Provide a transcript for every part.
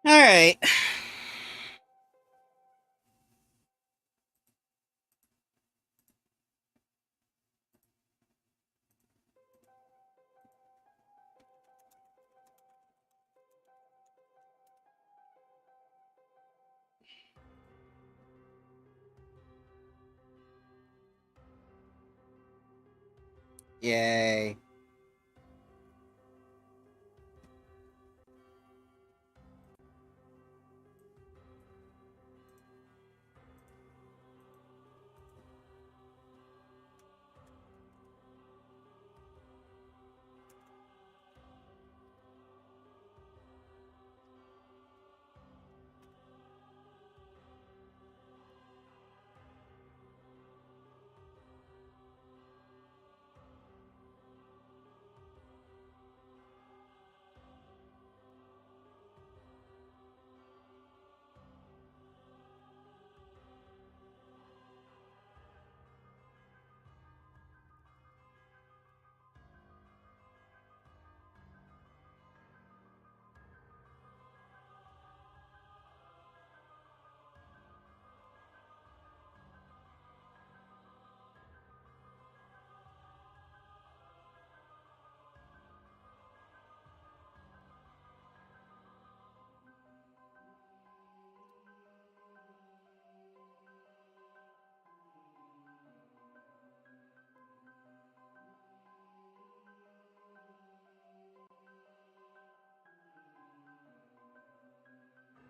All right. Yay.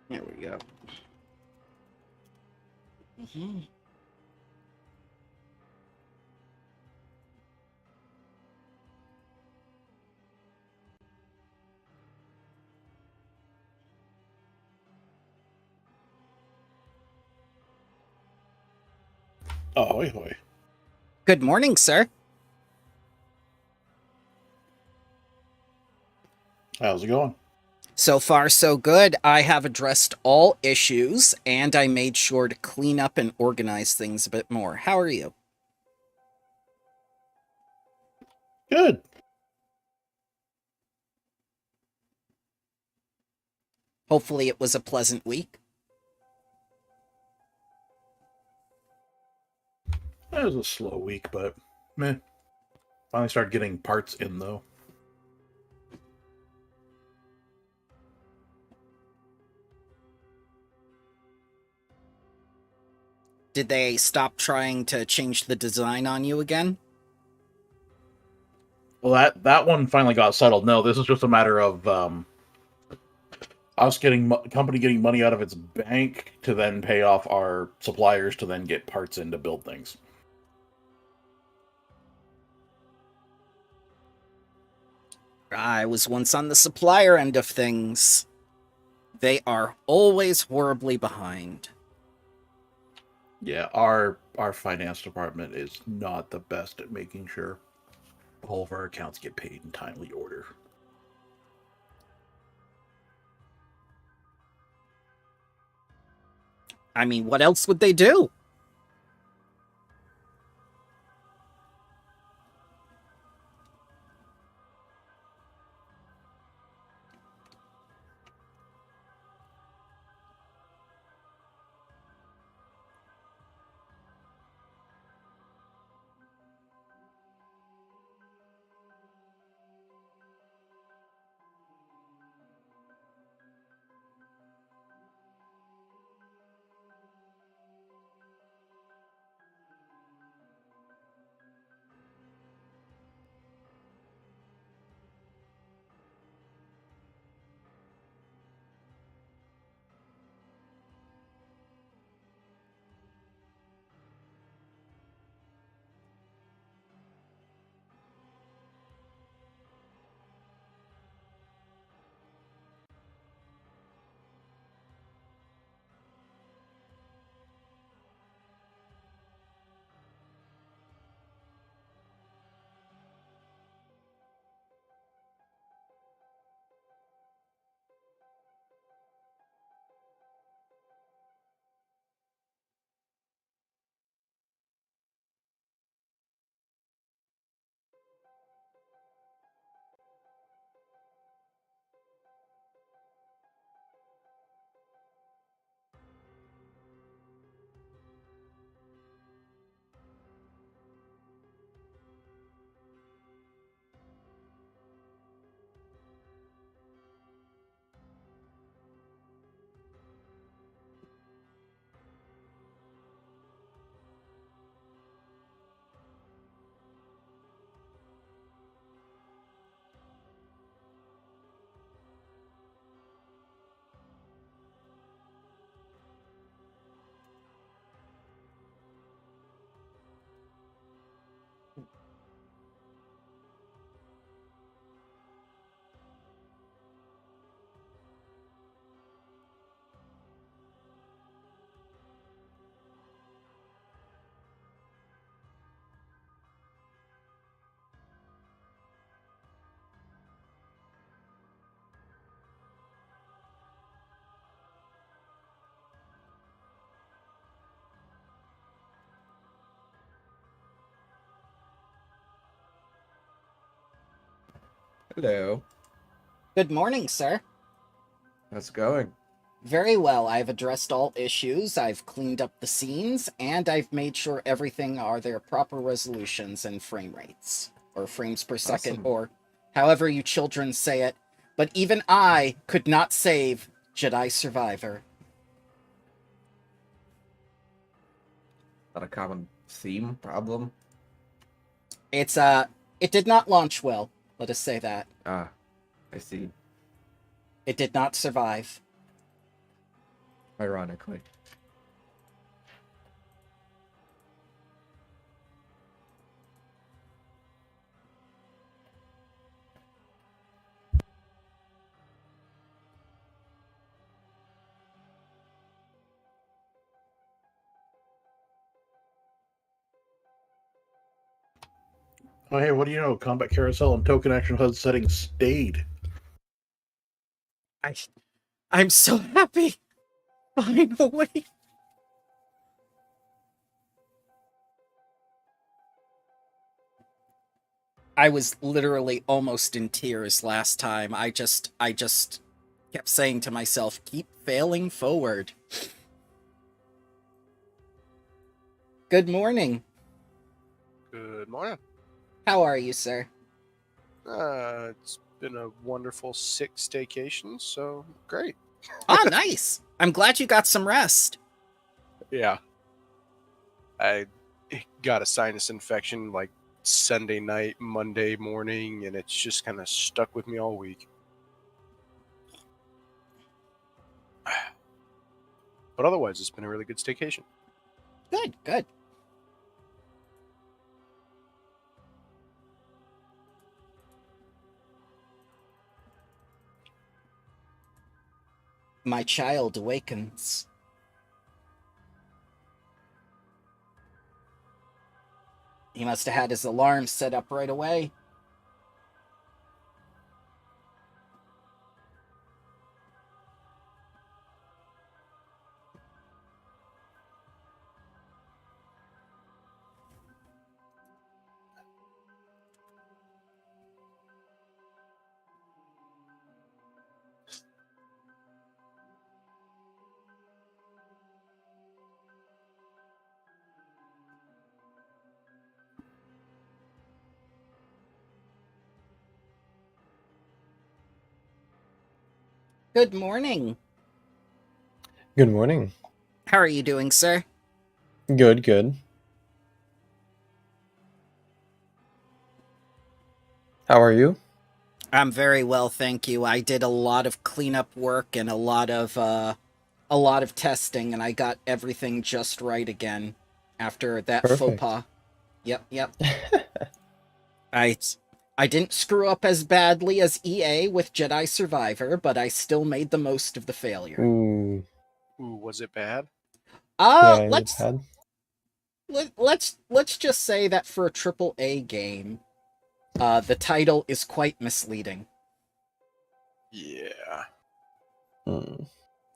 There we go. Ahoy, hoy. Good morning, sir. How's it going? So far, so good. I have addressed all issues, and I made sure to clean up and organize things a bit more. How are you? Good. Hopefully it was a pleasant week. It was a slow week, but meh. Finally started getting parts in, though. Did they stop trying to change the design on you again? Well, that one finally got settled. No, this is just a matter of us getting company getting money out of its bank to then pay off our suppliers to then get parts in to build things. I was once on the supplier end of things. They are always horribly behind. Yeah, our finance department is not the best at making sure all of our accounts get paid in timely order. I mean, what else would they do? Hello. Good morning, sir. How's it going? Very well. I've addressed all issues, I've cleaned up the scenes, and I've made sure everything are their proper resolutions and frame rates. Or frames per second, Awesome. or however you children say it. But even I could not save Jedi Survivor. Not a common theme problem. It's, it did not launch well, let us say that. Ah, I see. It did not survive. Ironically. Oh, hey, what do you know? Combat Carousel and Token Action HUD settings stayed. I'm so happy! Finally! I was literally almost in tears last time. I just kept saying to myself, keep failing forward. Good morning. Good morning. How are you, sir? It's been a wonderful 6 staycation, so great. Ah, nice. I'm glad you got some rest. Yeah. I got a sinus infection like Sunday night, Monday morning, and it's just kind of stuck with me all week. But otherwise, it's been a really good staycation. Good, good. My child awakens. He must have had his alarm set up right away. Good morning. Good morning. How are you doing, sir? Good, good. How are you? I'm very well, thank you. I did a lot of cleanup work and a lot of testing, and I got everything just right again after that faux Perfect. pas. Yep. I didn't screw up as badly as EA with Jedi Survivor, but I still made the most of the failure. Ooh, Ooh, was it bad? yeah, it Let's had. let's just say that for a AAA game, the title is quite misleading. Yeah.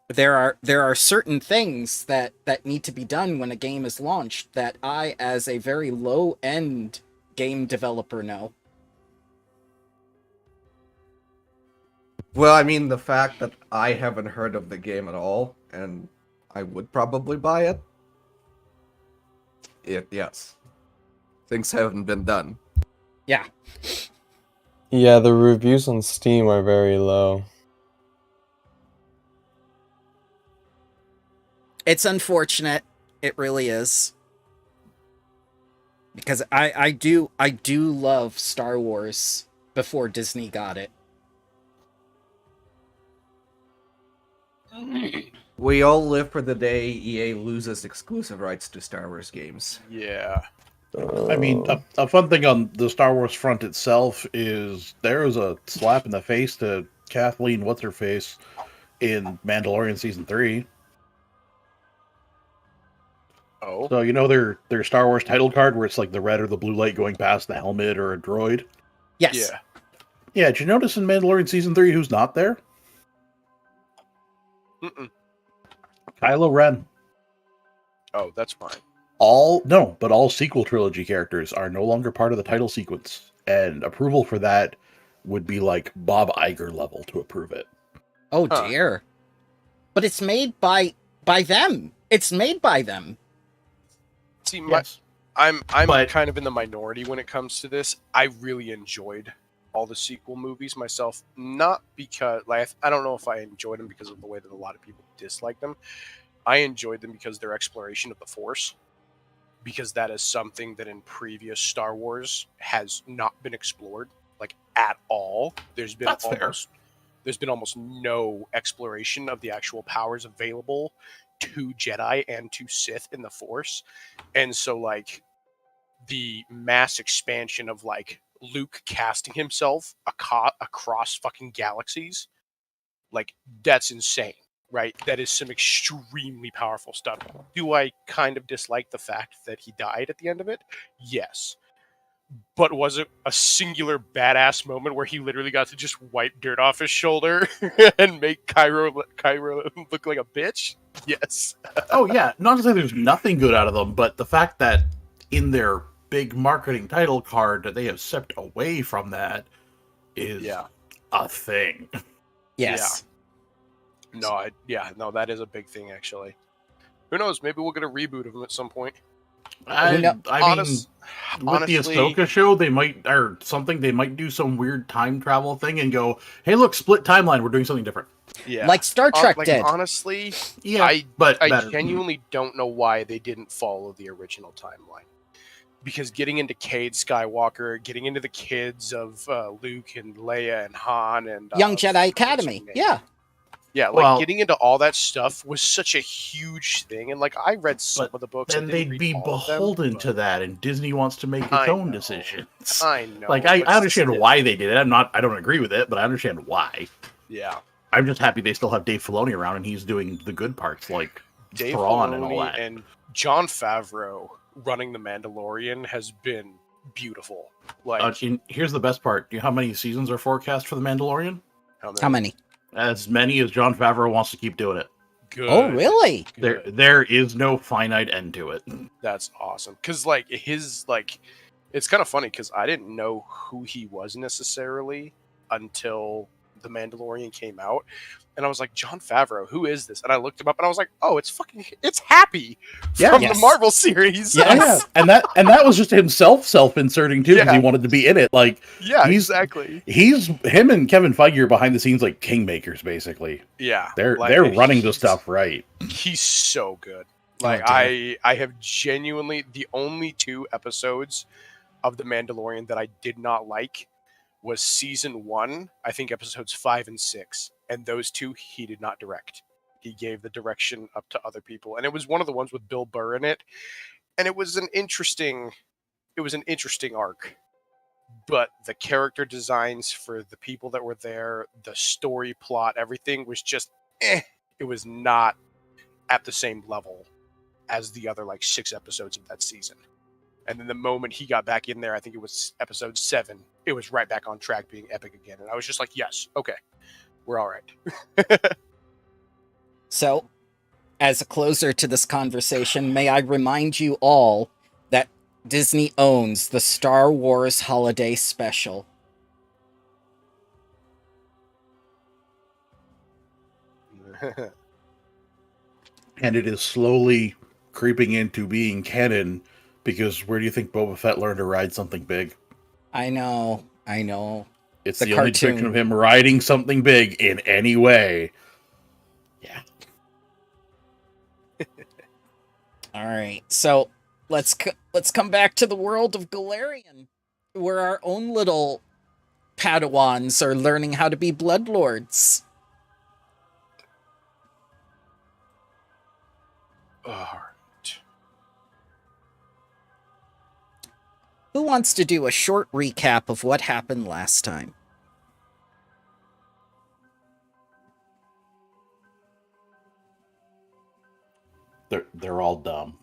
There are certain things that need to be done when a game is launched that I, as a very low end game developer, know. Well, I mean, the fact that I haven't heard of the game at all, and I would probably buy it. Yes. Things haven't been done. Yeah. Yeah, the reviews on Steam are very low. It's unfortunate. It really is. Because I do love Star Wars before Disney got it. We all live for the day EA loses exclusive rights to Star Wars games. Yeah. I mean, a fun thing on the Star Wars front itself is there was a slap in the face to Kathleen What's-Her-Face in Mandalorian Season 3. Oh. So, you know their Star Wars title card where it's like the red or the blue light going past the helmet or a droid? Yes. Yeah. Yeah, did you notice in Mandalorian Season 3 who's not there? Mm-mm. Kylo Ren. Oh, that's fine. All sequel trilogy characters are no longer part of the title sequence, and approval for that would be like Bob Iger level to approve it. Oh Huh. dear. But it's made by them. It's made by them. See, Yes. I'm But- kind of in the minority when it comes to this. I really enjoyed all the sequel movies myself, not because I don't know if I enjoyed them because of the way that a lot of people dislike them. I enjoyed them because their exploration of the Force, because that is something that in previous Star Wars has not been explored like at all. There's been That's fair. almost no exploration of the actual powers available to Jedi and to Sith in the Force. And so like the mass expansion of like Luke casting himself across fucking galaxies, like that's insane, right? That is some extremely powerful stuff. Do I kind of dislike the fact that he died at the end of it? Yes. But was it a singular badass moment where he literally got to just wipe dirt off his shoulder and make Cairo look like a bitch? Yes. Oh yeah, not to say there's nothing good out of them, but the fact that in their big marketing title card that they have stepped away from that is Yeah. a thing. Yes. No, that is a big thing actually. Who knows? Maybe we'll get a reboot of him at some point. I no- mean, with honestly, the Ahsoka show, they might or something. They might do some weird time travel thing and go, "Hey, look, split timeline. We're doing something different." yeah. Like Star Trek did. Honestly, Yeah, but I better. genuinely don't know why they didn't follow the original timeline. Because getting into Cade Skywalker, getting into the kids of Luke and Leia and Han and Young Jedi what's Academy. her name? Yeah. Yeah, like Well- getting into all that stuff was such a huge thing, and like I read some But of the books. I then didn't they'd read be all of them, beholden but to that, and Disney wants to make its I own know. decisions. I know. Like I but understand still, why they did it. I don't agree with it, but I understand why. Yeah, I'm just happy they still have Dave Filoni around and he's doing the good parts like Dave Thrawn and all Filoni that. and Jon Favreau running the Mandalorian has been beautiful. Like Here's the best part. Do you know how many seasons are forecast for The Mandalorian? How many? As many as Jon Favreau wants to keep doing it. Good. Oh, really? Good. There is no finite end to it. That's awesome. Because like it's kind of funny because I didn't know who he was necessarily until The Mandalorian came out, and I was like, Jon Favreau, who is this? And I looked him up, and I was like, oh, it's Happy from Yes. the Marvel series. Yes. Yeah, and that was just himself self-inserting too because Yeah. he wanted to be in it. Like Yeah, He's- exactly. him and Kevin Feige are behind the scenes like kingmakers, basically. Yeah, They're like, they're running the he's- stuff right. He's so good. Oh, Like dear. I have genuinely the only 2 episodes of The Mandalorian that I did not like was season 1, I think episodes 5 and 6, and those 2 he did not direct. He gave the direction up to other people, and it was one of the ones with Bill Burr in it, and it was an interesting arc. But the character designs for the people that were there, the story plot, everything was just it was not at the same level as the other like 6 episodes of that season. And then the moment he got back in there, I think it was episode 7, it was right back on track being epic again. And I was just like, yes, okay, we're all right. So, as a closer to this conversation, may I remind you all that Disney owns the Star Wars Holiday Special. And it is slowly creeping into being canon because where do you think Boba Fett learned to ride something big? I know. It's The the only cartoon. depiction of him riding something big in any way. Yeah. All right, so let's come back to the world of Galarian, where our own little Padawans are learning how to be Bloodlords. All right. Who wants to do a short recap of what happened last time? They're all dumb.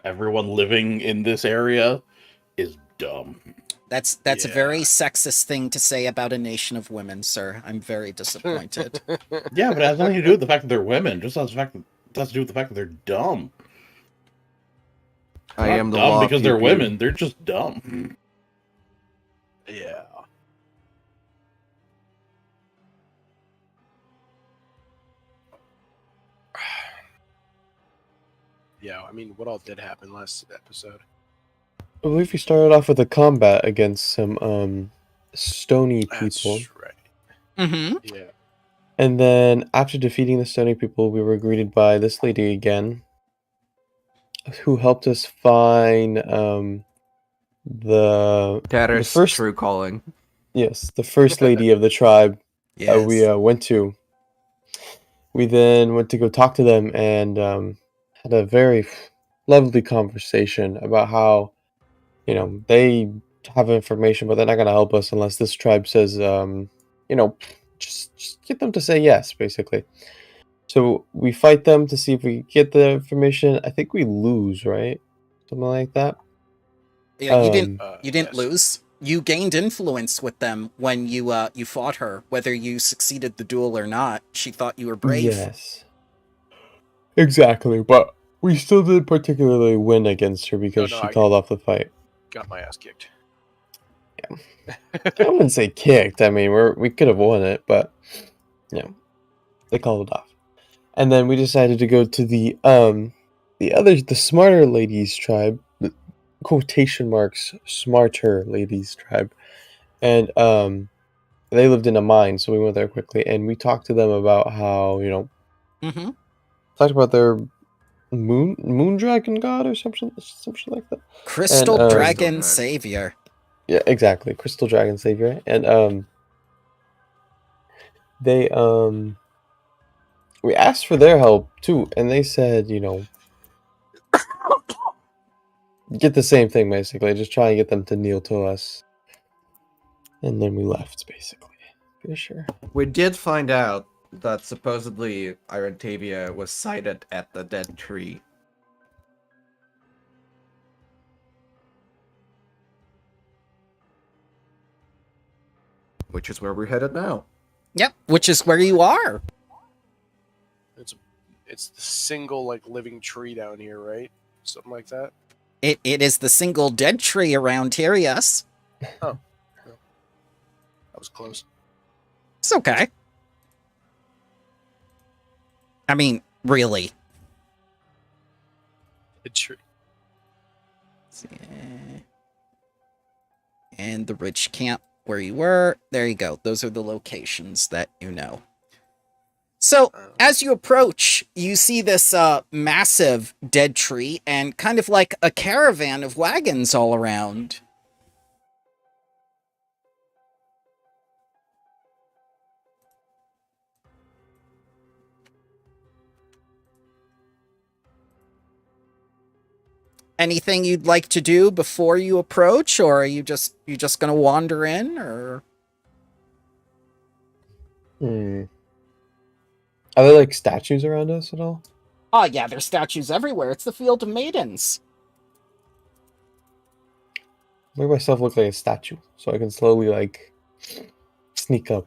Everyone living in this area is dumb. That's a Yeah. very sexist thing to say about a nation of women, sir. I'm very disappointed. Yeah, but it has nothing to do with the fact that they're women. Just has to do with the fact that they're dumb. I They're am not the dumb law. because pew they're pew. women. They're just dumb. Yeah. Yeah, I mean, what all did happen last episode? I believe we started off with a combat against some stony people. That's right. Mm-hmm. Yeah. And then after defeating the stony people, we were greeted by this lady again, who helped us find the That the is first true calling. yes, the first lady of the tribe Yes. we went to. We then went to go talk to them and had a very lovely conversation about how, they have information, but they're not going to help us unless this tribe says, just get them to say yes, basically. So we fight them to see if we get the information. I think we lose, right? Something like that. Yeah, you didn't. Um, You didn't Yes. lose. You gained influence with them when you fought her. Whether you succeeded the duel or not, she thought you were brave. Yes. Exactly, but we still didn't particularly win against her because no, she I- called off the fight. Got my ass kicked. I wouldn't say kicked. I mean, we could have won it, but they called it off. And then we decided to go to the smarter ladies tribe, the quotation marks smarter ladies tribe, and they lived in a mine, so we went there quickly and we talked to them about how Mm-hmm. talked about their moon dragon god or something like that. Crystal And, Dragon Dragon. Savior. Yeah, exactly. Crystal Dragon Savior. And they we asked for their help too, and they said, get the same thing basically. Just try and get them to kneel to us. And then we left, basically. For sure. We did find out that supposedly Iron Taviah was sighted at the dead tree. Which is where we're headed now. Yep, which is where you are. It's the single like living tree down here, right? Something like that. It is the single dead tree around here. Yes, That was close. it's okay. I mean, really. Dead tree. And the rich camp where you were. There you go. Those are the locations that you know. So, as you approach, you see this massive dead tree and kind of like a caravan of wagons all around. Anything you'd like to do before you approach, or are you just gonna wander in, or? Are there like statues around us at all? Oh yeah, there's statues everywhere. It's the Field of Maidens. Make myself look like a statue so I can slowly like sneak up.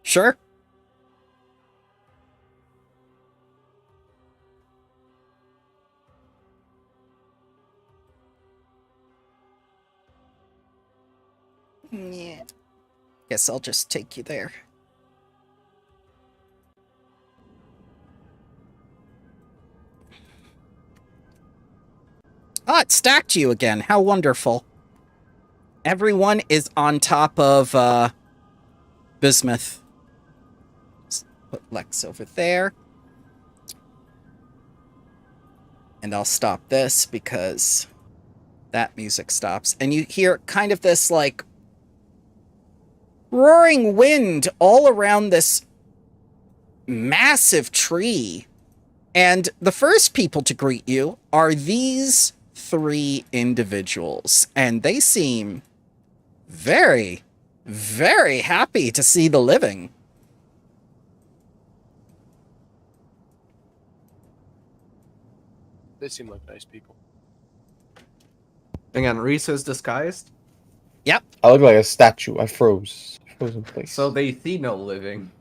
Sure. Yeah. Guess I'll just take you there. Ah, it stacked you again. How wonderful. Everyone is on top of Bismuth. Just put Lex over there. And I'll stop this because that music stops. And you hear kind of this like roaring wind all around this massive tree. And the first people to greet you are these three individuals. And they seem very, very happy to see the living. They seem like nice people. Again, Reese is disguised, Yep. I look like a statue. I froze. Frozen place. so they see no living.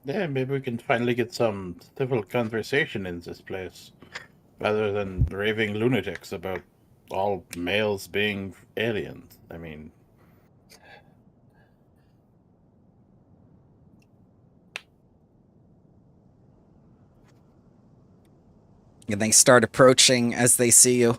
Yeah, maybe we can finally get some civil conversation in this place, rather than raving lunatics about all males being aliens. I mean, And they start approaching as they see you.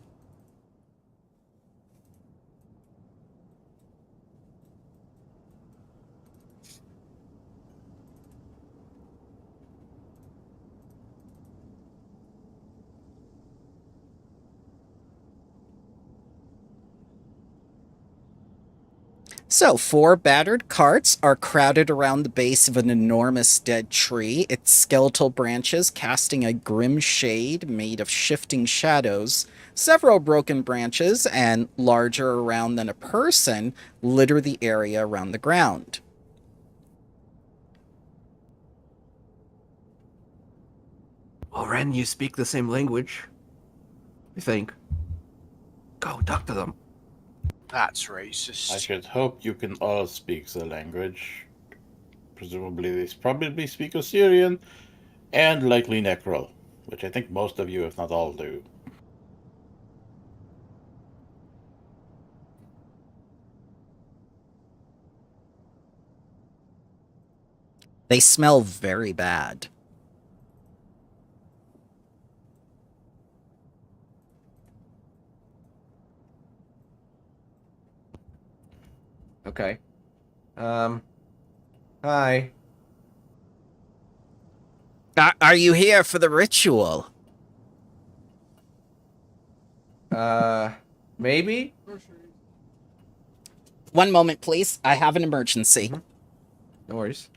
So, 4 battered carts are crowded around the base of an enormous dead tree, its skeletal branches casting a grim shade made of shifting shadows. Several broken branches, and larger around than a person, litter the area around the ground. Well, Ren, you speak the same language. I think. Go, talk to them. That's I racist. should hope you can all speak the language. Presumably, they probably speak Osirian and likely Necro, which I think most of you, if not all, do. They smell very bad. Okay. Hi. Are you here for the ritual? Maybe? One moment, please. I have an emergency. No worries.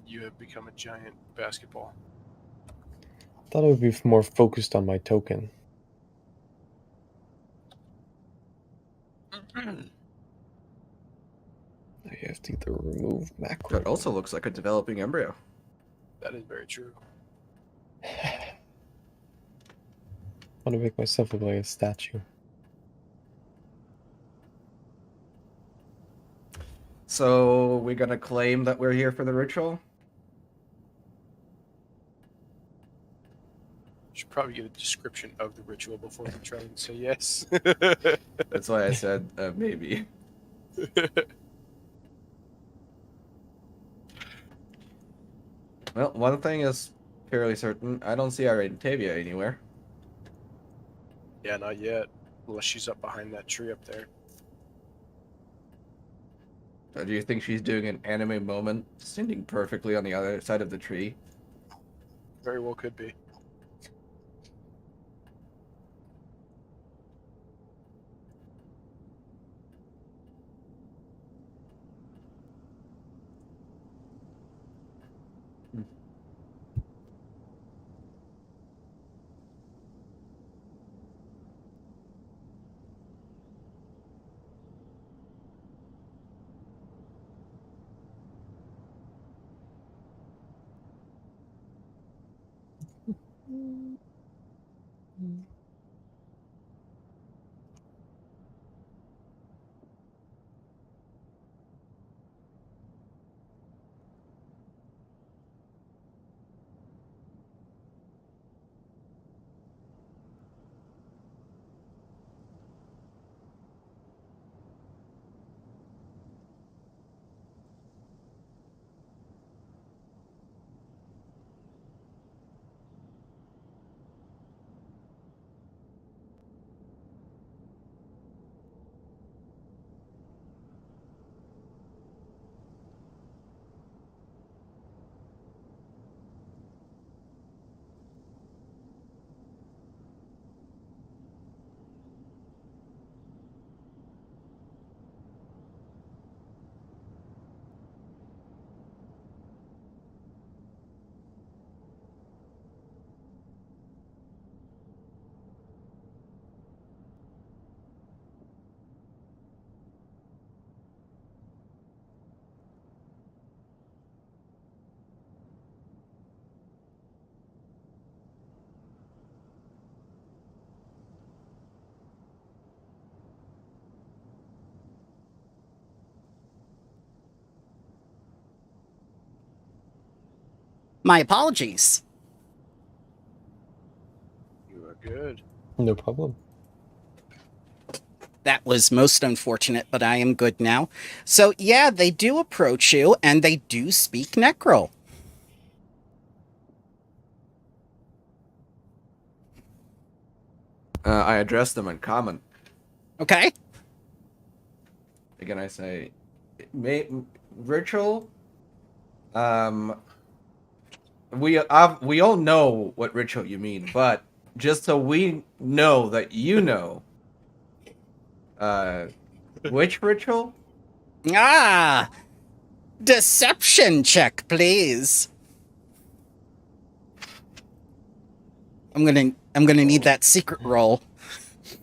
You have become a giant basketball. Thought I would be more focused on my token. I have to either remove macro. That also looks like a developing embryo. That is very true. I want to make myself look like a statue. So, we're gonna claim that we're here for the ritual? Should probably get a description of the ritual before we try and say yes. That's why I said maybe. Well, one thing is fairly certain. I don't see Iron Taviah anywhere. Yeah, not yet. Unless she's up behind that tree up there. Do you think she's doing an anime moment, standing perfectly on the other side of the tree? Very well could be. My apologies. You are good. No problem. That was most unfortunate, but I am good now. So, yeah, they do approach you, and they do speak Necro. I address them in common. Okay? Again, I say, ritual. We all know what ritual you mean, but just so we know that you know, which ritual? Ah! Deception check, please. I'm gonna need that secret roll.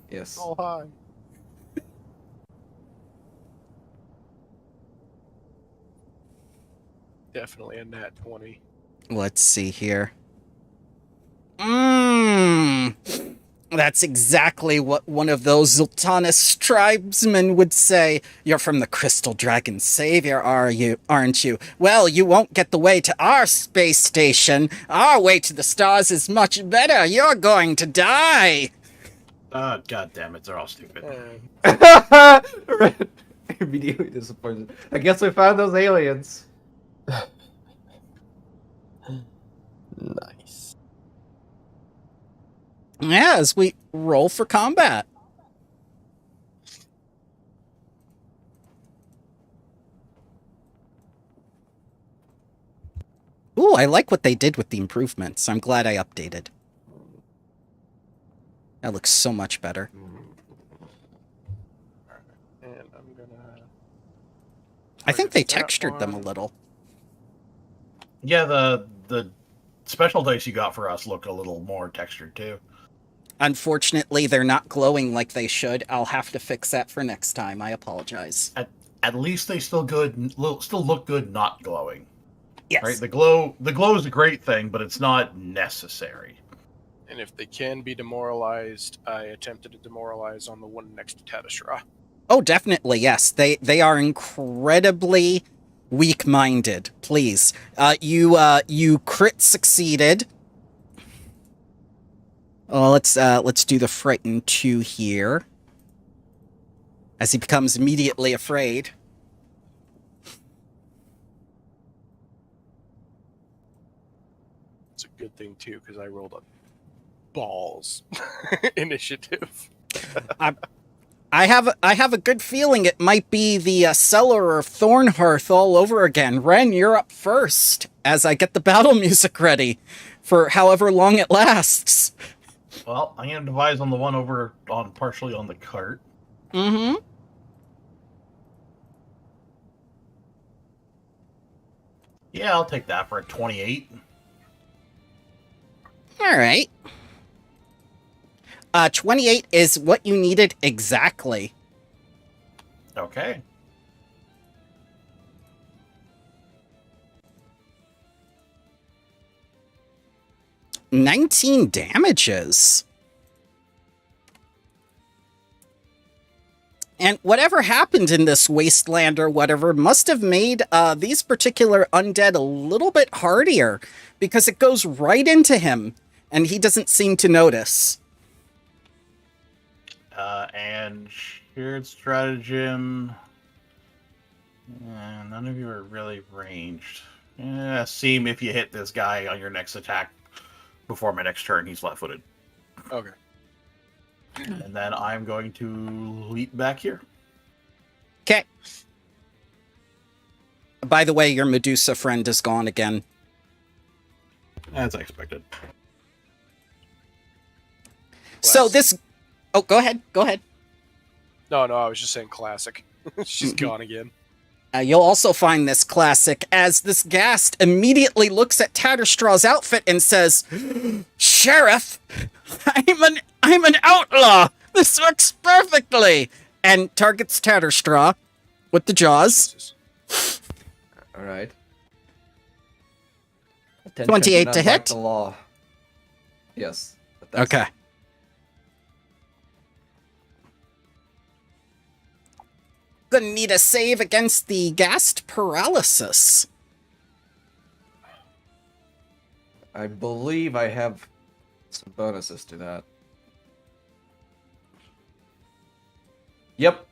Yes. Oh, hi. Definitely a nat 20. Let's see here. That's exactly what one of those Zultanis tribesmen would say. You're from the Crystal Dragon Savior, aren't you? Well, you won't get the way to our space station. Our way to the stars is much better. You're going to die. God damn it, they're all stupid. Immediately disappointed. I guess we found those aliens. Nice. Yeah, as we roll for combat. Ooh, I like what they did with the improvements. I'm glad I updated. That looks so much better. And I'm gonna... I think they target that textured them a one. little. Yeah, the special dice you got for us look a little more textured too. Unfortunately, they're not glowing like they should. I'll have to fix that for next time. I apologize. At least they still look good not glowing. Yes. Right? The glow is a great thing, but it's not necessary. And if they can be demoralized, I attempted to demoralize on the one next to Tadashra. Oh, definitely, yes. They are incredibly weak-minded. Please. You crit succeeded. Oh, let's do the Frightened 2 here. As he becomes immediately afraid. It's a good thing, too, because I rolled a balls initiative. I have a good feeling it might be the Cellar of Thornhearth all over again. Ren, you're up first as I get the battle music ready for however long it lasts. Well, I'm gonna devise on the one over on partially on the cart. Mm-hmm. Yeah, I'll take that for a 28. All right. 28 is what you needed exactly. Okay. $19 damages. And whatever happened in this wasteland or whatever must have made these particular undead a little bit hardier, because it goes right into him, and he doesn't seem to notice. And shared stratagem. None of you are really ranged. Seem if you hit this guy on your next attack before my next turn, he's flat-footed. Okay. And then I'm going to leap back here. Okay. By the way, your Medusa friend is gone again. As I expected. So this... Oh, go ahead. Go ahead. No, I was just saying classic. She's gone again. You'll also find this classic as this ghast immediately looks at Tatterstraw's outfit and says, "Sheriff, I'm an outlaw. This works perfectly." And targets Tatterstraw with the jaws. Jesus. All right. 28 to Attention, hit? unlike the law. Yes. but that's- Okay. Gonna need a save against the ghast paralysis. I believe I have some bonuses to that. Yep.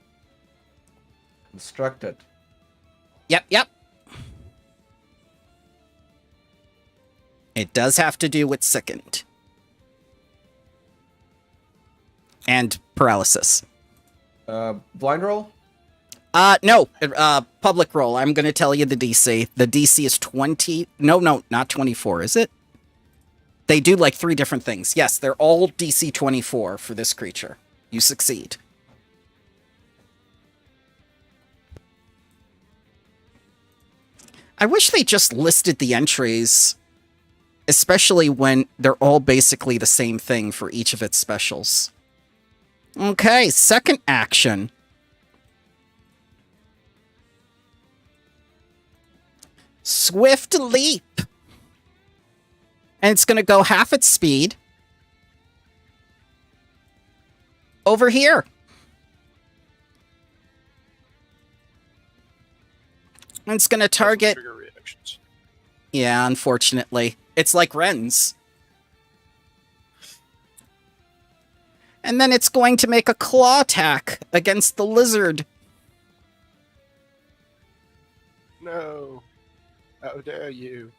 Constructed. Yep. It does have to do with sickened. And paralysis. Blind roll? No. Public roll. I'm going to tell you the DC. The DC is 20. No, not 24, is it? They do like 3 different things. Yes, they're all DC 24 for this creature. You succeed. I wish they just listed the entries, especially when they're all basically the same thing for each of its specials. Okay, second action. Swift leap. And it's going to go half its speed over here. And it's going to target... Trigger reactions. Yeah, unfortunately. It's like Ren's. And then it's going to make a claw attack against the lizard. No. How dare you?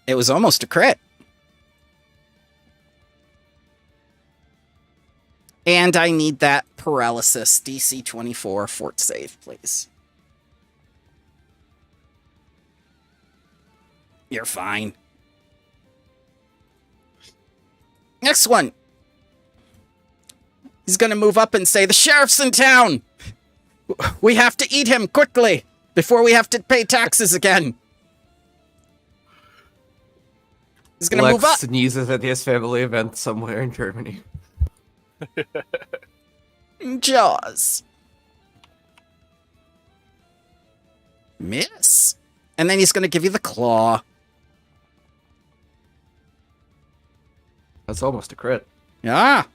It was almost a crit. And I need that paralysis. DC 24 fort save, please. You're fine. Next one. He's gonna move up and say, the sheriff's in town! We have to eat him quickly before we have to pay taxes again. He's gonna move up. Sneezes at his family event somewhere in Germany. Jaws. Miss. And then he's gonna give you the claw. That's almost a crit. Ah.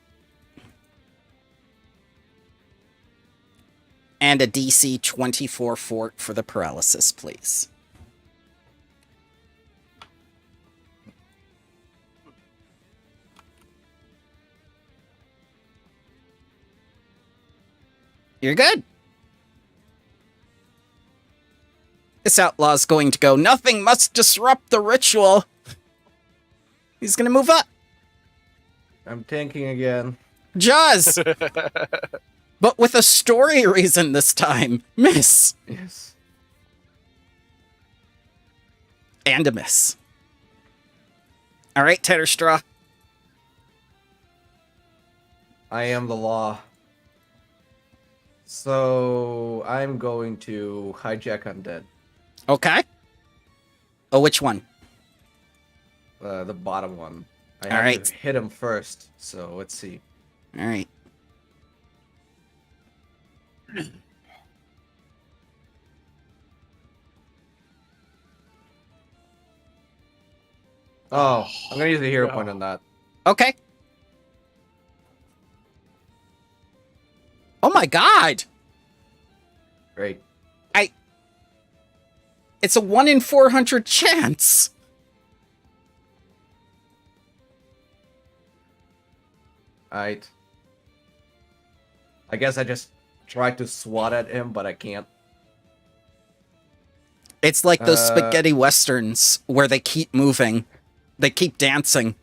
And a DC 24 fort for the paralysis, please. You're good. This outlaw's going to go, nothing must disrupt the ritual. He's gonna move up. I'm tanking again. Jaws! But with a story reason this time. Miss. Yes. And a miss. Alright, Tetherstraw. I am the law. So I'm going to hijack undead. Okay. Oh, which one? The bottom one. I All have right. to hit him first, so let's see. Alright. Oh, I'm gonna use the hero point on that. Okay. Oh my god! Great. It's a 1 in 400 chance! Alright. I guess I just tried to swat at him, but I can't. It's like those spaghetti westerns where they keep moving. They keep dancing.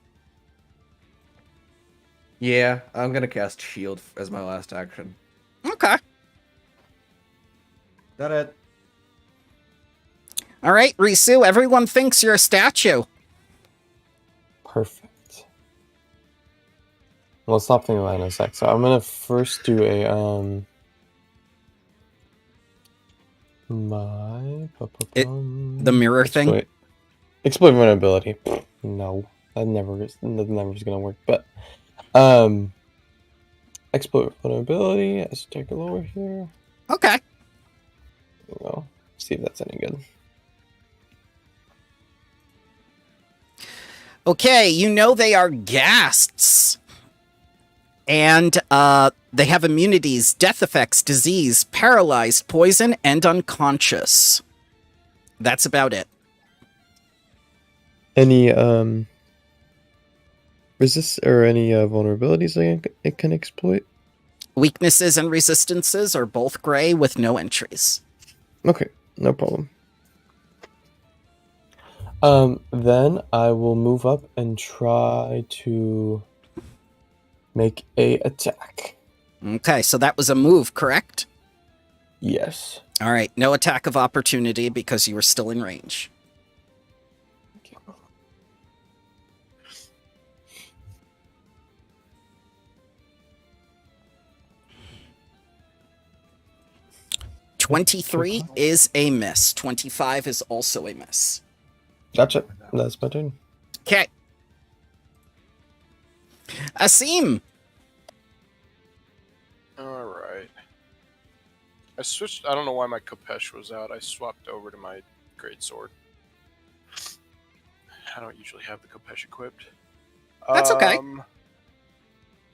Yeah, I'm gonna cast shield as my last action. Okay. That it? Alright, Risu, everyone thinks you're a statue. Perfect. Well, stop thinking about it in a sec. So I'm gonna first do a The mirror thing? Exploit vulnerability. No, that never is gonna work. But exploit vulnerability. Let's take a lower here. Okay. There we go. See if that's any good. Okay, you know they are ghasts. And they have immunities, death effects, disease, paralyzed, poison, and unconscious. That's about it. Any resist or any vulnerabilities that it can exploit? Weaknesses and resistances are both gray with no entries. Okay, no problem. Then I will move up and try to make a attack. Okay, so that was a move, correct? Yes. All right, no attack of opportunity because you were still in range. 23 is a miss. 25 is also a miss. Gotcha. That's my turn. Okay. Asim. All right. I switched. I don't know why my Kopesh was out. I swapped over to my greatsword. I don't usually have the Kopesh equipped. That's okay.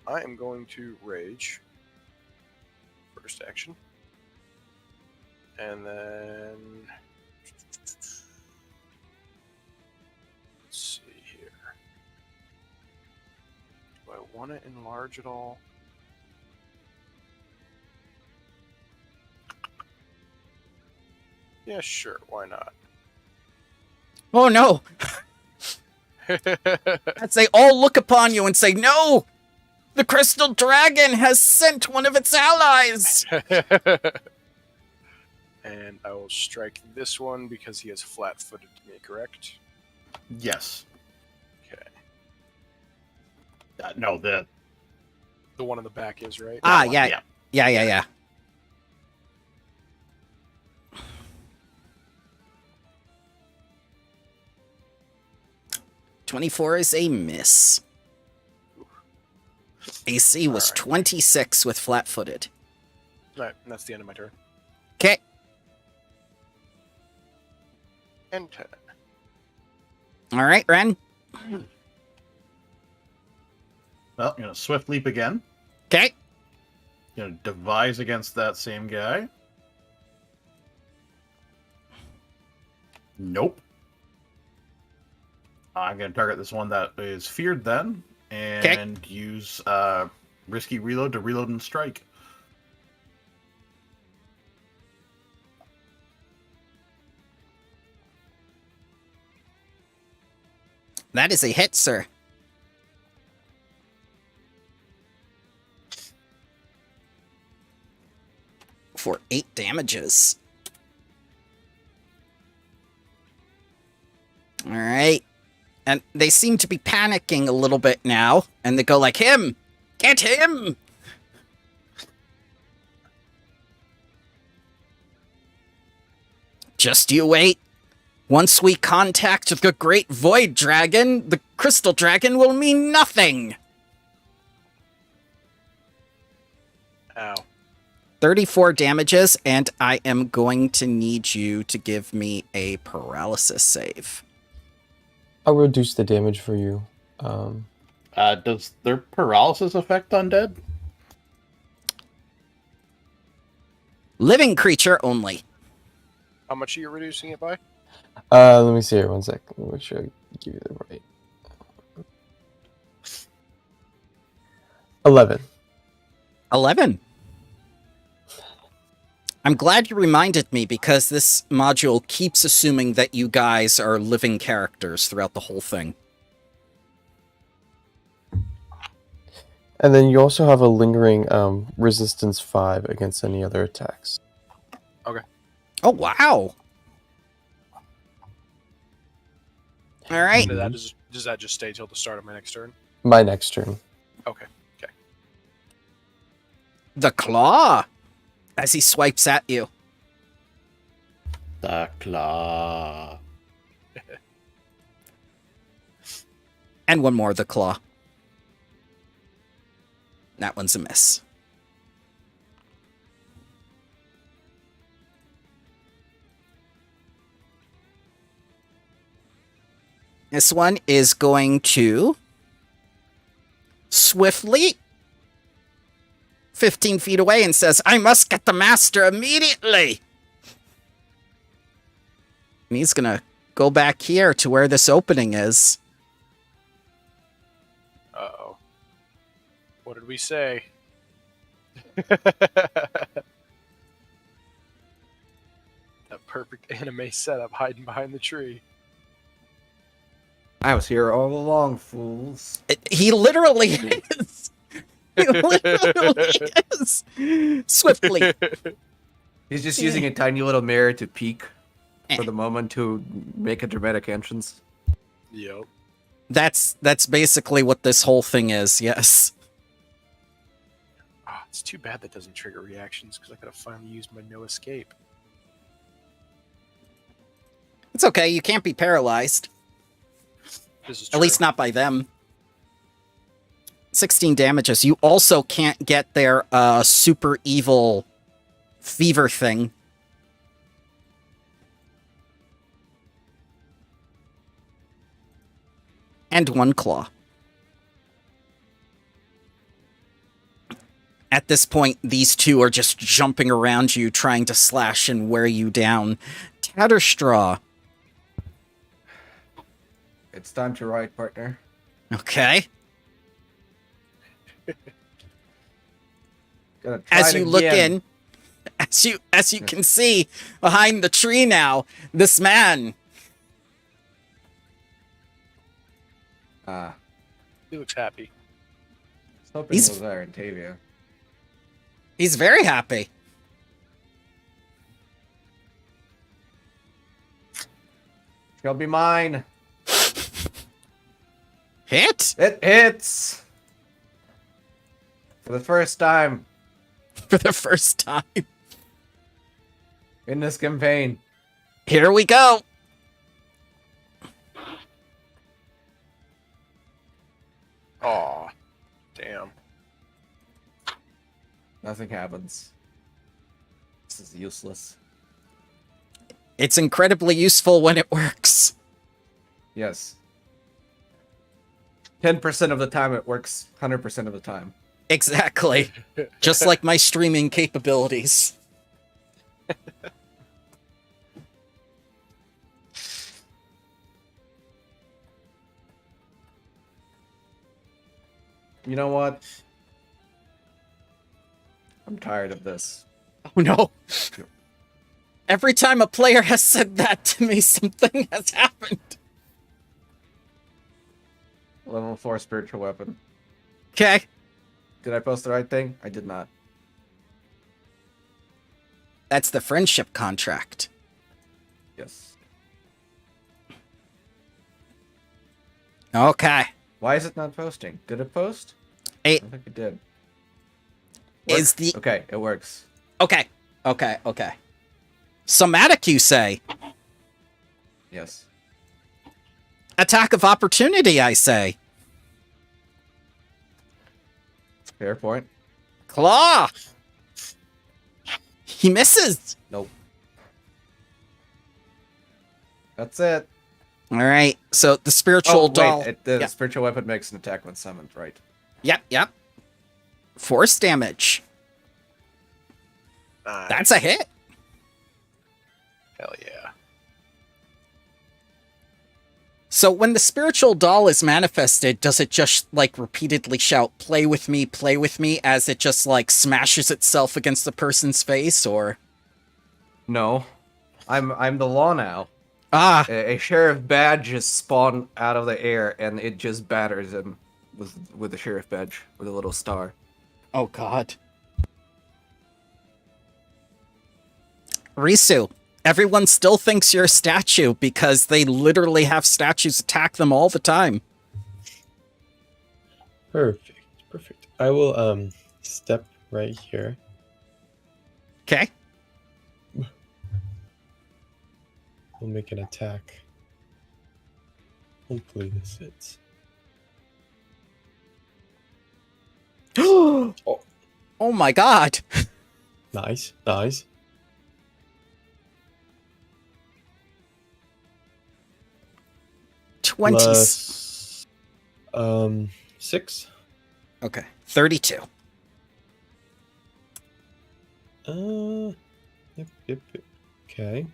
I am going to rage. First action. And then... Let's see here. Do I want to enlarge at all? Yeah, sure. Why not? Oh no! As they all look upon you and say, "No! The Crystal Dragon has sent one of its allies!" And I will strike this one because he is flat-footed to me, correct? Yes. Okay. No, the one in the back is, right? Ah, one, yeah. Yeah. 24 is a miss. AC was Alright. 26 with flat-footed. Alright, and that's the end of my turn. Okay. And 10. All right, Ren. well, swift leap again. Okay. Devise against that same guy. Nope. I'm going to target this one that is feared then, and use risky reload to reload and strike. That is a hit, sir. For 8 damages. All right. And they seem to be panicking a little bit now. And they go like, "Him! Get him!" Just you wait. Once we contact the Great Void Dragon, the Crystal Dragon will mean nothing. Ow. 34 damages, and I am going to need you to give me a paralysis save. I'll reduce the damage for you. Does their paralysis affect undead? Living creature only. How much are you reducing it by? Let me see here. 1 sec. Let me make sure I give you the right. 11. 11. I'm glad you reminded me because this module keeps assuming that you guys are living characters throughout the whole thing. And then you also have a lingering resistance 5 against any other attacks. Okay. Oh, wow. All right. Does that just stay till the start of my next turn? My next turn. Okay. The claw. As he swipes at you. The claw. And one more, the claw. That one's a miss. This one is going to swiftly 15 feet away and says, "I must get the master immediately." And he's going to go back here to where this opening is. What did we say? That perfect anime setup hiding behind the tree. I was here all along, fools. He literally is. He literally is. Swiftly. He's just using a tiny little mirror to peek for the moment to make a dramatic entrance. Yep. That's basically what this whole thing is, yes. Oh, it's too bad that doesn't trigger reactions because I could have finally used my no escape. It's okay, you can't be paralyzed. This is At least not by them. 16 damages. You also can't get their super evil fever thing. And 1 claw. At this point, these two are just jumping around you, trying to slash and wear you down. Tatterstraw. It's time to ride, partner. Okay. Gonna try As it you look again. in, as you can see behind the tree now, this man. He looks happy. I was hoping He's- it was Iron Taviah. He's very happy. Shall be mine. Hit? It hits! For the first time For the first time. in this campaign. Here we go. Aw. Damn. Nothing happens. This is useless. It's incredibly useful when it works. Yes. 10% of the time it works 100% of the time. Exactly. Just like my streaming capabilities. You know what? I'm tired of this. Oh no. Every time a player has said that to me, something has happened. Level 4 spiritual weapon. Okay. Did I post the right thing? I did not. That's the friendship contract. Yes. Okay. Why is it not posting? Did it post? It I don't think it did. is the... Okay, it works. Okay. Somatic, you say? Yes. Attack of opportunity, I say. Fair point. Claw! He misses! Nope. That's it. Alright, so the spiritual doll... The Yeah. spiritual weapon makes an attack when summoned, right? Yep. Force damage. Nice. That's a hit. Hell yeah. So when the spiritual doll is manifested, does it just, like, repeatedly shout, play with me, as it just, like, smashes itself against the person's face, or... No. I'm the law now. Ah, A sheriff badge just spawned out of the air, and it just batters him with the sheriff badge, with a little star. oh god. Risu, everyone still thinks you're a statue because they literally have statues attack them all the time. Perfect. I will step right here. Okay. We'll make an attack. Hopefully this hits. Oh my god. Nice. 20. Plus, 6. Okay. 32. Yep. Okay.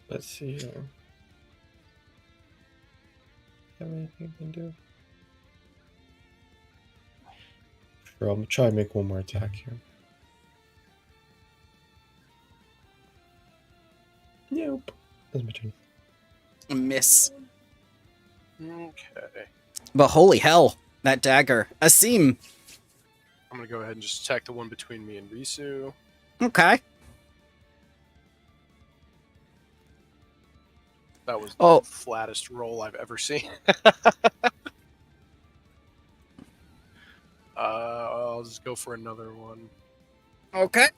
Let's see here. have anything I can do? Sure, I'm gonna try and make one more attack here. Nope. That's my turn. Miss. Okay. But holy hell, that dagger. Asim. I'm gonna go ahead and just attack the one between me and Risu. Okay. That was Oh. the flattest roll I've ever seen. I'll just go for another one. Okay.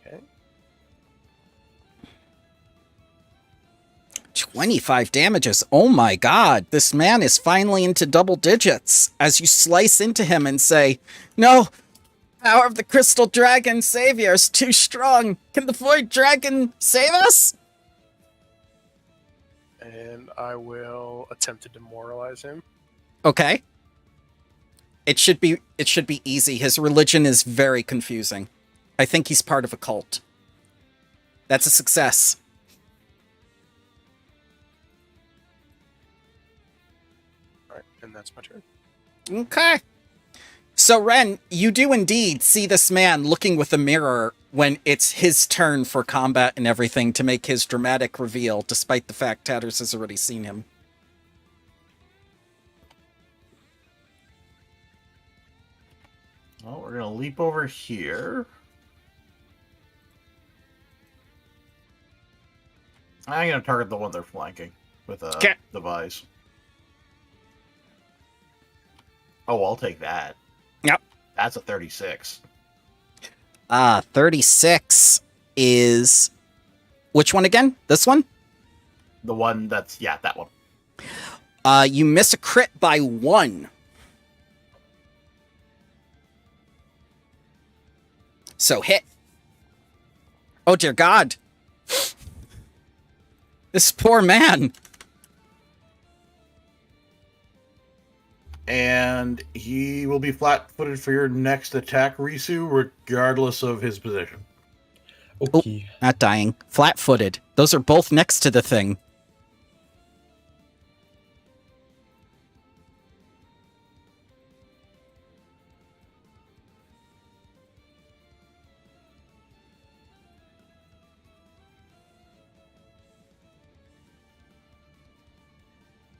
Okay. 25 damages. Oh my god, this man is finally into double digits. As you slice into him and say, "No, power of the crystal dragon savior is too strong. Can the void dragon save us?" And I will attempt to demoralize him. Okay. It should be easy. His religion is very confusing. I think he's part of a cult. That's a success. Alright, and that's my turn. Okay. So, Ren, you do indeed see this man looking with a mirror when it's his turn for combat and everything to make his dramatic reveal, despite the fact Tatters has already seen him. Well, we're gonna leap over here. I'm gonna target the one they're flanking with a Okay. device. Oh, I'll take that. Yep. That's a 36. 36 is... Which one again? This one? The one that's, yeah, that one. You miss a crit by 1. So hit. Oh dear God. This poor man. And he will be flat-footed for your next attack, Risu, regardless of his position. Okay. Not dying. Flat-footed. Those are both next to the thing.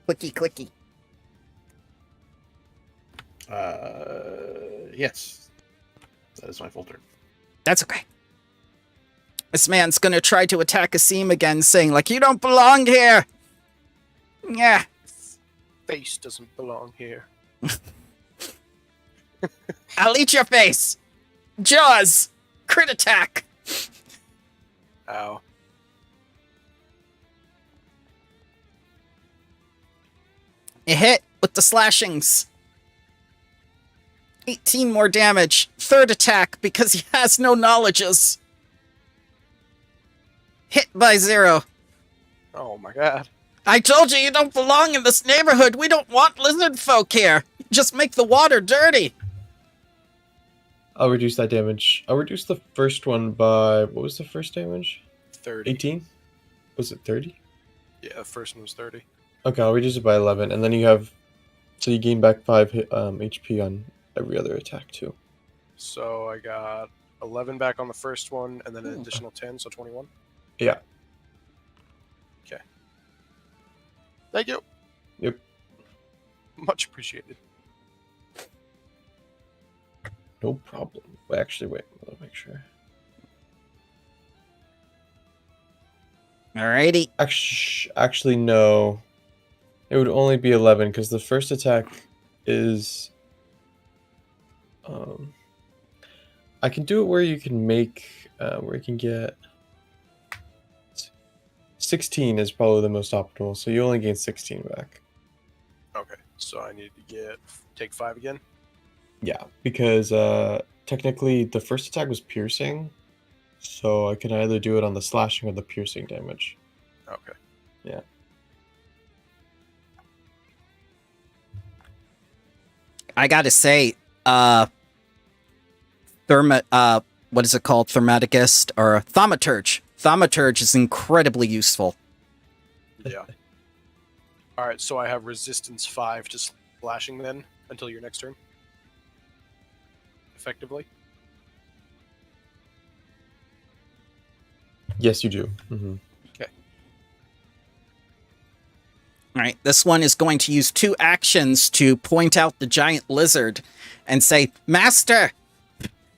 Clicky, clicky. Yes. That is my full turn. That's okay. This man's gonna try to attack Asim again, saying, like, "You don't belong here!" Yeah. Face doesn't belong here. I'll eat your face! Jaws! Crit attack! Ow. A hit with the slashings. 18 more damage. Third attack, because he has no knowledges. Hit by 0. Oh my god. I told you don't belong in this neighborhood. We don't want lizard folk here. Just make the water dirty. I'll reduce that damage. I'll reduce the first one by... What was the first damage? 30. 18? Was it 30? Yeah, the first one was 30. Okay, I'll reduce it by 11, and then you have... So you gain back 5 HP on every other attack, too. So I got 11 back on the first one, and then an additional 10, so 21. Yeah. Okay. Thank you. Yep. Much appreciated. No problem. Wait, actually, wait. Let me make sure. Alrighty. Actually, no. It would only be 11, because the first attack is... I can do it where you can make... where you can get... 16 is probably the most optimal, so you only gain 16 back. Okay, so I need to take 5 again. Yeah, because technically the first attack was piercing, so I can either do it on the slashing or the piercing damage. Okay. Yeah. I gotta say, what is it called? Thaumaturgist or thaumaturge. Thaumaturge is incredibly useful. Yeah. All right, so I have resistance 5 to slashing then until your next turn. Effectively. Yes, you do. Okay. All right, this one is going to use 2 actions to point out the giant lizard and say, Master,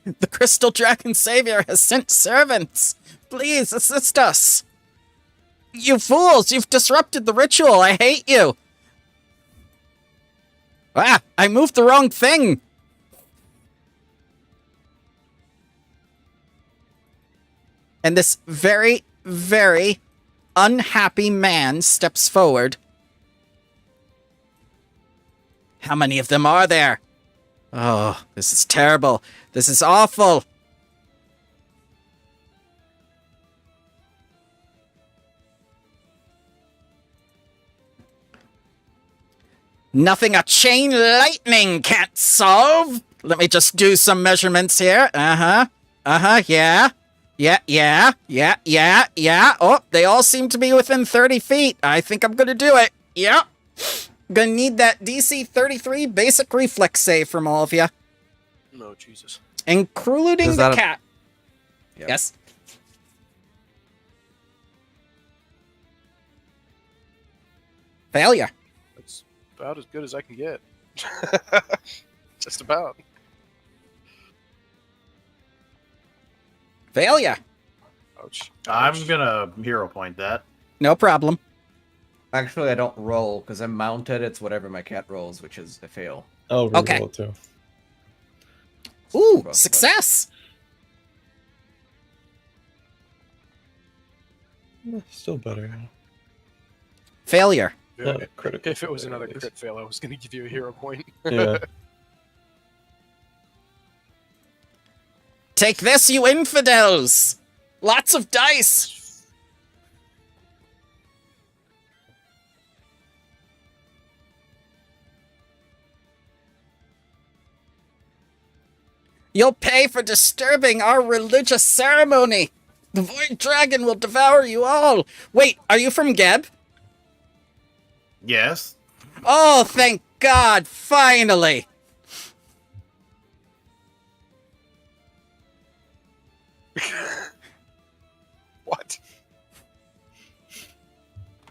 the Crystal Dragon Savior has sent servants. Please assist us. You fools, you've disrupted the ritual. I hate you. Ah, I moved the wrong thing. And this very, very unhappy man steps forward. How many of them are there? Oh, this is terrible. This is awful. Nothing a chain lightning can't solve. Let me just do some measurements here. Yeah. Yeah. Oh, they all seem to be within 30 feet. I think I'm gonna do it. Yep. Gonna need that DC 33 basic reflex save from all of you. No, Jesus. Including the cat. Yep. Yes. Failure. That's about as good as I can get. Just about. Failure. Ouch. I'm gonna hero point that. No problem. Actually, I don't roll because I'm mounted. It's whatever my cat rolls, which is a fail. Oh, Okay. reroll it too. Ooh, Rough, success. Still better. Failure. Yeah, Not a critical. if it was another fail, at crit fail, I was going to give you a hero point. least. Yeah. Take this, you infidels! Lots of dice! You'll pay for disturbing our religious ceremony! The Void Dragon will devour you all! Wait, are you from Geb? Yes. Oh, thank God, finally! What?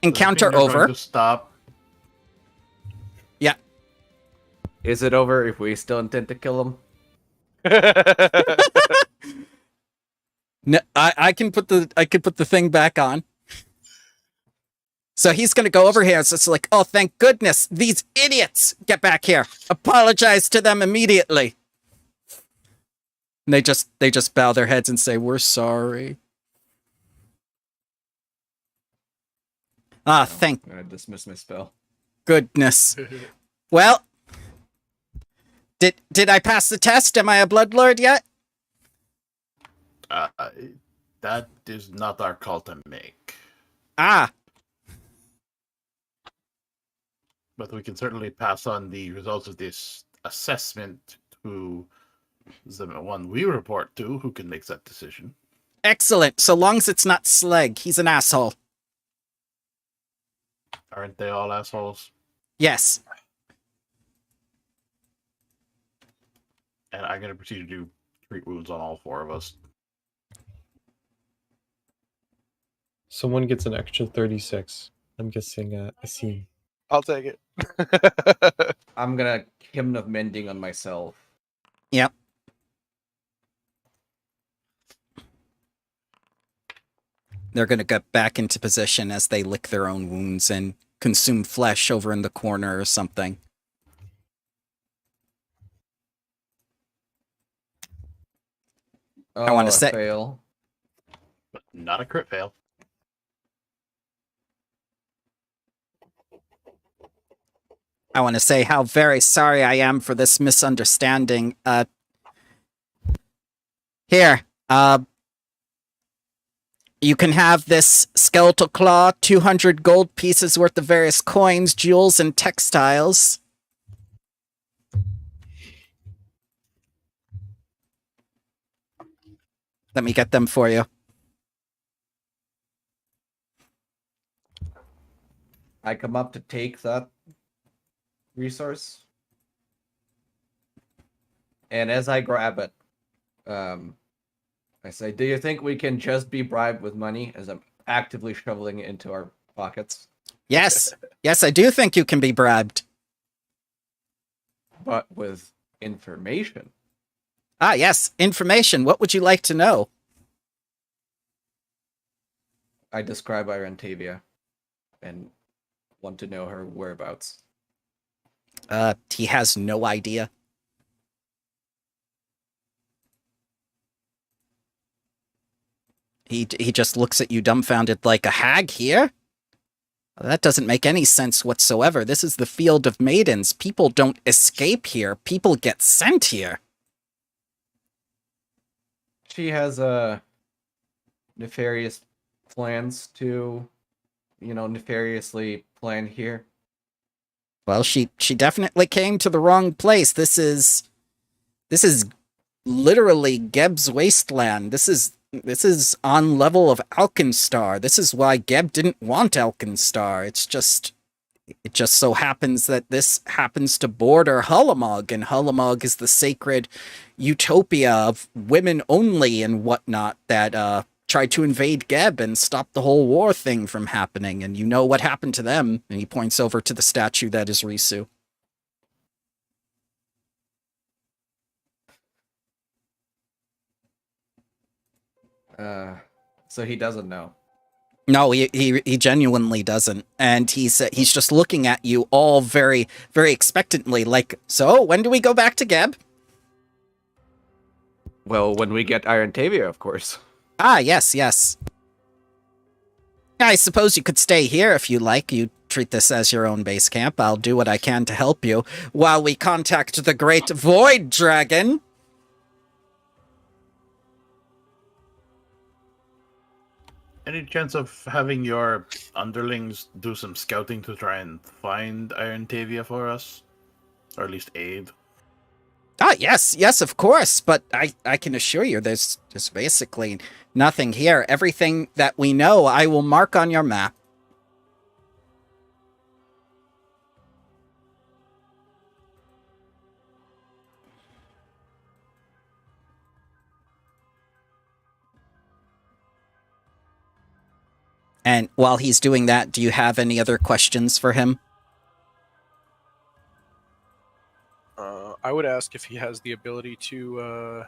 Encounter They're going over. to stop. Yeah. Is it over if we still intend to kill him? No, I can put the thing back on. So he's gonna go over here. So it's like, oh, thank goodness, these idiots get back here. Apologize to them immediately. And they just bow their heads and say, "We're sorry." Ah, thank I'm gonna dismiss my spell. goodness. Well, did I pass the test? Am I a Bloodlord yet? That is not our call to make. Ah, But we can certainly pass on the results of this assessment to the one we report to, who can make that decision. excellent. So long as it's not Sleg. He's an asshole. Aren't they all assholes? Yes. And I'm going to proceed to do treat wounds on all 4 of us. Someone gets an extra 36. I'm guessing Asim. I'll take it. I'm gonna hymn of mending on myself. Yep. They're going to get back into position as they lick their own wounds and consume flesh over in the corner or something. Oh, wanna a say- fail. But not a crit fail. I want to say how very sorry I am for this misunderstanding. Here, you can have this skeletal claw, 200 gold pieces worth of various coins, jewels, and textiles. Let me get them for you. I come up to take that resource. And as I grab it, I say, do you think we can just be bribed with money? As I'm actively shoveling it into our pockets. Yes. Yes, I do think you can be bribed. But with information. Ah, yes. Information. What would you like to know? I describe Iron Taviah and want to know her whereabouts. He has no idea. He just looks at you dumbfounded like a hag here? That doesn't make any sense whatsoever. This is the Field of Maidens. People don't escape here. People get sent here. She has nefarious plans to, nefariously plan here. Well, she definitely came to the wrong place. This is literally Geb's wasteland. This is on level of Alkenstar. This is why Geb didn't want Alkenstar. It just so happens that this happens to border Hullamog, and Hullamog is the sacred utopia of women only and whatnot that tried to invade Geb and stop the whole war thing from happening. And you know what happened to them. And he points over to the statue that is Risu. So he doesn't know. No, he genuinely doesn't, and he's just looking at you all very, very expectantly, like, so when do we go back to Geb? Well, when we get Iron Taviah, of course. Ah, yes. I suppose you could stay here if you like. You treat this as your own base camp. I'll do what I can to help you while we contact the Great Void Dragon. Any chance of having your underlings do some scouting to try and find Iron Taviah for us? Or at least aid? Ah, yes, of course. But I can assure you there's basically nothing here. Everything that we know, I will mark on your map. And while he's doing that, do you have any other questions for him? I would ask if he has the ability to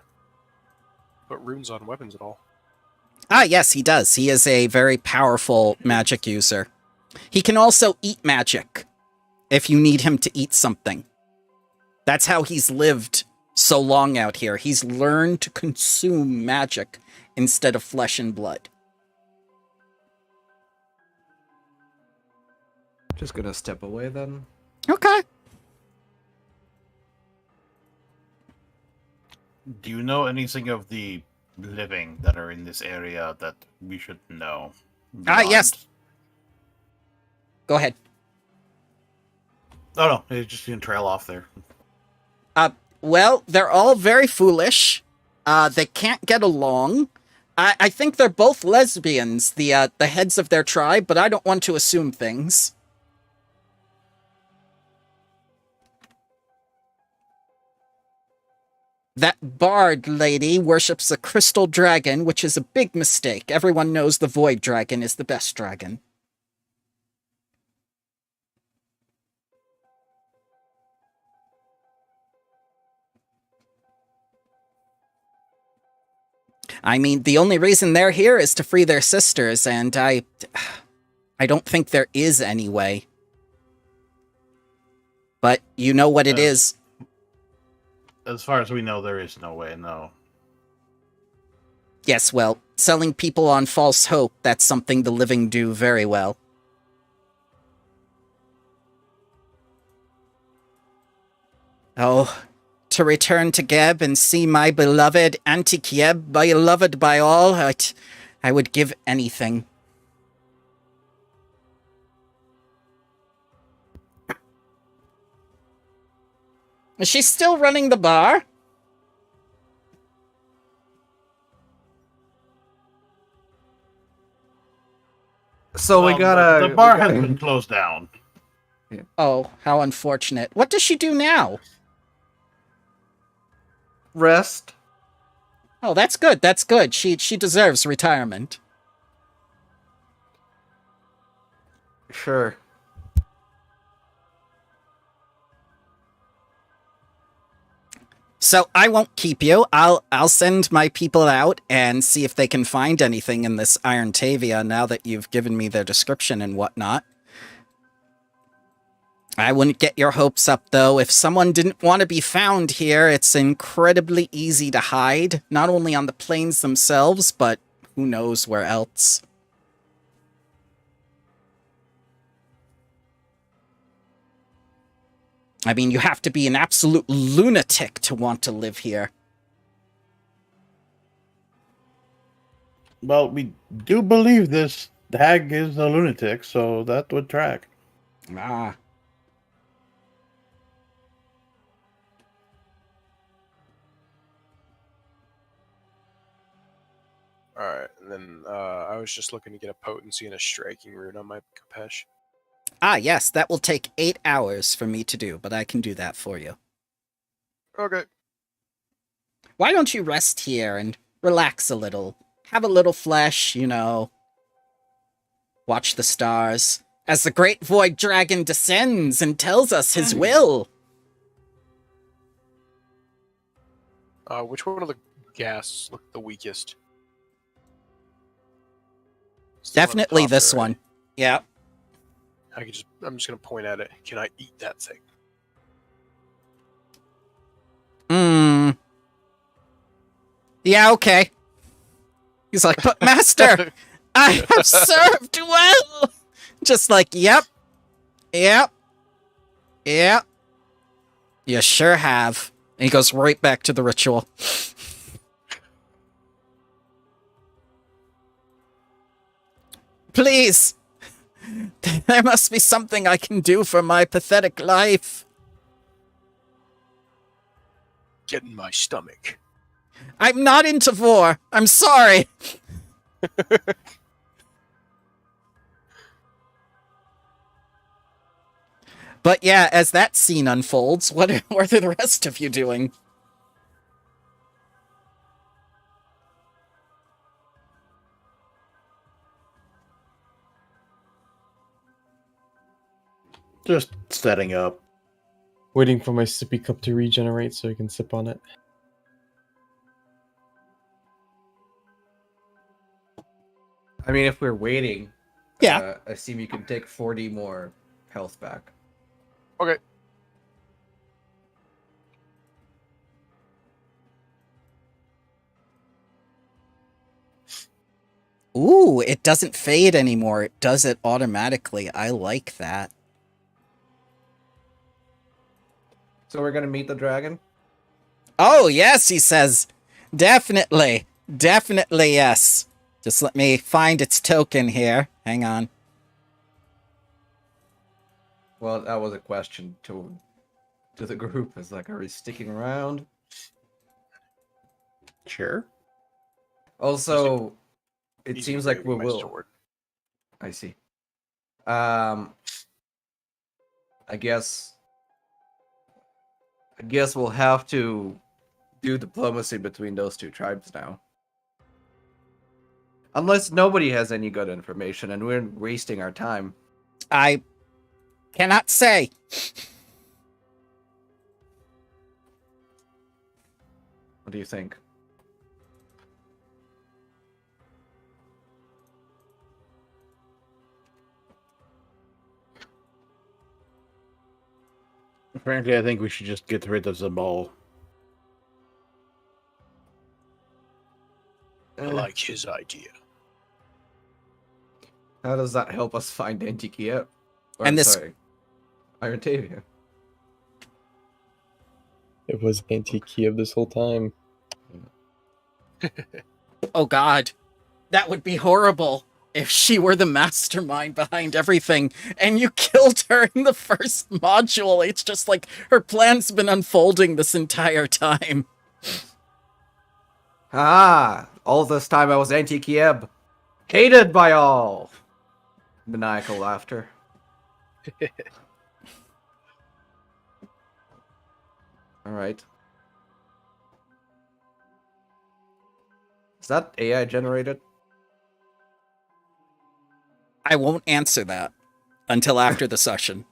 put runes on weapons at all. Ah, yes, he does. He is a very powerful magic user. He can also eat magic if you need him to eat something. That's how he's lived so long out here. He's learned to consume magic instead of flesh and blood. Just gonna step away then. Okay. Do you know anything of the living that are in this area that we should know? Ah, yes. Go ahead. Oh, no. It's just going to trail off there. Well, they're all very foolish. They can't get along. I think they're both lesbians, the heads of their tribe, but I don't want to assume things. That bard lady worships a crystal dragon, which is a big mistake. Everyone knows the void dragon is the best dragon. I mean, the only reason they're here is to free their sisters, and I don't think there is any way. But you know what it is. As far as we know, there is no way, no. Yes, well, selling people on false hope, that's something the living do very well. Oh, to return to Geb and see my beloved Anti-Kieb, beloved by all, I would give anything. Is she still running the bar? So we gotta... The bar we has gotta- been closed down. Oh, how unfortunate. What does she do now? Rest. Oh, that's good. That's good. She deserves retirement. Sure. So I won't keep you. I'll send my people out and see if they can find anything in this Iron Taviah now that you've given me their description and whatnot. I wouldn't get your hopes up, though. If someone didn't want to be found here, it's incredibly easy to hide, not only on the plains themselves, but who knows where else. I mean, you have to be an absolute lunatic to want to live here. Well, we do believe this hag is a lunatic, so that would track. Ah. Alright, and then I was just looking to get a potency and a striking rune on my Kapesh. Ah, yes, that will take 8 hours for me to do, but I can do that for you. Okay. Why don't you rest here and relax a little? Have a little flesh, you know. Watch the stars as the great void dragon descends and tells us his will. Which one of the gas looked the weakest? Still on Definitely top this there, right? one. Yeah. I'm just gonna point at it. Can I eat that thing? Yeah, okay. He's like, but master, I have served well. Just like, yep. You sure have. And he goes right back to the ritual. Please. There must be something I can do for my pathetic life. Get in my stomach. I'm not into vor. I'm sorry. But yeah, as that scene unfolds, what are the rest of you doing? Just setting up. Waiting for my sippy cup to regenerate so I can sip on it. I mean, if we're waiting, Yeah. I assume you can take 40 more health back. Okay. Ooh, it doesn't fade anymore. It does it automatically. I like that. So we're gonna meet the dragon? Oh, yes, he says. Definitely. Definitely, yes. Just let me find its token here. Hang on. Well, that was a question to the group. It's like, are we sticking around? Sure. Also, it Easy seems to like move we my will. sword. I see. I guess we'll have to do diplomacy between those two tribes now. Unless nobody has any good information and we're wasting our time. I cannot say. What do you think? Frankly, I think we should just get rid of them all. I like his idea. How does that help us find Antikia? And this- Sorry, Iron Taviah. It was Anti-Kiev this whole time. Oh, God. That would be horrible if she were the mastermind behind everything and you killed her in the first module. It's just like her plan's been unfolding this entire time. Ah, all this time I was Anti-Kieb. Hated by all. Maniacal laughter. All right. Is that AI generated? I won't answer that until after the session.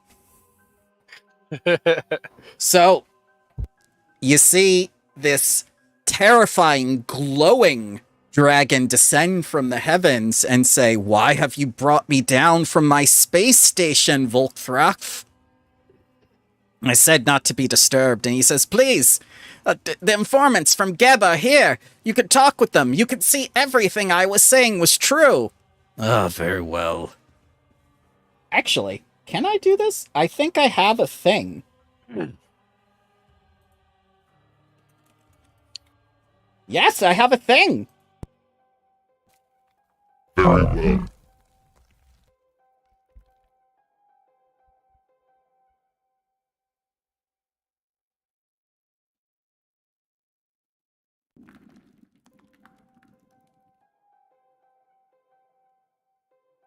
So, you see this terrifying, glowing dragon descend from the heavens and say, "Why have you brought me down from my space station, Volkthrath?" I said not to be disturbed, and he says, "Please, the informants from Geb are here. You could talk with them. You could see everything I was saying was true." Ah, very well. Actually, can I do this? I think I have a thing. Yes, I have a thing. Very well.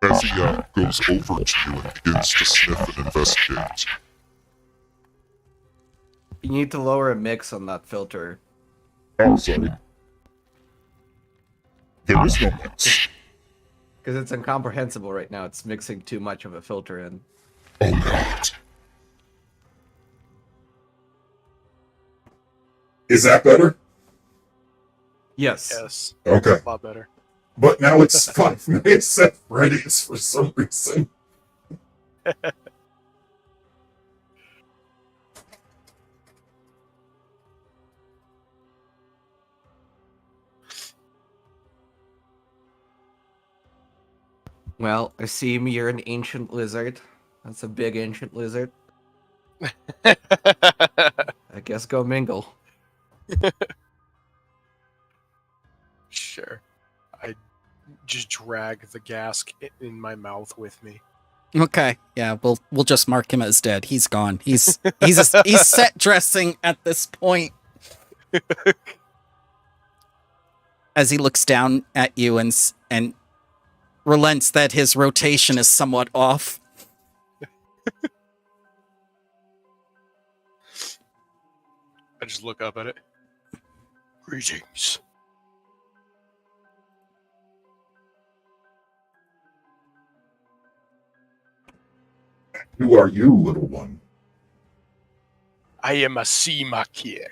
As he goes over to you and begins to sniff and investigate. You need to lower a mix on that filter. Oh, sorry. There is no mix. Because it's incomprehensible right now. It's mixing too much of a filter in. Oh, God. Is that better? Yes. Yes. Okay. A lot better. But now it's 5 minutes at Freddy's for some reason. Well, I see you're an ancient lizard. That's a big ancient lizard. I guess go mingle. Sure. I just drag the gas in my mouth with me. Okay, yeah, we'll just mark him as dead. He's gone. He's set dressing at this point. As he looks down at you and relents that his rotation is somewhat off. I just look up at it. Greetings. Who are you, little one? I am a sea Makir,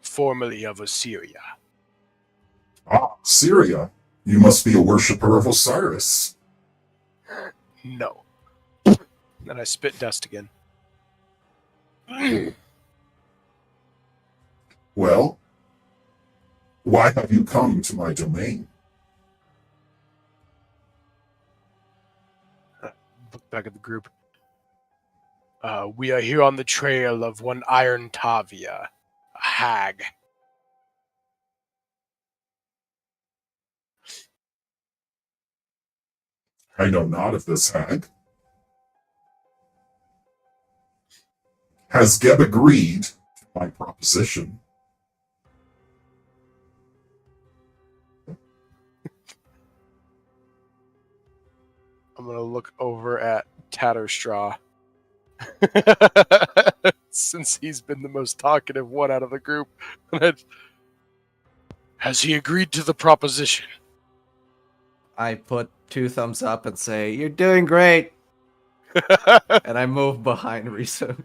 formerly of Assyria. Ah, Syria. You must be a worshipper of Osiris. No. And I spit dust again. Well, why have you come to my domain? Look back at the group. We are here on the trail of one Iron Taviah, a hag. I know not of this hag. Has Geb agreed to my proposition? I'm gonna look over at Tatterstraw. Since he's been the most talkative one out of the group. Has he agreed to the proposition? I put 2 thumbs up and say, "You're doing great." And I move behind Risa.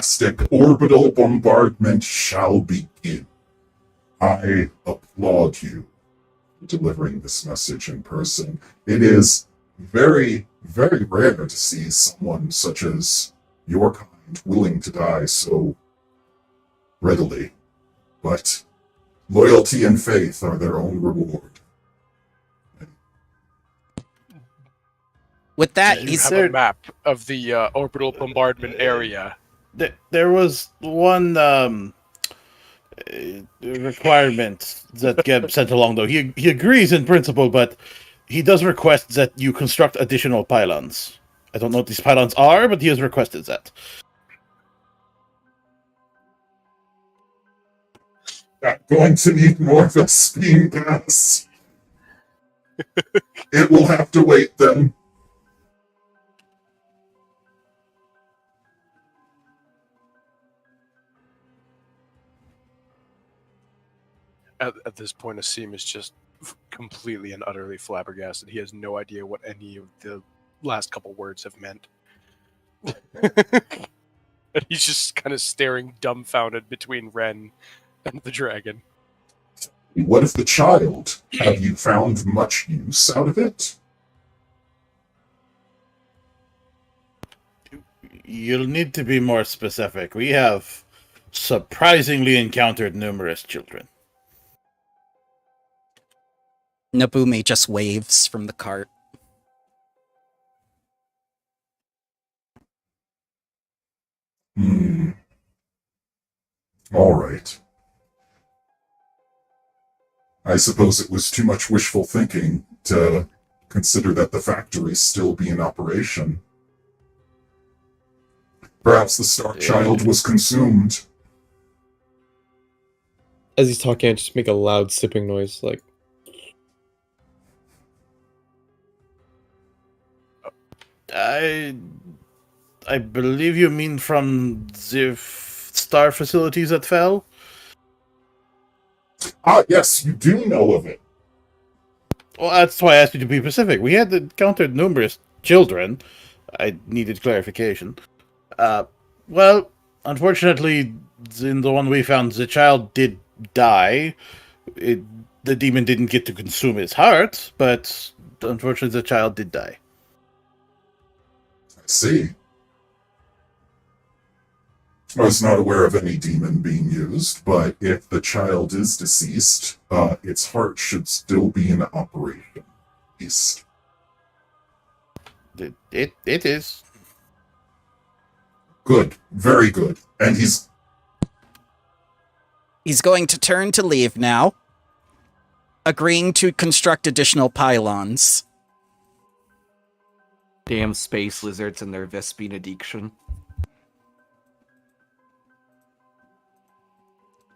Stick orbital bombardment shall begin. I applaud you for delivering this message in person. It is very, very rare to see someone such as your kind willing to die so readily. But loyalty and faith are their own reward. With that, You he's have a map of the orbital bombardment area. There was one requirement that Geb sent along, though. He agrees in principle, but he does request that you construct additional pylons. I don't know what these pylons are, but he has requested that. Not going to need more Vespine gas. It will have to wait then. At this point, Asim is just completely and utterly flabbergasted. He has no idea what any of the last couple words have meant. And he's just kind of staring dumbfounded between Ren and the dragon. What of the child? Have you found much use out of it? You'll need to be more specific. We have surprisingly encountered numerous children. Nabumi just waves from the cart. All right. I suppose it was too much wishful thinking to consider that the factories still be in operation. Perhaps the Star Child was consumed. As he's talking, I just make a loud sipping noise, like. I believe you mean from the star facilities that fell? Ah, yes, you do know of it. Well, that's why I asked you to be specific. We had encountered numerous children. I needed clarification. Well, unfortunately, in the one we found, the child did die. The demon didn't get to consume his heart, but unfortunately the child did die. I see. I was not aware of any demon being used, but if the child is deceased, its heart should still be in operation. East. It is. Good. Very good. And He's going to turn to leave now, agreeing to construct additional pylons. Damn space lizards and their Vespine addiction.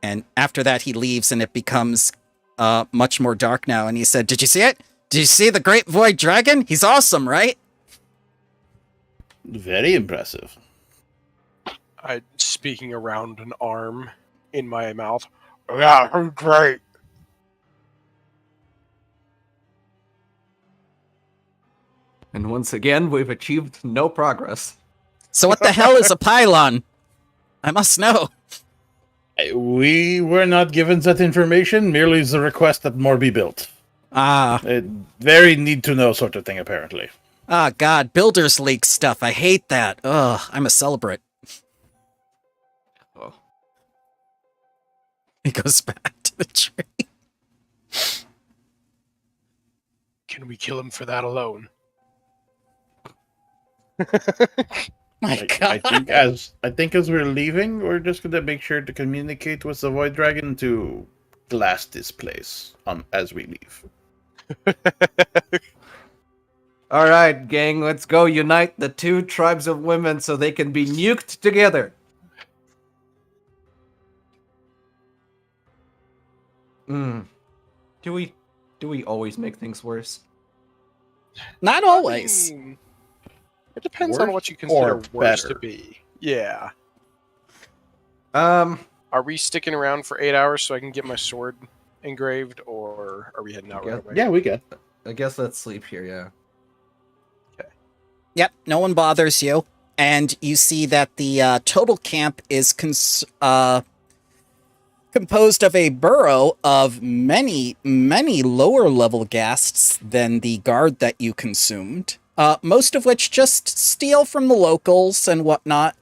And after that, he leaves, and it becomes much more dark now. And he said, "Did you see it? Did you see the Great Void Dragon? He's awesome, right?" Very impressive. I speaking around an arm in my mouth. Yeah, great. And once again, we've achieved no progress. So what the hell is a pylon? I must know. We were not given that information, merely the request that more be built. Ah. Very need-to-know sort of thing, apparently. Ah, God, Builder's League stuff. I hate that. Ugh, I'm a celebrate. Oh. He goes back to the tree. Can we kill him for that alone? My God. I think as we're leaving, we're just gonna make sure to communicate with the Void Dragon to glass this place as we leave. All right, gang, let's go unite the two tribes of women so they can be nuked together. Do we always make things worse? Not always. I mean, it depends on what you consider worse to be. Yeah. Are we sticking around for 8 hours so I can get my sword engraved, or are we heading out right away? Yeah, we get. I guess let's sleep here, yeah. Okay. Yep, no one bothers you. And you see that the total camp is composed of a burrow of many, many lower level ghasts than the guard that you consumed. Most of which just steal from the locals and whatnot.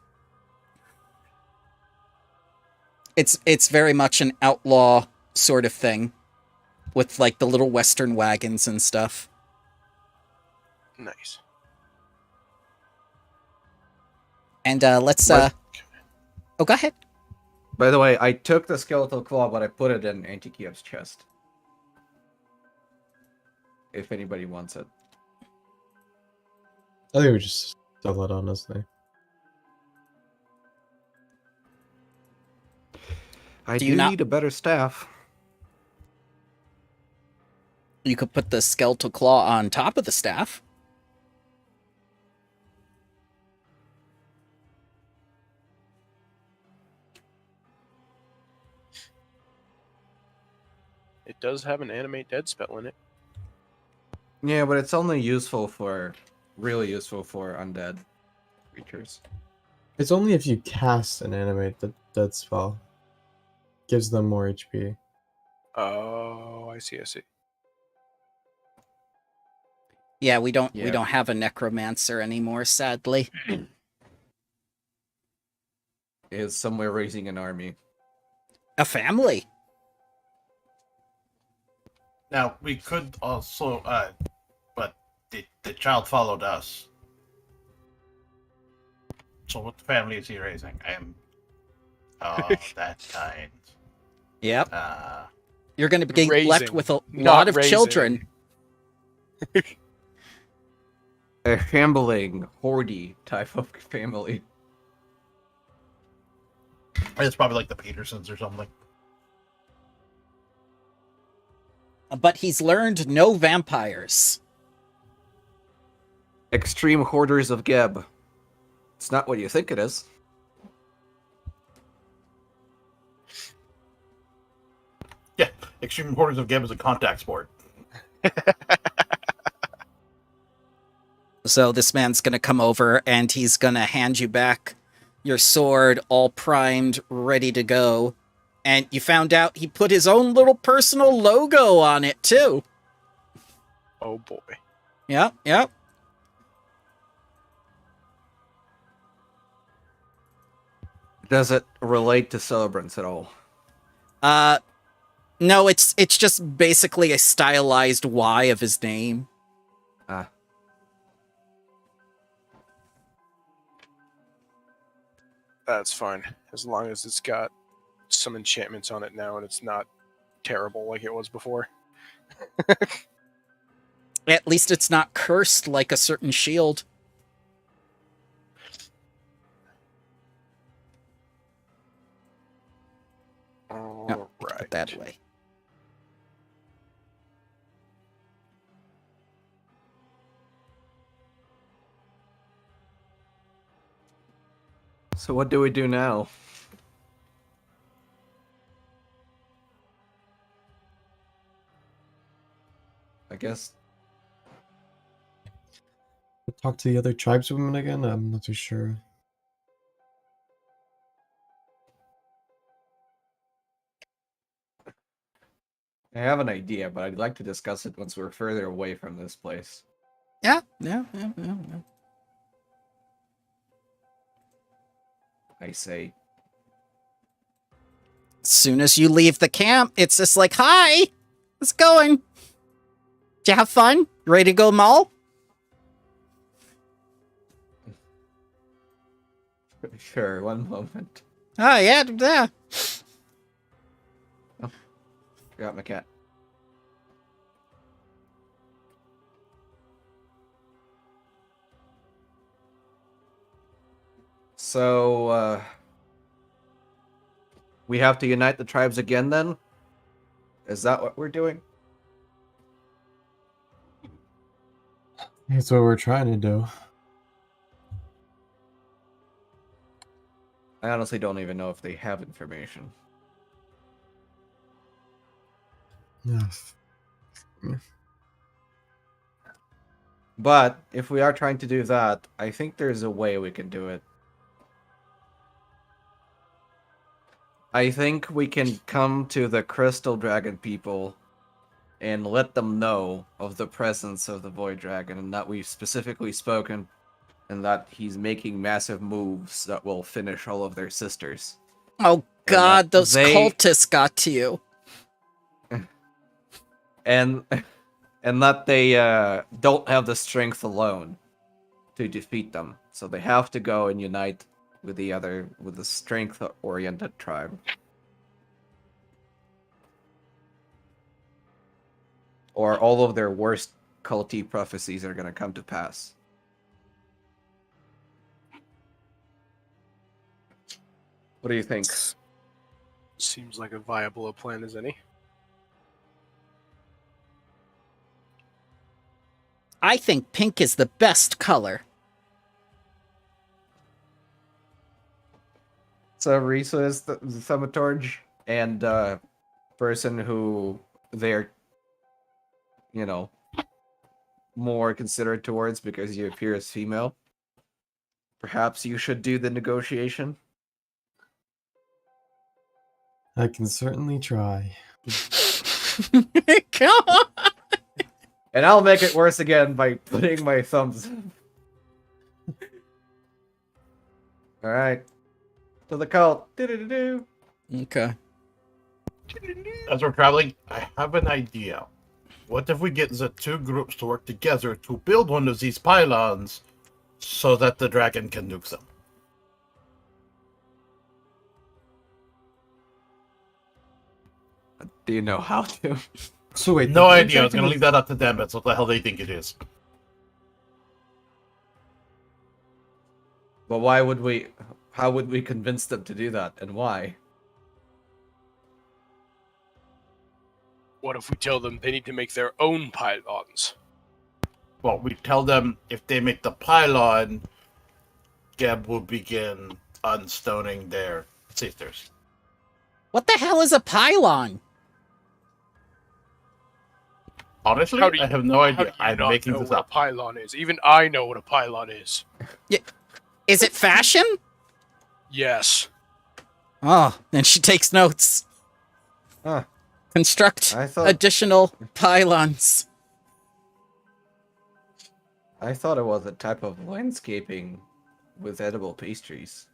It's very much an outlaw sort of thing, with like the little western wagons and stuff. Nice. And let's Oh, go ahead. By the way, I took the skeletal claw, but I put it in Antikiev's chest. If anybody wants it. I think we just sell that honestly. I Do do you not- need a better staff. You could put the skeletal claw on top of the staff. It does have an animate dead spell in it. Yeah, but it's only really useful for undead creatures. It's only if you cast and animate the dead spell. Gives them more HP. Oh, I see. Yeah, we don't Yeah. have a necromancer anymore, sadly. Is somewhere raising an army. A family. Now, we could also, but the child followed us. So what family is he raising? That kind. Yep. You're going to be left Raising, with a not lot of raising. children. A shambling, hoardy type of family. It's probably like the Petersons or something. But he's learned no vampires. Extreme hoarders of Geb. It's not what you think it is. Yeah, Extreme Hoarders of Geb is a contact sport. So this man's going to come over and he's going to hand you back your sword, all primed, ready to go. And you found out he put his own little personal logo on it, too. Oh boy. Yep. Does it relate to celebrants at all? No, it's just basically a stylized Y of his name. That's fine. As long as it's got some enchantments on it now and it's not terrible like it was before. At least it's not cursed like a certain shield. All Put right. it that way. So what do we do now? I guess Talk to the other tribeswomen again? I'm not too sure. I have an idea, but I'd like to discuss it once we're further away from this place. Yeah. I say. As soon as you leave the camp, it's just like, hi, how's it going? Did you have fun? You ready to go mall? Sure, one moment. Oh, yeah. Forgot my cat. So, we have to unite the tribes again then? Is that what we're doing? That's what we're trying to do. I honestly don't even know if they have information. Yes. But if we are trying to do that, I think there's a way we can do it. I think we can come to the Crystal Dragon people and let them know of the presence of the Void Dragon and that we've specifically spoken and that he's making massive moves that will finish all of their sisters. Oh, God, those they- cultists got to you. And that they don't have the strength alone to defeat them. So they have to go and unite with the strength-oriented tribe. Or all of their worst culty prophecies are going to come to pass. What do you think? Seems like a viable plan as any. I think pink is the best color. So Risa is the thaumaturge and person who they're, more considerate towards because you appear as female. Perhaps you should do the negotiation. I can certainly try. Come on. And I'll make it worse again by putting my thumbs up. Alright. To the cult. Do-do-do-do. Okay. As we're traveling, I have an idea. What if we get the two groups to work together to build one of these pylons so that the dragon can nuke them? Do you know how to? So wait, No idea. I was going to leave that up to them. That's what the hell they think it is. But how would we convince them to do that, and why? What if we tell them they need to make their own pylons? Well, we tell them if they make the pylon, Geb will begin unstoning their sisters. What the hell is a pylon? Honestly, I have no idea. I'm making this what up. a pylon is. Even I know what a pylon is. Is it fashion? Yes. Oh, then she takes notes. Huh. Construct I thought additional pylons. it was a type of landscaping with edible pastries.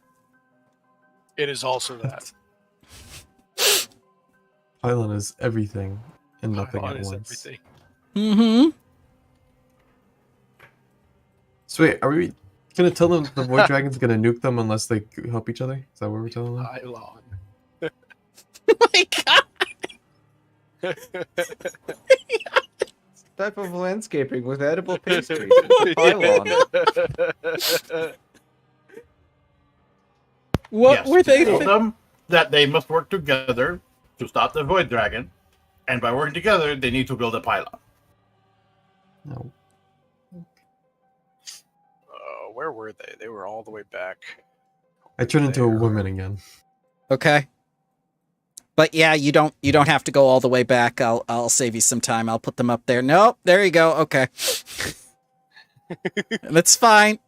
It is also that. Pylon is everything and nothing Pylon at is once. everything. Mm-hmm. So wait, are we gonna tell them the Void Dragon's gonna nuke them unless they help each other? Is that what we're telling them? Pylon. Oh my god! Type of landscaping with edible pastries. It's a pylon. What were they Tell thi- them that they must work together to stop the Void Dragon, and by working together, they need to build a pylon. No. Where were they? They were all the way back. I turn into a There. woman again. Okay. But yeah, you don't have to go all the way back. I'll save you some time. I'll put them up there. Nope, there you go. Okay. That's fine.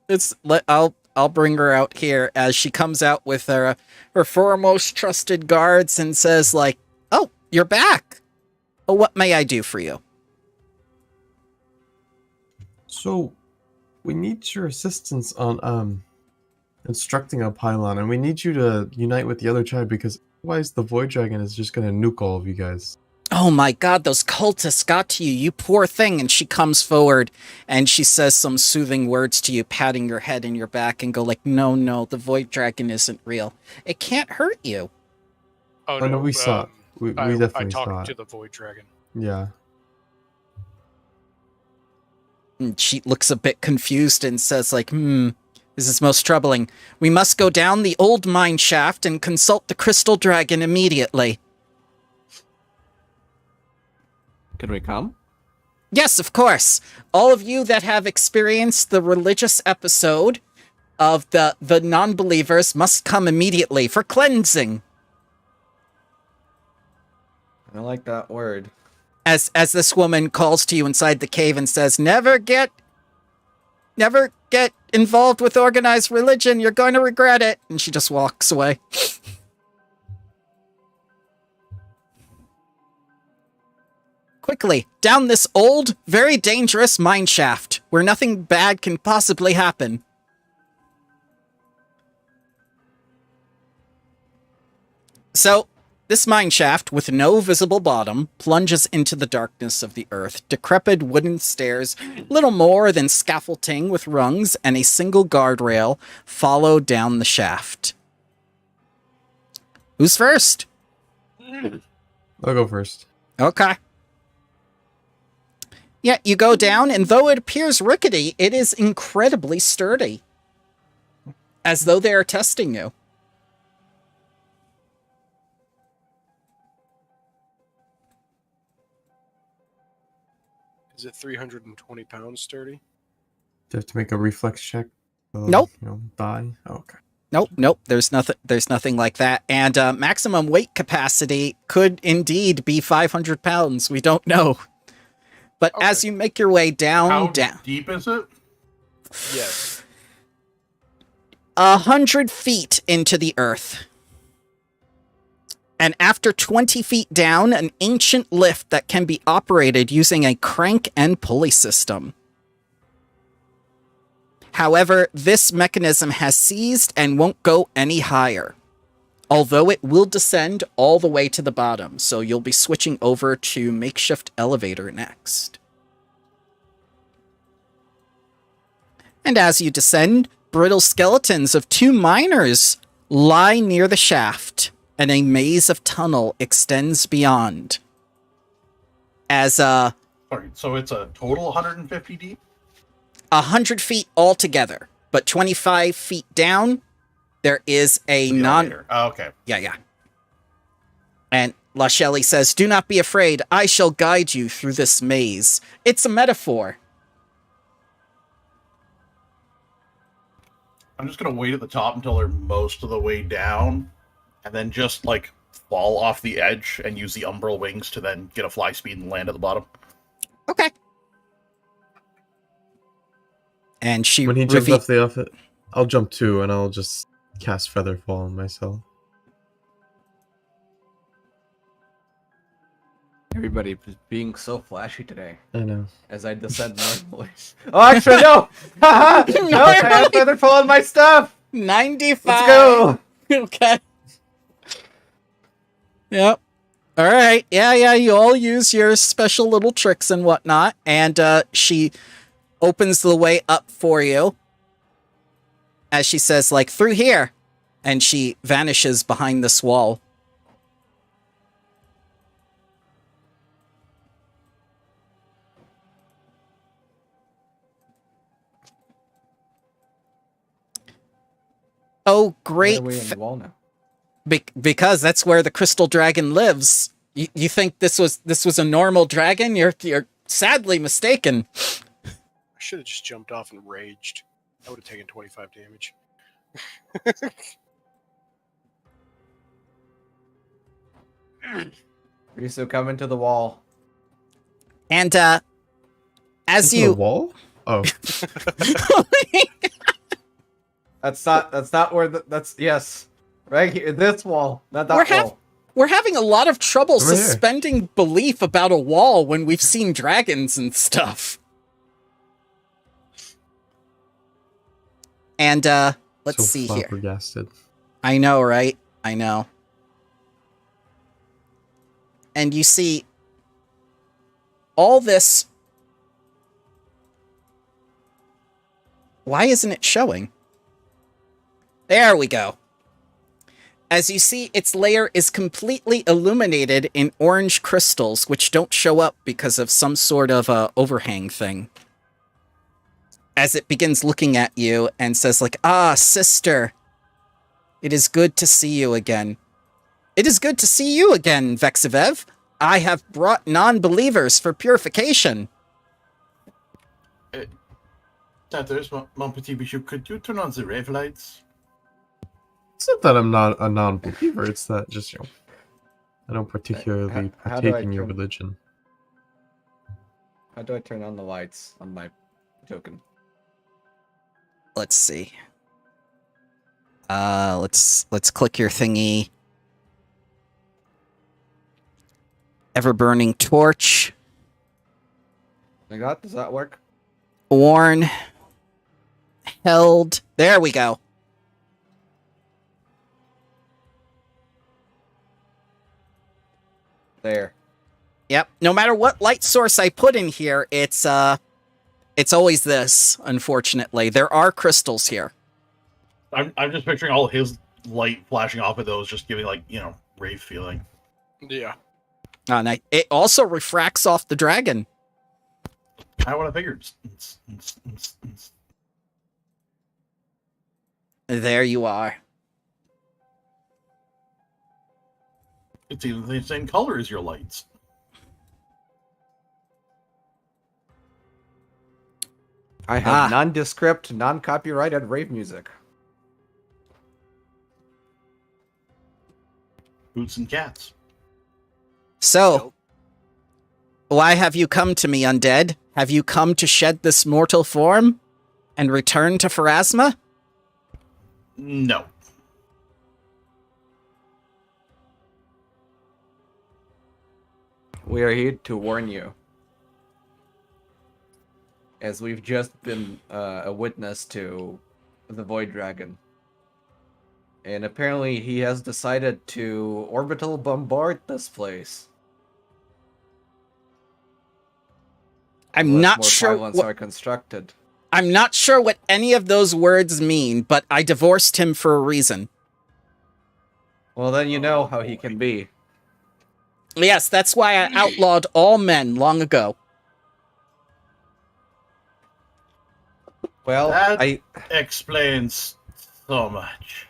I'll bring her out here as she comes out with her foremost trusted guards and says like, "Oh, you're back. Oh, what may I do for you?" So, we need your assistance on instructing a pylon, and we need you to unite with the other tribe because otherwise the Void Dragon is just gonna nuke all of you guys. Oh my god, those cultists got to you, you poor thing. And she comes forward and she says some soothing words to you, patting your head and your back and go like, no, the Void Dragon isn't real. It can't hurt you. Oh, no, we saw it. We I definitely saw talked to it. the Void Dragon. Yeah. And she looks a bit confused and says like, this is most troubling. We must go down the old mine shaft and consult the Crystal Dragon immediately. Can we come? Yes, of course. All of you that have experienced the religious episode of the non-believers must come immediately for cleansing. I like that word. As this woman calls to you inside the cave and says, never get involved with organized religion. You're going to regret it. And she just walks away. Quickly, down this old, very dangerous mine shaft where nothing bad can possibly happen. So, this mine shaft, with no visible bottom, plunges into the darkness of the earth. Decrepit wooden stairs, little more than scaffolding with rungs and a single guardrail, follow down the shaft. Who's first? I'll go first. Okay. Yeah, you go down, and though it appears rickety, it is incredibly sturdy. As though they are testing you. Is it 320 pounds sturdy? Do you have to make a reflex check? Nope. Die? Oh, okay. Nope. There's nothing like that. And maximum weight capacity could indeed be 500 pounds. We don't know. But Okay. as you make your way down, How down, deep is it? Yes. 100 feet into the earth. And after 20 feet down, an ancient lift that can be operated using a crank and pulley system. However, this mechanism has seized and won't go any higher. Although it will descend all the way to the bottom, so you'll be switching over to makeshift elevator next. And as you descend, brittle skeletons of 2 miners lie near the shaft, and a maze of tunnel extends beyond. As Sorry, so it's a total 150 deep? 100 feet altogether, but 25 feet down, there is a Oh, okay. Yeah. And Lasheli says, "Do not be afraid. I shall guide you through this maze." It's a metaphor. I'm just gonna wait at the top until they're most of the way down, and then just like fall off the edge and use the umbral wings to then get a fly speed and land at the bottom. Okay. And she When he jumps off it, I'll jump too, and I'll just cast Featherfall on myself. Everybody is being so flashy today. I know. As I descend normally. Oh, actually, no! Haha! No, I have Featherfall on my stuff! 95. Let's go! Okay. Yep. All right. Yeah. You all use your special little tricks and whatnot, and she opens the way up for you. As she says, like, "Through here," and she vanishes behind this wall. Oh, great! Why are we in the wall now? Because that's where the crystal dragon lives. You think this was a normal dragon? You're sadly mistaken. I should have just jumped off and raged. I would have taken 25 damage. Risu, come into the wall. And as Into you the wall? Oh, That's not where that's yes. Right here, this wall, not that wall. We're having a lot of trouble Over here. suspending belief about a wall when we've seen dragons and stuff. And let's so see here. flabbergasted. I know, right? I know. And you see all this. Why isn't it showing? There we go. As you see, its layer is completely illuminated in orange crystals, which don't show up because of some sort of overhang thing. As it begins looking at you and says like, "Ah, sister, it is good to see you again. It is good to see you again, Vexivev. I have brought non-believers for purification." There's mon petit bichou. Could you turn on the rave lights? It's not that I'm not a non-believer. It's that just I don't particularly How do partake I in your turn- religion. How do I turn on the lights on my token? Let's see. Let's click your thingy. Ever-burning torch. Like that? Does that work? Worn. Held. There we go. There. Yep. No matter what light source I put in here, it's always this, unfortunately. There are crystals here. I'm just picturing all his light flashing off of those, just giving like rave feeling. Yeah. And it also refracts off the dragon. Kind of what I figured. There you are. It's even the same color as your lights. I have nondescript, non-copyrighted rave music. Boots and cats. So, why have you come to me, undead? Have you come to shed this mortal form and return to Pharasma? No. We are here to warn you. As we've just been a witness to the Void Dragon. And apparently he has decided to orbital bombard this place. I'm not more sure. pylons are constructed. I'm not sure what any of those words mean, but I divorced him for a reason. Well, then you know how he can be. Yes, that's why I outlawed all men long ago. Well, That explains so much.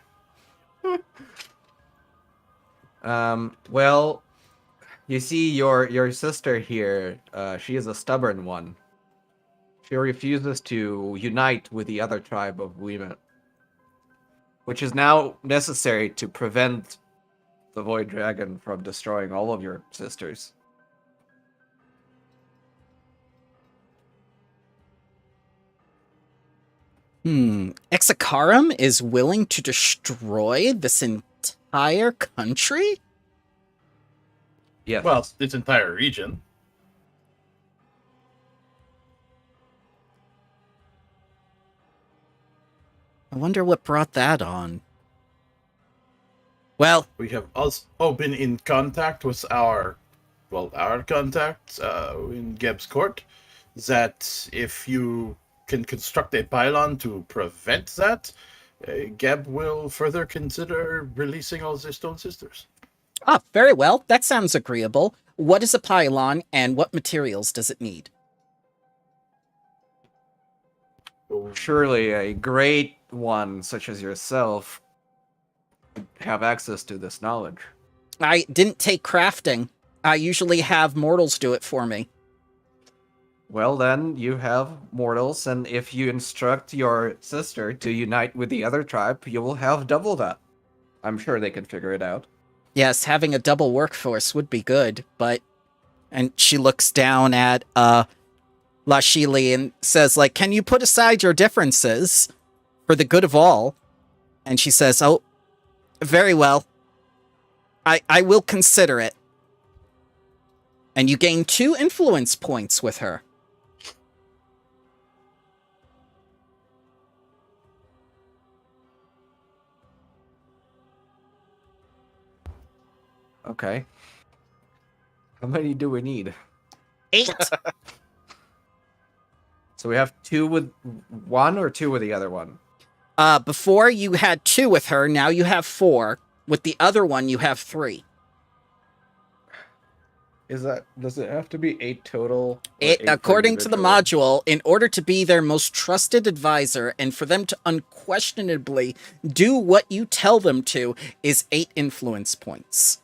Well, you see, your sister here, she is a stubborn one. She refuses to unite with the other tribe of women, which is now necessary to prevent the Void Dragon from destroying all of your sisters. Exakarum is willing to destroy this entire country? Yes. Well, this entire region. I wonder what brought that on. Well, We have also been in contact with our contacts in Geb's court, that if you can construct a pylon to prevent that, Geb will further consider releasing all the Stone Sisters. very well. That sounds agreeable. What is a pylon, and what materials does it need? Surely a great one such as yourself would have access to this knowledge. I didn't take crafting. I usually have mortals do it for me. Well, then, you have mortals, and if you instruct your sister to unite with the other tribe, you will have double that. I'm sure they can figure it out. Yes, having a double workforce would be good, but... And she looks down at, Lashili and says, like, can you put aside your differences for the good of all? And she says, oh, very well. I will consider it. And you gain 2 influence points with her. Okay. How many do we need? 8. So we have 2 with one or 2 with the other one? Before you had 2 with her, now you have 4. With the other one, you have 3. Does it have to be 8 total? According to the module, in order to be their most trusted advisor and for them to unquestionably do what you tell them to, is 8 influence points.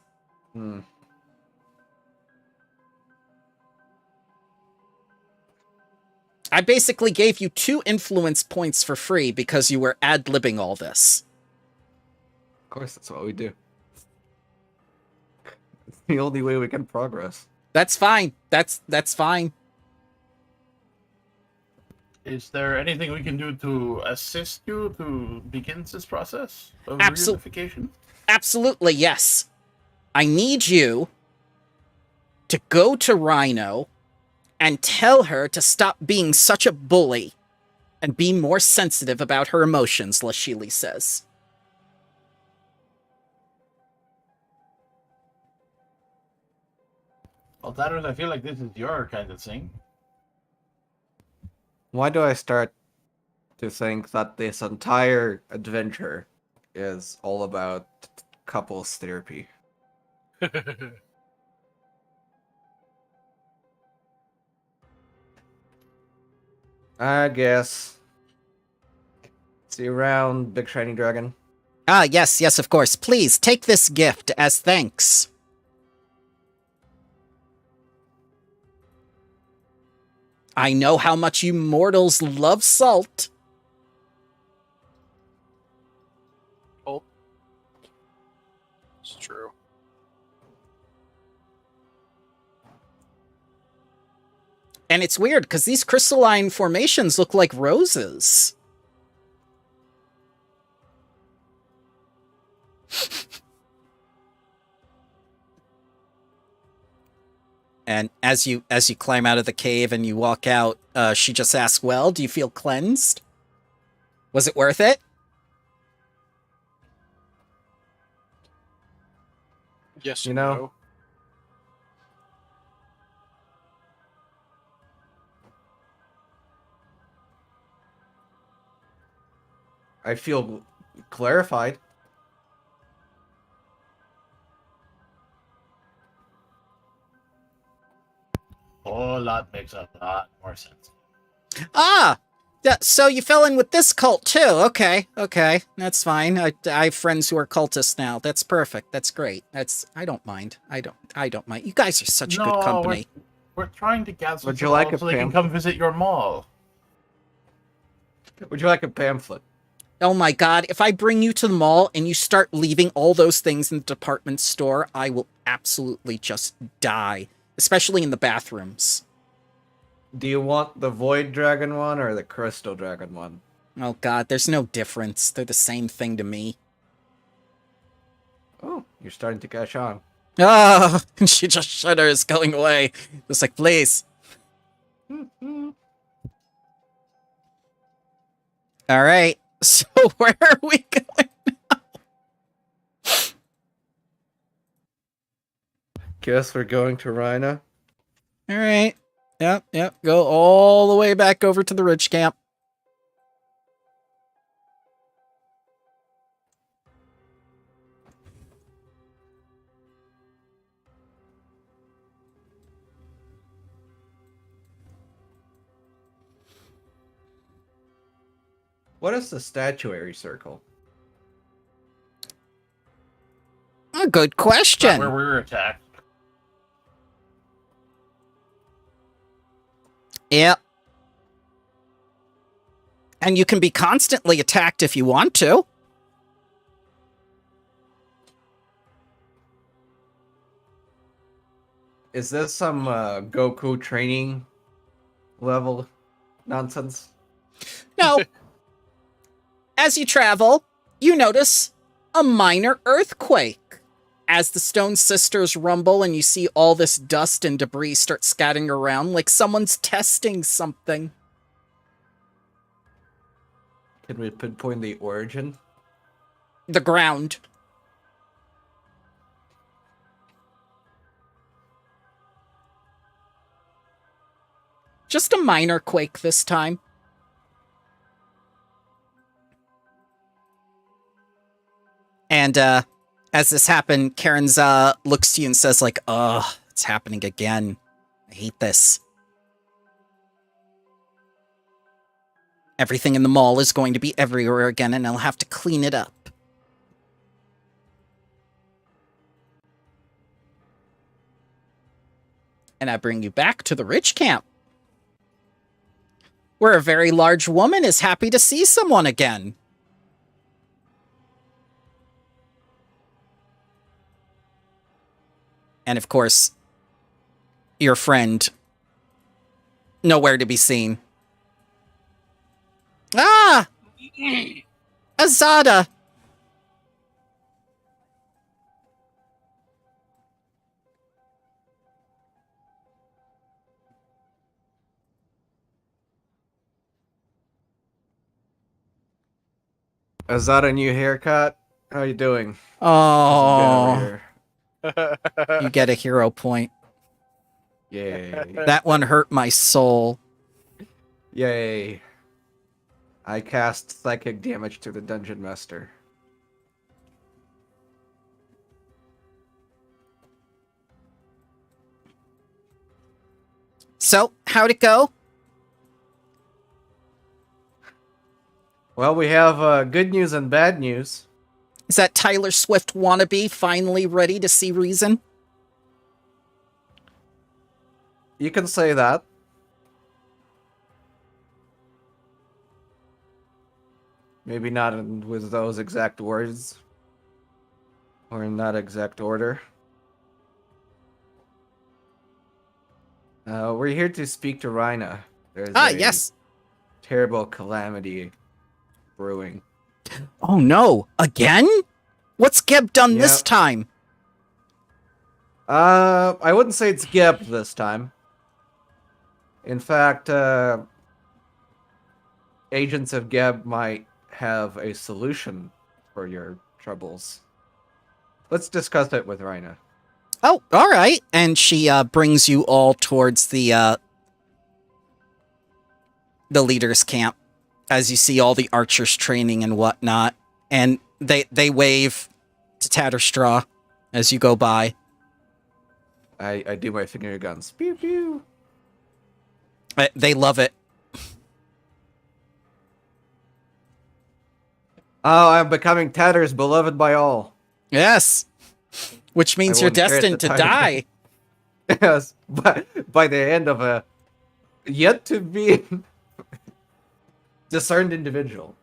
I basically gave you 2 influence points for free because you were ad-libbing all this. Of course, that's what we do. It's the only way we can progress. That's fine. That's fine. Is there anything we can do to assist you to begin this process of Absol- reunification? Absolutely, yes. I need you to go to Rhino and tell her to stop being such a bully and be more sensitive about her emotions, Lashili says. Well, Tatters, I feel like this is your kind of thing. Why do I start to think that this entire adventure is all about couples therapy? I guess. See you around, big shiny dragon. Yes, of course. Please, take this gift as thanks. I know how much you mortals love salt. Oh, it's true. And it's weird, because these crystalline formations look like roses. And as you climb out of the cave and you walk out, she just asks, well, do you feel cleansed? Was it worth it? Yes, You know, no. I feel clarified. Whole lot makes a lot more sense. Ah! Yeah, so you fell in with this cult too. Okay, that's fine. I have friends who are cultists now. That's perfect. That's great. I don't mind. I don't mind. You guys are such good company. We're trying to gather Would you like a so they can pamphlet? come visit your mall. Would you like a pamphlet? Oh my god, if I bring you to the mall and you start leaving all those things in the department store, I will absolutely just die. Especially in the bathrooms. Do you want the Void Dragon one or the Crystal Dragon one? Oh god, there's no difference. They're the same thing to me. Oh, you're starting to catch on. Ah! And she just shudders, going away. Just like, please. Alright, so where are we going? Guess we're going to Rhina. Alright. Yep. Go all the way back over to the Ridge Camp. What is the statuary circle? A good Not question. where we were attacked. Yep. And you can be constantly attacked if you want to. Is this some Goku training level nonsense? No. As you travel, you notice a minor earthquake. As the Stone Sisters rumble and you see all this dust and debris start scattering around like someone's testing something. Can we pinpoint the origin? The ground. Just a minor quake this time. And as this happened, Karen's looks to you and says like, "Ugh, it's happening again. I hate this. Everything in the mall is going to be everywhere again, and I'll have to clean it up." And I bring you back to the Rich Camp, where a very large woman is happy to see someone again. And of course, your friend, nowhere to be seen. Ah! Azada! Is that a new haircut? How you doing? Oh, you get a hero point. Yay. That one hurt my soul. Yay. I cast psychic damage to the dungeon master. So, how'd it go? Well, we have good news and bad news. Is that Tyler Swift wannabe finally ready to see reason? You can say that. Maybe not with those exact words. Or in that exact order. We're here to speak to Rhina. There's yes. terrible calamity brewing. Oh no, again? What's Geb done this Yep. time? I wouldn't say it's Geb this time. In fact, agents of Geb might have a solution for your troubles. Let's discuss it with Rhina. Oh, all right. And she brings you all towards the leader's camp, as you see all the archers training and whatnot. And they wave to Tatterstraw as you go by. I do my finger guns. Pew pew. They love it. Oh, I'm becoming Tatter's beloved by all. Yes. Which means I you're won't care at destined the to time. die. Yes, but by the end of a yet to be discerned individual.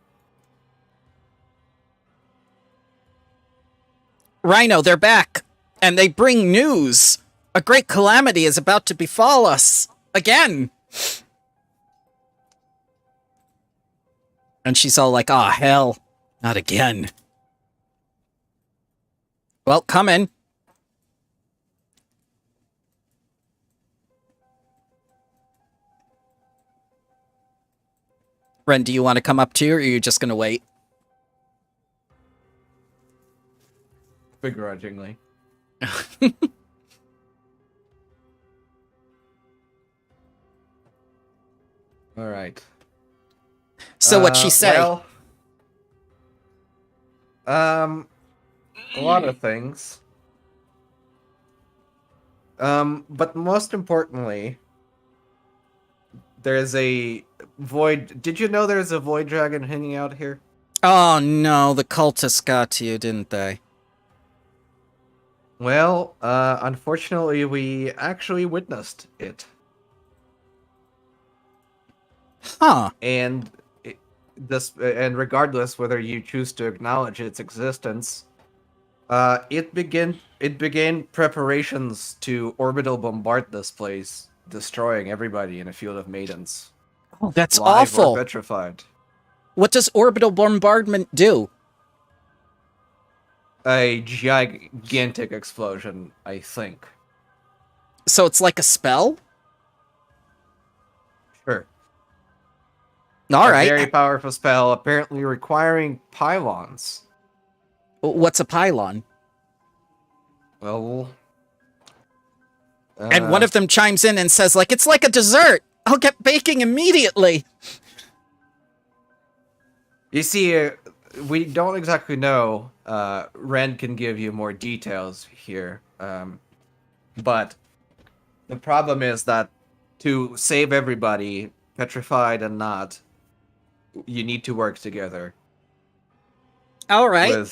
Rhino, they're back. And they bring news. A great calamity is about to befall us. Again. And she's all like, ah, hell. Not again. Well, come in. Ren, do you want to come up too, or are you just going to wait? Begrudgingly. All right. So what'd she say? Well, a lot of things. But most importantly, there's a void. Did you know there's a void dragon hanging out here? Oh no, the cultists got to you, didn't they? Well, unfortunately, we actually witnessed it. Huh. And and regardless whether you choose to acknowledge its existence, it began preparations to orbital bombard this place, destroying everybody in a Field of Maidens. Oh, that's Live or awful. petrified. What does orbital bombardment do? A gigantic explosion, I think. So it's like a spell? Sure. All A right. very powerful spell, apparently requiring pylons. What's a pylon? Well, And one of them chimes in and says, like, it's like a dessert. I'll get baking immediately. You see, we don't exactly know. Ren can give you more details here. But the problem is that to save everybody, petrified and not, you need to work together. All right.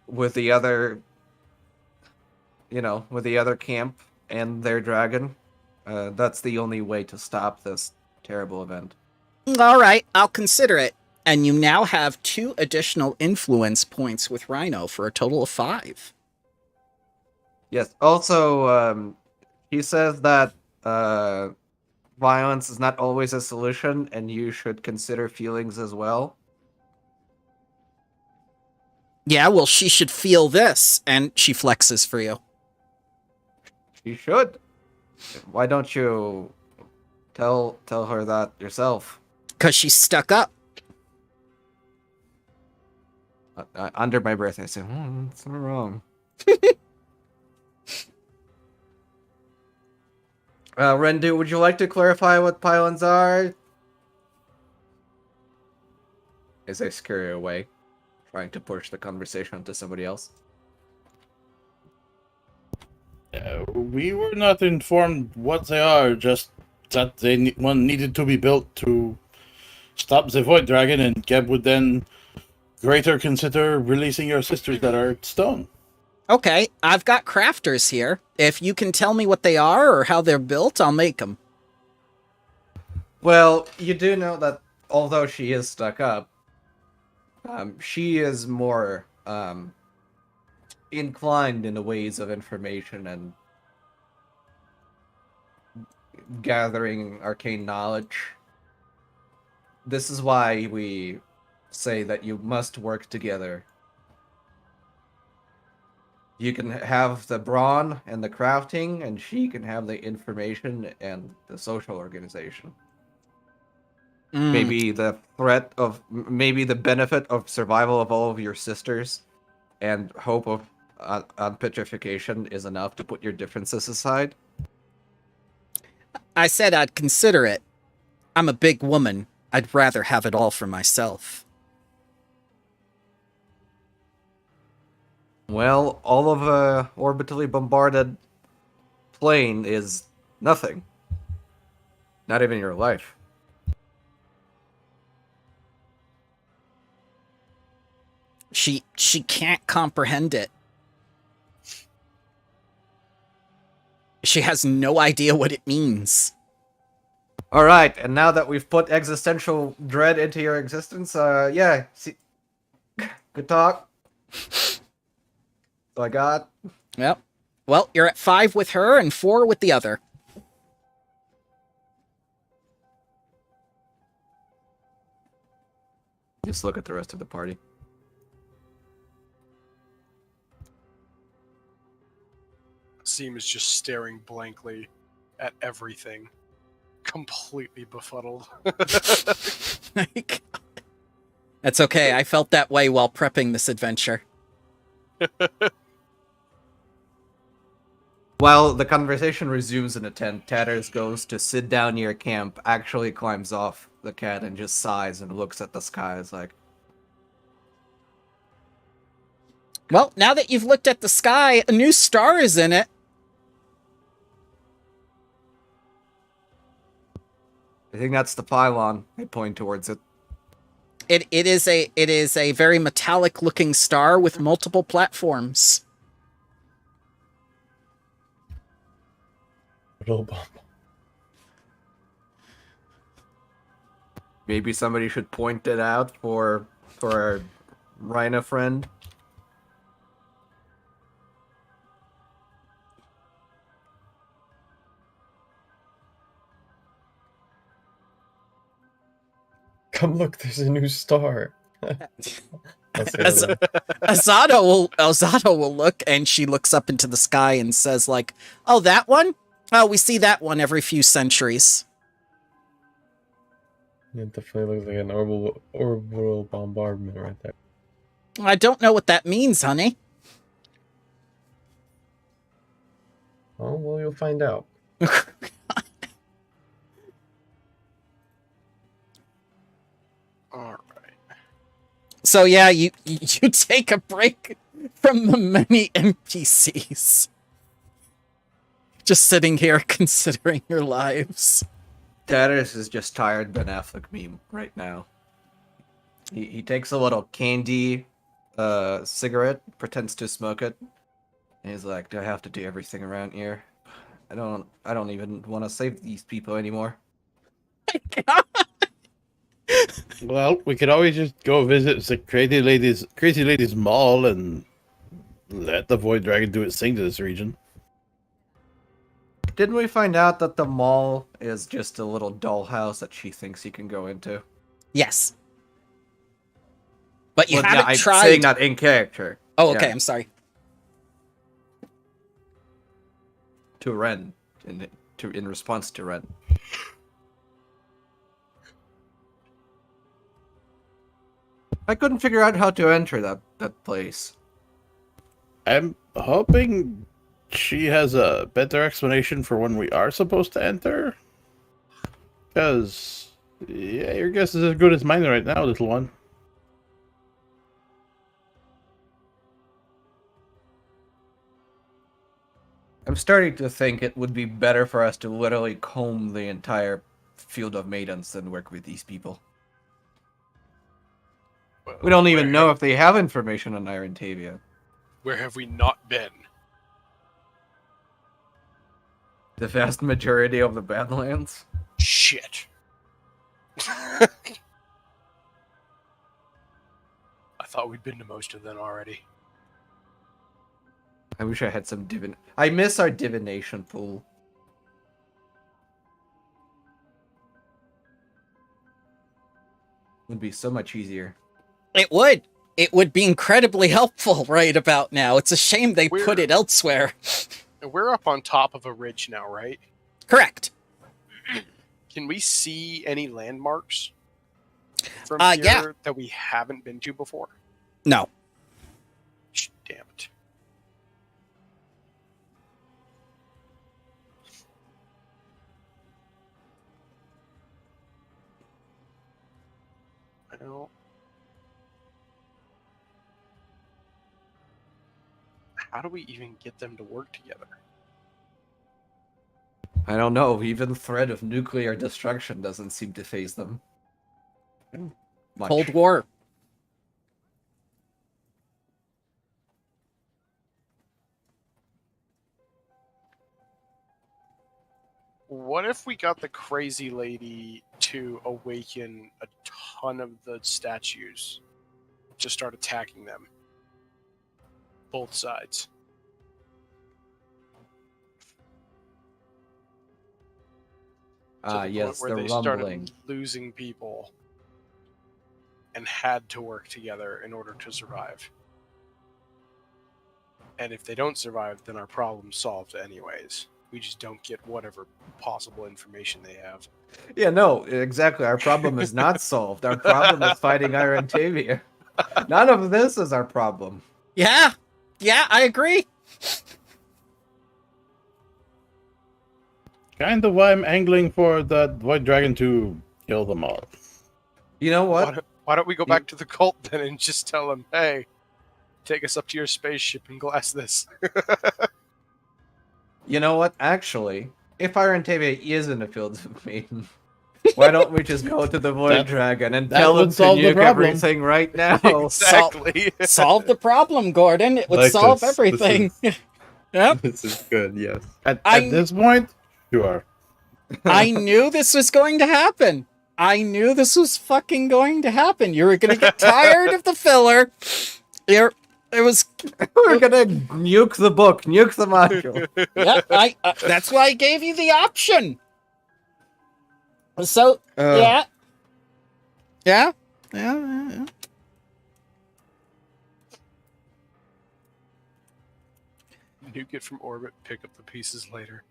With the other, with the other camp and their dragon. That's the only way to stop this terrible event. All right. I'll consider it. And you now have 2 additional influence points with Rhino for a total of 5. Yes. Also, he says that violence is not always a solution, and you should consider feelings as well. Yeah, well, she should feel this. And she flexes for you. You should. Why don't you tell her that yourself? Because she's stuck up. Under my breath, I say, "It's not wrong." Rendu, would you like to clarify what pylons are? As I scurry away, trying to push the conversation to somebody else. We were not informed what they are, just that one needed to be built to stop the Void Dragon, and Geb would then greater consider releasing your sisters that are stone. Okay, I've got crafters here. If you can tell me what they are or how they're built, I'll make them. Well, you do know that although she is stuck up, she is more inclined in the ways of information and gathering arcane knowledge. This is why we say that you must work together. You can have the brawn and the crafting, and she can have the information and the social organization. Maybe the benefit of survival of all of your sisters and hope of on petrification is enough to put your differences aside. I said I'd consider it. I'm a big woman. I'd rather have it all for myself. Well, all of a orbitally bombarded plane is nothing. Not even your life. She can't comprehend it. She has no idea what it means. All right, and now that we've put existential dread into your existence, good talk. So I got. Yep. Well, you're at 5 with her and 4 with the other. Just look at the rest of the party. Seam is just staring blankly at everything. Completely befuddled. That's okay. I felt that way while prepping this adventure. While the conversation resumes in the tent, Tatters goes to sit down near camp, actually climbs off the cat and just sighs and looks at the sky. It's like, Well, now that you've looked at the sky, a new star is in it. I think that's the pylon. I point towards it. It is a very metallic looking star with multiple platforms. Maybe somebody should point it out for our Rhino friend. Come look, there's a new star. Azado will look, and she looks up into the sky and says, like, "Oh, that one? Oh, we see that one every few centuries." It definitely looks like an orbital bombardment right there. I don't know what that means, honey. Oh, well, you'll find out. All right. So yeah, you take a break from the many NPCs. Just sitting here considering your lives. Tatters is just tired Ben Affleck meme right now. He takes a little candy cigarette, pretends to smoke it, and he's like, "Do I have to do everything around here? I don't even want to save these people anymore." Well, we could always just go visit the Crazy Ladies Mall and let the Void Dragon do its thing to this region. Didn't we find out that the mall is just a little dollhouse that she thinks you can go into? Yes. But you Well, haven't I'm tried... saying that in character. Oh, okay, Yeah. I'm sorry. To Ren. In response to Ren. I couldn't figure out how to enter that place. I'm hoping she has a better explanation for when we are supposed to enter. Because, yeah, your guess is as good as mine right now, little one. I'm starting to think it would be better for us to literally comb the entire Field of Maidens than work with these people. Well, We don't even know if they have information on Iron Taviah. Where have we not been? The vast majority of the Badlands. Shit. thought we'd been to most of them already. I wish I had some I miss our divination pool. Would be so much easier. It would. It would be incredibly helpful right about now. It's a shame they put it elsewhere. We're up on top of a ridge now, right? Correct. Can we see any landmarks from here yeah. that we haven't been to before? No. Damn it. Well, how do we even get them to work together? I don't know. Even the threat of nuclear destruction doesn't seem to faze them. Much. Cold War. What if we got the crazy lady to awaken a ton of the statues? Just start attacking them. Both sides. Yes, where the they rumbling. started losing people and had to work together in order to survive. And if they don't survive, then our problem's solved anyways. We just don't get whatever possible information they have. Yeah, no, exactly. Our problem is not solved. Our problem is fighting Iron Taviah. None of this is our problem. Yeah. Yeah, I agree. Kind of why I'm angling for that Void Dragon to kill them all. You know what? Why don't we go back to the cult then and just tell them, hey, take us up to your spaceship and glass this. You know what? Actually, if Iron Taviah is in the Field of Maidens, why don't we just go to the Void Dragon and tell them to nuke everything right now? Exactly. Solve the problem, Gordon. It would Like solve this. everything. Yep. This is good, yes. At this point, sure. I knew this was going to happen. I knew this was fucking going to happen. You were going to get tired of the filler. We're gonna nuke the book, nuke the module. Yeah, that's why I gave you the option. So, yeah. Nuke it from orbit, pick up the pieces later.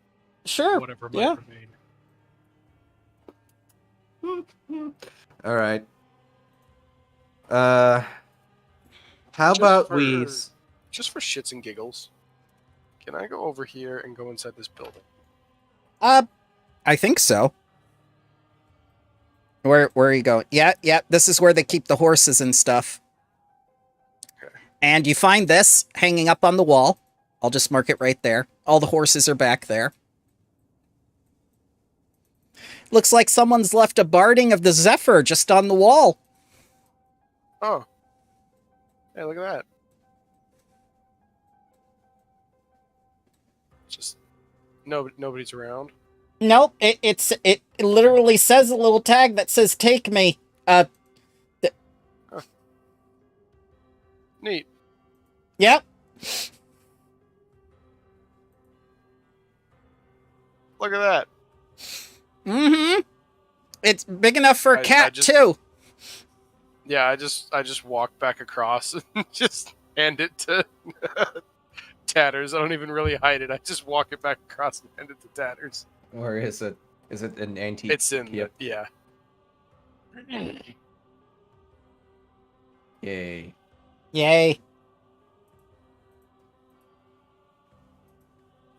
Sure. Whatever might remain. All right. How about we... Just for shits and giggles, can I go over here and go inside this building? I think so. Where are you going? Yeah, this is where they keep the horses and stuff. Okay. And you find this hanging up on the wall. I'll just mark it right there. All the horses are back there. Looks like someone's left a barding of the Zephyr just on the wall. Oh. Hey, look at that. Just nobody's around. Nope, it literally says a little tag that says "Take me." Neat. Yep. Look at that. Mm-hmm. It's big enough for a cat too. Yeah, I just walk back across and just hand it to Tatters. I don't even really hide it. I just walk it back across and hand it to Tatters. Or is it an antique? It's in yeah. Yay. Yay.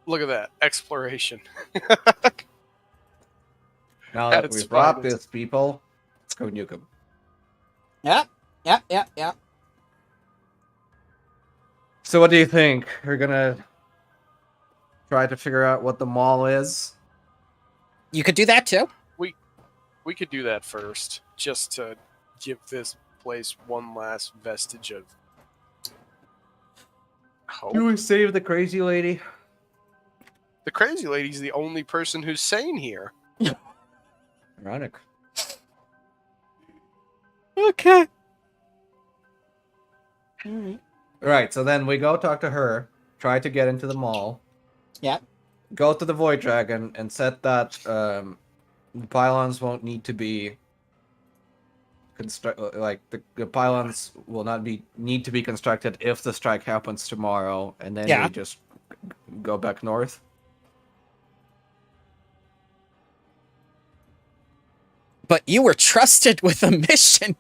Look at that. Exploration. Now that we've brought this, people, let's go nuke them. Yep. So what do you think? We're gonna try to figure out what the mall is? You could do that too. We could do that first, just to give this place one last vestige of hope. Do we save the crazy lady? The crazy lady's the only person who's sane here. Ironic. Okay. Right, so then we go talk to her, try to get into the mall. Yeah. Go to the Void Dragon and set that the pylons won't need to be the pylons will not need to be constructed if the strike happens tomorrow, and then Yeah. we just go back north. But you were trusted with a mission.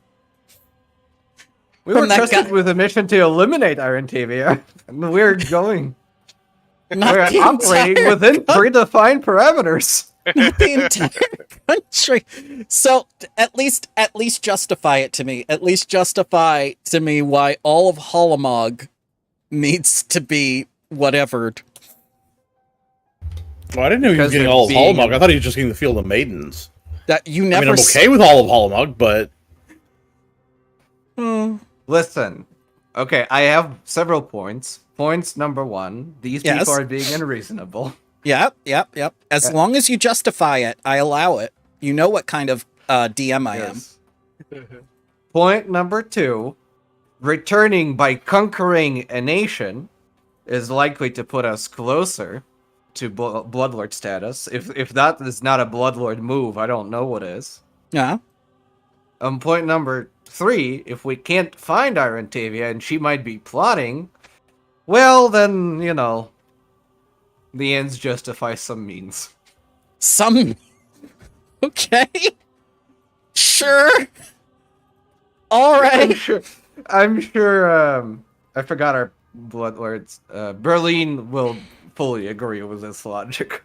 We From were that trusted guy- with a mission to eliminate Iron Taviah, and we're going. Not We're the operating entire within predefined parameters. not the entire country. So at least justify it to me. At least justify to me why all of Holomog needs to be whatevered. Well, I didn't know he was Because getting they're all of being- Holomog. I thought he was just getting the Field of Maidens. That you I never. mean, I'm okay with all of Holomog, but Listen, okay, I have several points. Points number 1, these Yes. people are being unreasonable. Yep. As long as you justify it, I allow it. You know what kind of DM I am. Yes. Point number 2, returning by conquering a nation is likely to put us closer to Bloodlord status. If that is not a Bloodlord move, I don't know what is. Yeah. Point number 3, if we can't find Iron Taviah and she might be plotting, well, then, you know, the ends justify some means. Some. Okay. Sure. All I'm right. sure. I forgot our Bloodlords. Berlin will fully agree with this logic.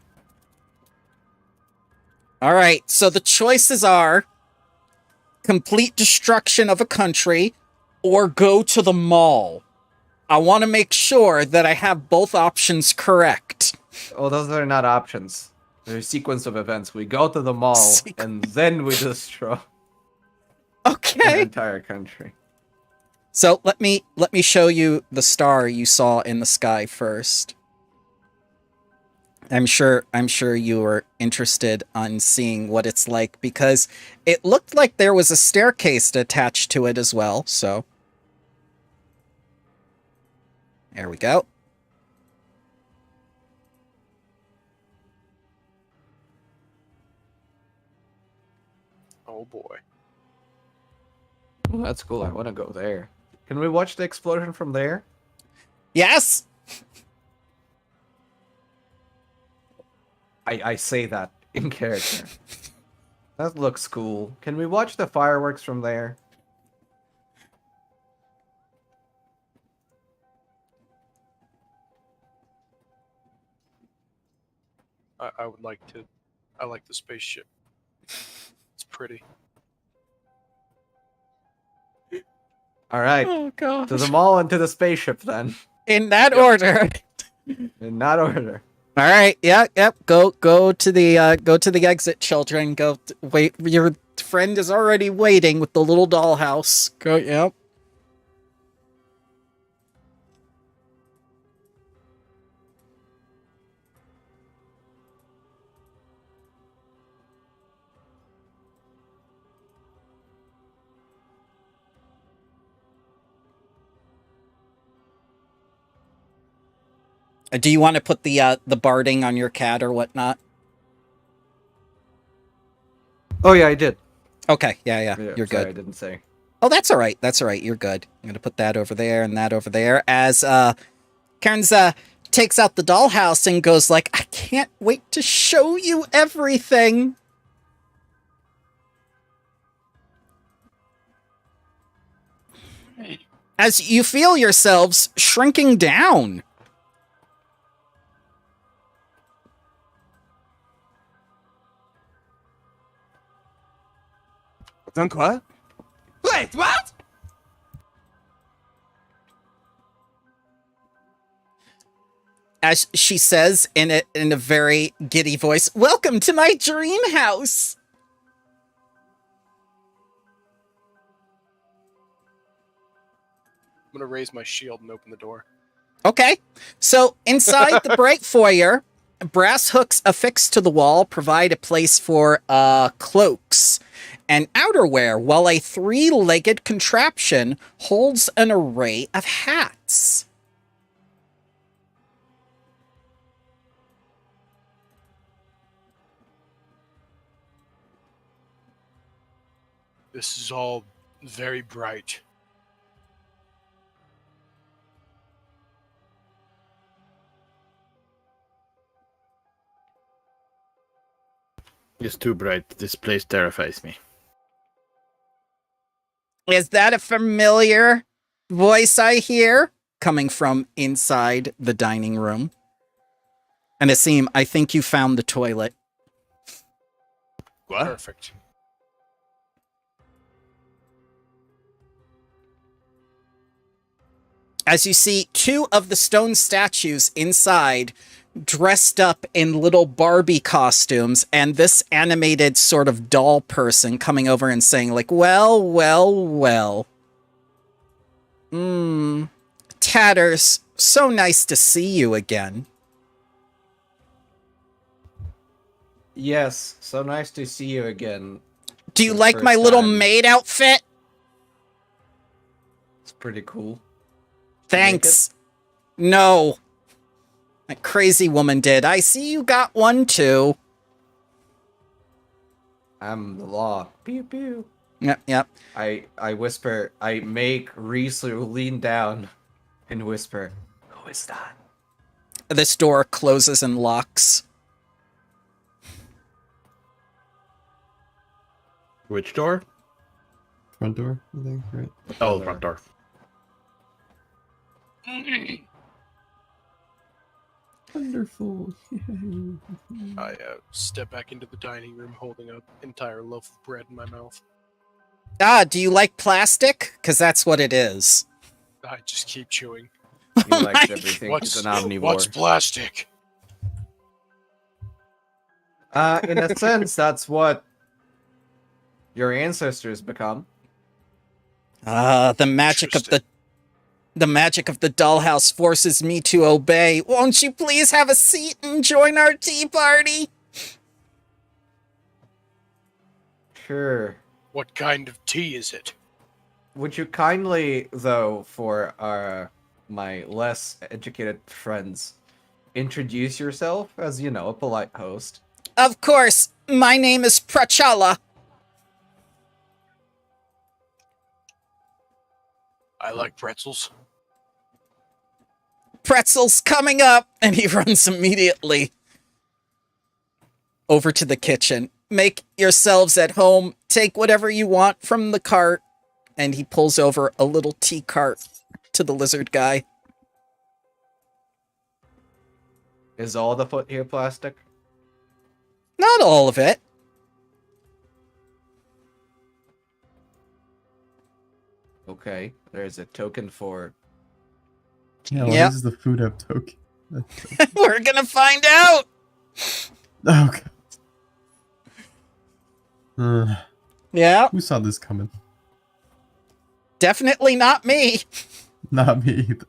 All right. So the choices are complete destruction of a country or go to the mall. I want to make sure that I have both options correct. Oh, those are not options. They're a sequence of events. We go to the mall and then we destroy the Okay. entire country. So let me show you the star you saw in the sky first. I'm sure you were interested on seeing what it's like because it looked like there was a staircase attached to it as well. So there we go. Oh boy. Oh, that's cool. I want to go there. Can we watch the explosion from there? Yes. I say that in character. That looks cool. Can we watch the fireworks from there? I would like to. I like the spaceship. It's pretty. All right. Oh god. To the mall and to the spaceship then. In that order. In that order. All right. Yep. Go to the exit, children. Wait. Your friend is already waiting with the little dollhouse. Go. Yep. Do you want to put the barding on your cat or whatnot? Oh yeah, I did. Okay. Yeah. You're sorry, good. I didn't say. Oh, that's all right. That's all right. You're good. I'm gonna put that over there and that over there. As Cairns takes out the dollhouse and goes like, "I can't wait to show you everything." As you feel yourselves shrinking down. Donc what? Wait, what? As she says in a very giddy voice, "Welcome to my dream house." I'm gonna raise my shield and open the door. Okay. So inside the bright foyer, brass hooks affixed to the wall provide a place for cloaks. and outerwear, while a 3-legged contraption holds an array of hats. This is all very bright. It's too bright. This place terrifies me. Is that a familiar voice I hear? Coming from inside the dining room. And Asim, I think you found the toilet. What? Perfect. As you see, 2 of the stone statues inside dressed up in little Barbie costumes, and this animated sort of doll person coming over and saying, like, well, well, well. Tatters, so nice to see you again. Yes, so nice to see you again. Do you For the like my first little time. maid outfit? It's pretty cool. Thanks. No. That crazy woman did. I see you got one too. I'm the law. Pew pew. Yep. I whisper. I make Riesler lean down and whisper, "Who is that?" This door closes and locks. Which door? Front door, I think, right? Oh, the front door. Wonderful. I step back into the dining room holding an entire loaf of bread in my mouth. Ah, do you like plastic? Because that's what it is. I just keep chewing. He Oh likes my- everything. He's an omnivore. What's plastic? In a sense, that's what your ancestors become. Ah, the magic of the magic of the dollhouse forces me to obey. Won't you please have a seat and join our tea party? Sure. What kind of tea is it? Would you kindly, though, for my less educated friends, introduce yourself as, you know, a polite host? Of course, my name is Prachala. I like pretzels. Pretzels coming up, and he runs immediately over to the kitchen. Make yourselves at home. Take whatever you want from the cart. And he pulls over a little tea cart to the lizard guy. Is all the foot here plastic? Not all of it. Okay, there's a token for... Yeah, what Yep. is the food up token? We're gonna find out. Oh, God. Yeah, Who saw this coming? definitely not me. Not me either.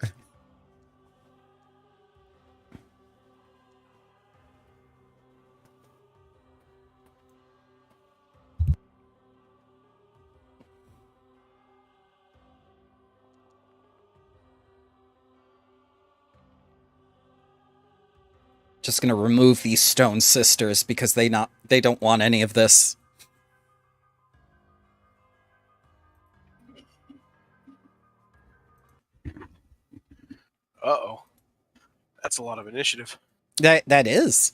Just gonna remove these stone sisters because they don't want any of this. Uh-oh. That's a lot of initiative. That is.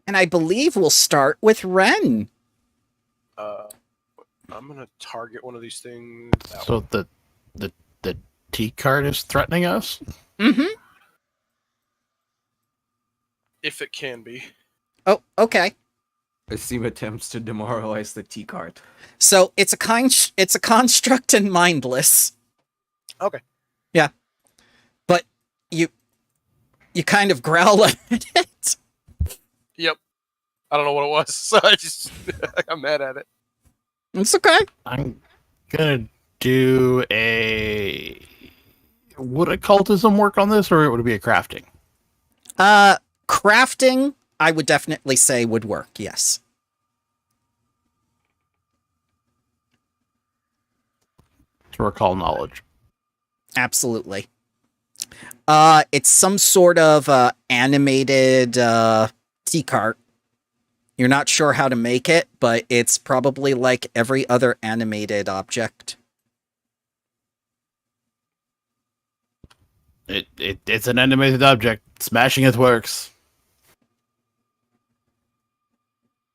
And I believe we'll start with Ren. I'm gonna target one of these things. So the tea cart is threatening us? Mm-hmm. If it can be. Oh, okay. Asim attempts to demoralize the tea cart. So it's a construct and mindless. Okay. Yeah. But you kind of growl at it. Yep. I don't know what it was, so I'm mad at it. It's okay. I'm gonna do a would occultism work on this, or would it be a crafting? Crafting, I would definitely say would work, yes. To recall knowledge. Absolutely. It's some sort of animated tea cart. You're not sure how to make it, but it's probably like every other animated object. It's an animated object. Smashing it works.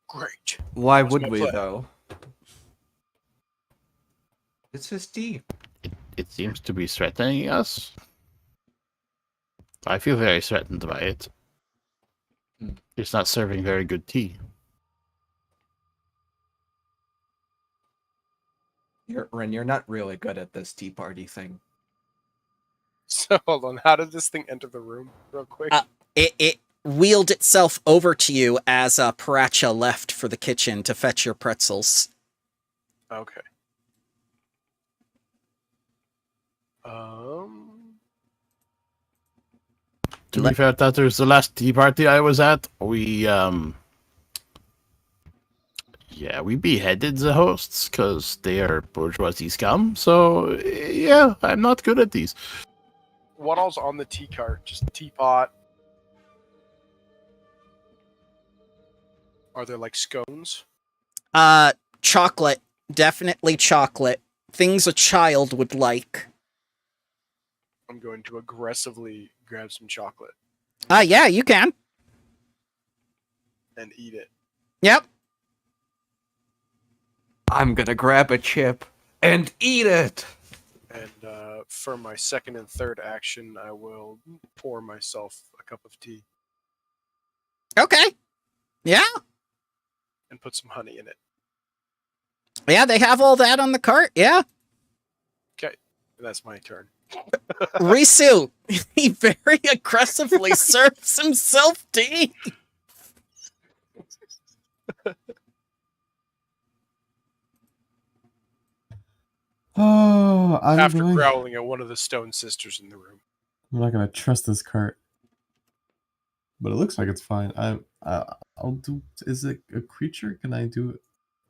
Great. Why That's would my we, plan. though? It's his tea. It seems to be threatening us. I feel very threatened by it. It's not serving very good tea. Ren, you're not really good at this tea party thing. So hold on. How did this thing enter the room, real quick? It wheeled itself over to you as Paracha left for the kitchen to fetch your pretzels. Okay. To be fair, that was the last tea party I was at. We beheaded the hosts because they are bourgeoisie scum. So yeah, I'm not good at these. What all's on the tea cart? Just a teapot. Are there like scones? Chocolate. Definitely chocolate. Things a child would like. I'm going to aggressively grab some chocolate Yeah, you can. and eat it. Yep. I'm gonna grab a chip and eat it! And for my second and third action, I will pour myself a cup of tea Okay. Yeah. and put some honey in it. Yeah, they have all that on the cart. Yeah. Okay, that's my turn. Risu, he very aggressively serves himself tea. Oh, After growling at one of the stone sisters in the room. I'm not gonna trust this cart, but it looks like it's fine. I'll do. Is it a creature? Can I do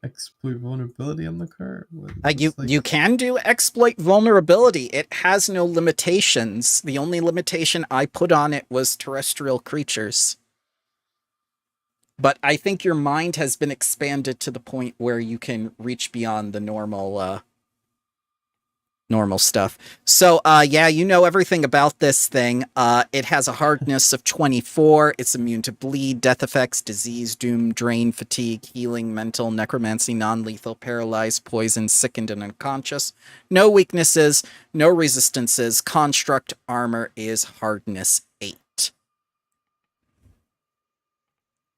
exploit vulnerability on the cart? You can do exploit vulnerability. It has no limitations. The only limitation I put on it was terrestrial creatures. But I think your mind has been expanded to the point where you can reach beyond the normal stuff. So, yeah, you know everything about this thing. It has a hardness of 24. It's immune to bleed, death effects, disease, doom, drain, fatigue, healing, mental, necromancy, non-lethal, paralyzed, poison, sickened, and unconscious. No weaknesses, no resistances. Construct armor is hardness 8.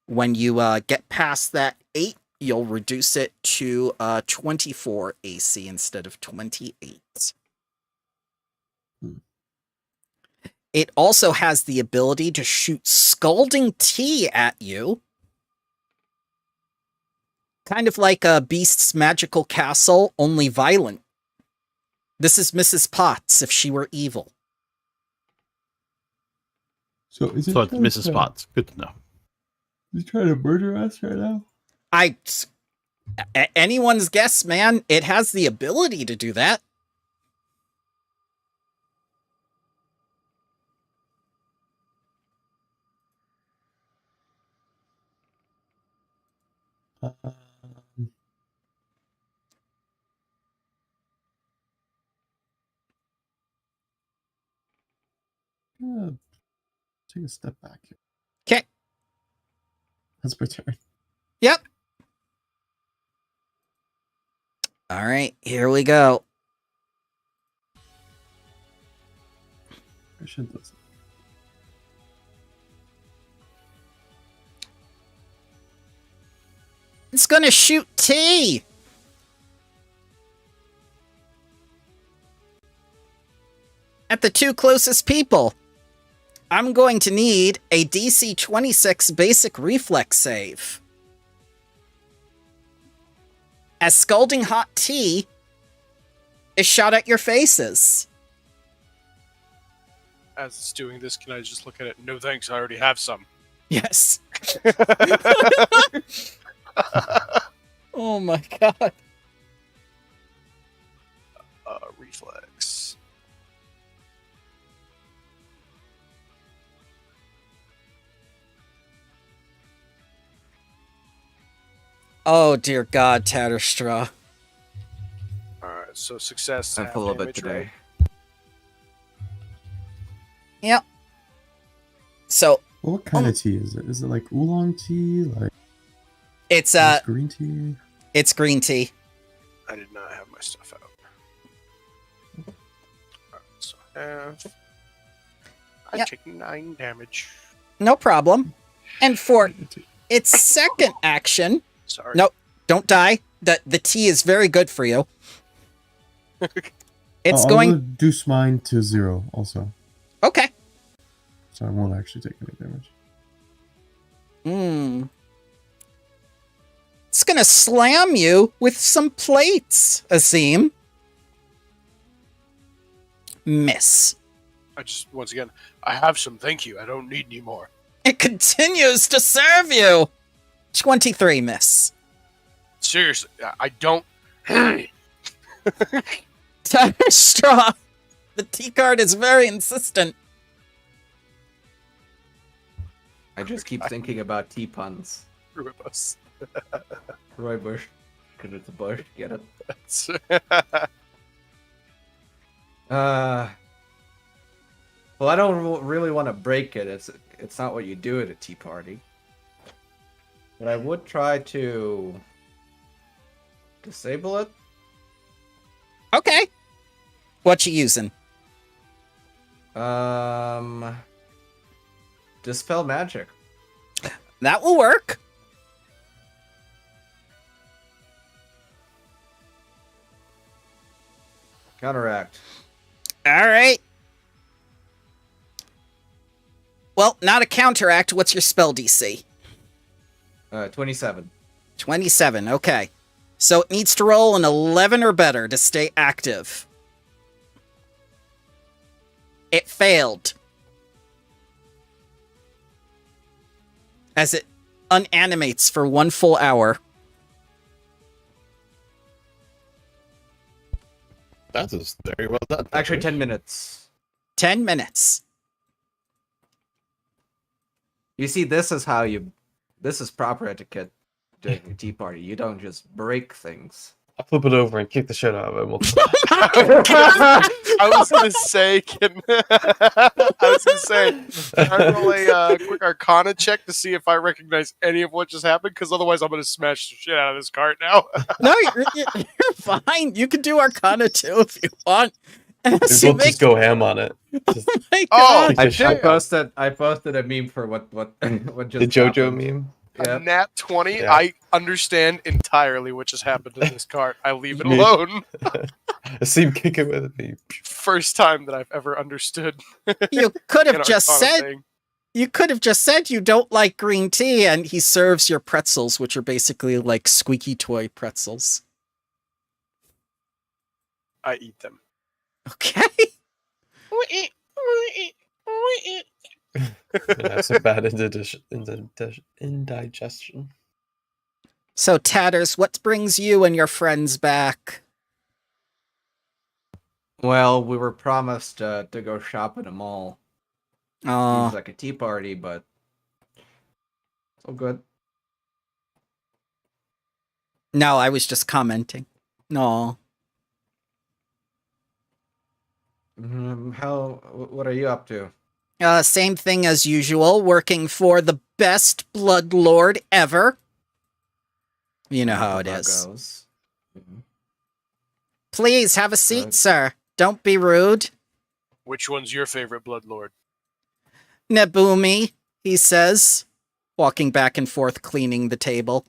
When you get past that 8, you'll reduce it to 24 AC instead of 28. It also has the ability to shoot scalding tea at you. Kind of like a Beast's Magical Castle, only violent. This is Mrs. Potts if she were evil. So is it? So it's Mrs. Potts. Good to know. Is he trying to murder us right now? Anyone's guess, man. It has the ability to do that. Take a step back here. Okay. Let's return. Yep. All right, here we go. I should listen. It's gonna shoot tea. At the two closest people. I'm going to need a DC 26 basic reflex save. As scalding hot tea is shot at your faces. as it's doing this, can I just look at it? No thanks, I already have some. Yes. Oh my god. Reflex. Oh dear God, Tatterstraw. Alright, so success. I'm half full of it damage, today. right? Yep. So What kind of tea is it? Is it like oolong tea? Like it's green tea? it's green tea. I did not have my stuff out. Alright, so half. I Yep. take 9 damage. No problem. And for its second action, Sorry. Nope. Don't die. The tea is very good for you. It's I'll going reduce mine to 0 also, okay. so I won't actually take any damage. It's gonna slam you with some plates, Azim. Miss. I just, once again, I have some, thank you. I don't need any more. It continues to serve you. 23 miss. Seriously, I don't. Straw. The tea card is very insistent. I just keep thinking about tea puns. Rooibos. Roy Bush. Because it's a bush. Get it? Well, I don't really want to break it. It's not what you do at a tea party. But I would try to disable it. Okay. What you using? Dispel magic. That will work. Counteract. All right. Well, not a counteract. What's your spell DC? 27. 27. Okay. So it needs to roll an 11 or better to stay active. It failed. As it unanimates for 1 full hour. That is very well done. Actually, 10 minutes. 10 minutes. You see, this is how you... This is proper etiquette during a tea party. You don't just break things. I'll flip it over and kick the shit out of it. We'll I was gonna say, can I roll a quick Arcana check to see if I recognize any of what just happened? Because otherwise, I'm gonna smash the shit out of this cart now. No, you're fine. You can do Arcana too if you want. we both just go ham on it. Just My Oh, God. I posted a meme for what just the JoJo happened. meme. Yeah. A nat 20, Yeah. I understand entirely what just happened in this cart. I leave it Me- alone. I see him kick it with me. First time that I've ever understood. You could an have just Arcana said thing. you could have just said you don't like green tea, and he serves your pretzels, which are basically like squeaky toy pretzels. I eat them. Okay. That's a bad indigestion. So Tatters, what brings you and your friends back? Well, we were promised to go shop at a mall. Seems Oh, like a tea party, but it's all good. no, I was just commenting. No. What are you up to? Same thing as usual, working for the best Bloodlord ever. You know how it That is. goes. Mhm. Please have a seat, Right. sir. Don't be rude. Which one's your favorite Bloodlord? Nebumi, he says, walking back and forth, cleaning the table.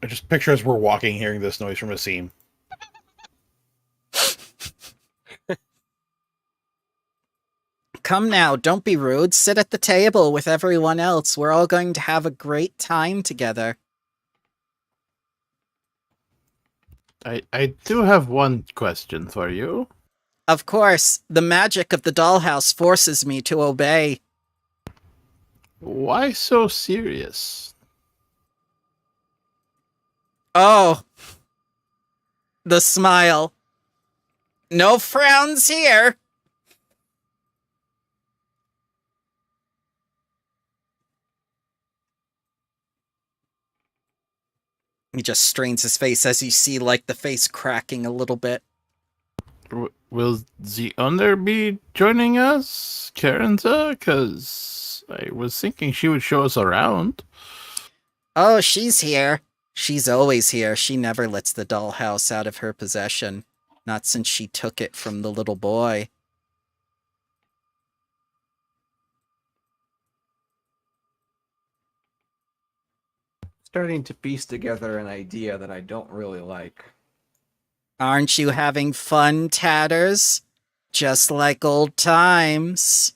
I just picture as we're walking, hearing this noise from a seam. Come now, don't be rude. Sit at the table with everyone else. We're all going to have a great time together. I do have one question for you. Of course, the magic of the dollhouse forces me to obey. Why so serious? Oh, the smile. No frowns here. He just strains his face as you see, like, the face cracking a little bit. Will the owner be joining us, Karenza? Because I was thinking she would show us around. Oh, she's here. She's always here. She never lets the dollhouse out of her possession. Not since she took it from the little boy. Starting to piece together an idea that I don't really like. Aren't you having fun, Tatters? Just like old times.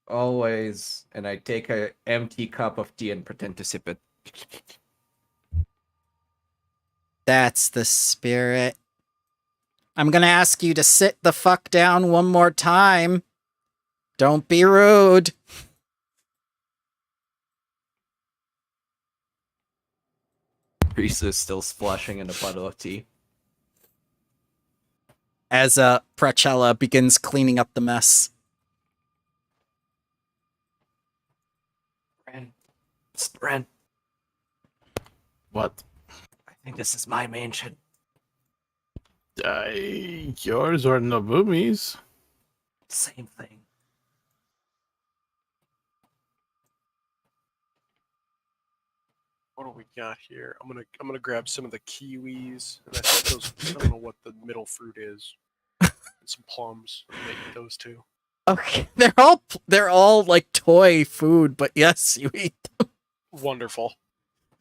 Always, and I take an empty cup of tea and pretend to sip it. That's the spirit. I'm gonna ask you to sit the fuck down one more time. Don't be rude. Reese is still splashing in a puddle of tea. As Prachella begins cleaning up the mess. Ren, What? I think this is my mansion. Yours or Nobumi's? Same thing. What do we got here? I'm gonna grab some of the kiwis. And I think those. I don't know what the middle fruit is. And some plums. Maybe those two. Okay, they're all like toy food, but yes, you eat them. Wonderful.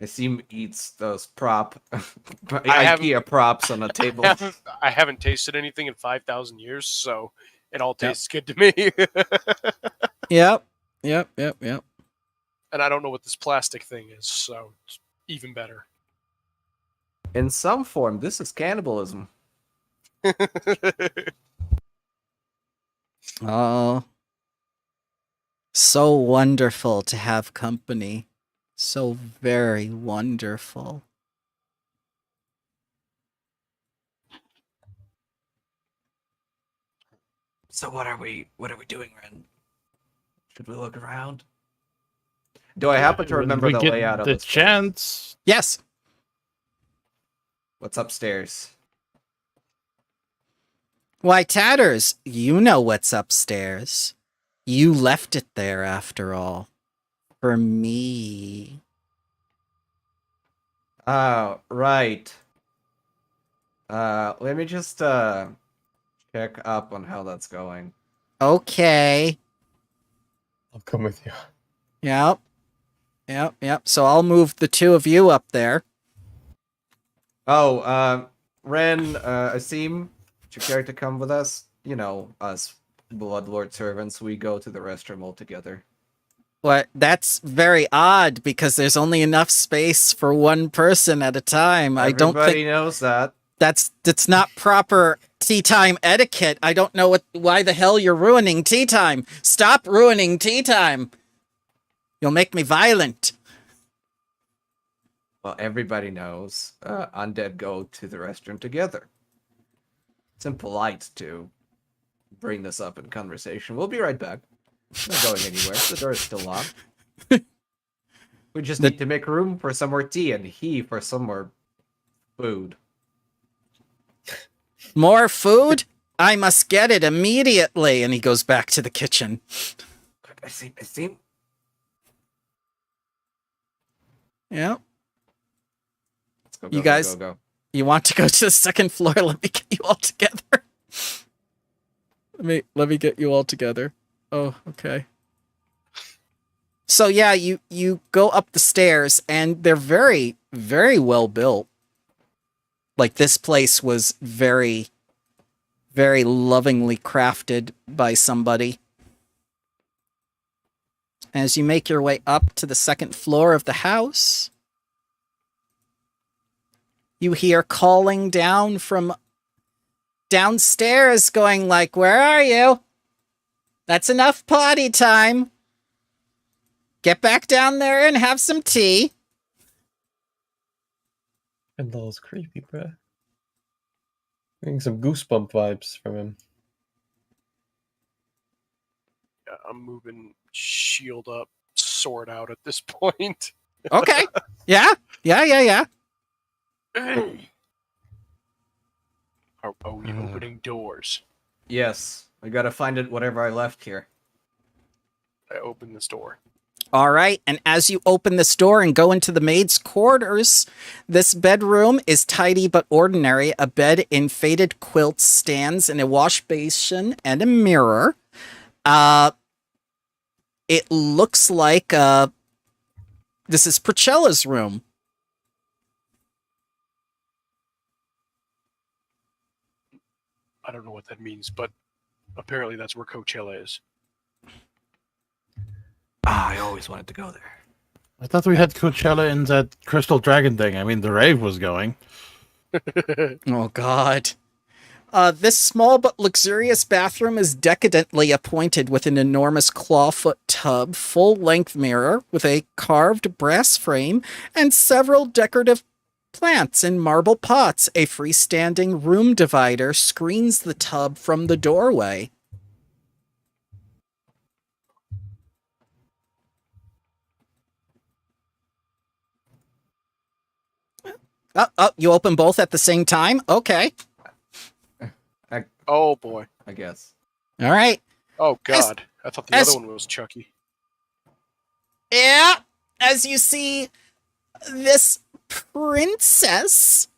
Asim eats those prop haven't- IKEA props on a table. I haven't tasted anything in 5,000 years, so it all tastes good to me. Yep. And I don't know what this plastic thing is, so it's even better. In some form, this is cannibalism. Oh. So wonderful to have company. So very wonderful. So what are we doing, Ren? Should we look around? Do I happen to When remember we the get layout of the this place? chance? Yes. What's upstairs? Why, Tatters, you know what's upstairs. You left it there after all. For me. Oh, right. Let me just check up on how that's going. Okay. I'll come with you. Yep. So I'll move the two of you up there. Oh, Ren, Asim, would you care to come with us? You know, us Bloodlord servants, we go to the restroom all together. What? That's very odd because there's only enough space for one person at a time. I don't Everybody think knows that. that's not proper tea time etiquette. I don't know why the hell you're ruining tea time. Stop ruining tea time. You'll make me violent. Well, everybody knows undead go to the restroom together. It's impolite to bring this up in conversation. We'll be right back. Not going anywhere. The door is still locked. We just need to make room for some more tea and he for some more food. More food? I must get it immediately. And he goes back to the kitchen. I see. Yeah. Let's go, You guys- go. You want to go to the second floor? Let me get you all together. Let me get you all together. Oh, okay. So yeah, you go up the stairs and they're very, very well built. Like this place was very, very lovingly crafted by somebody. As you make your way up to the second floor of the house, you hear calling down downstairs going like, where are you? That's enough potty time. Get back down there and have some tea. Kendall's creepy, bruh. Getting some goosebump vibes from him. Yeah, I'm moving shield up, sword out at this point. Okay. Yeah. Are we opening doors? Yes, I gotta find it. Whatever I left here. I open this door. All right, and as you open this door and go into the maid's quarters, this bedroom is tidy but ordinary. A bed in faded quilts stands in a wash basin and a mirror. It looks like this is Priscilla's room. I don't know what that means, but apparently that's where Coachella is. I always wanted to go there. I thought we had Coachella in that Crystal Dragon thing. I mean, the rave was going. Oh, God. This small but luxurious bathroom is decadently appointed with an enormous clawfoot tub, full-length mirror with a carved brass frame, and several decorative plants in marble pots. A freestanding room divider screens the tub from the doorway. Oh, you open both at the same time? Okay. Oh boy. I guess. All right. Oh god. I thought the as- other one was Chucky. Yeah, as you see, this princess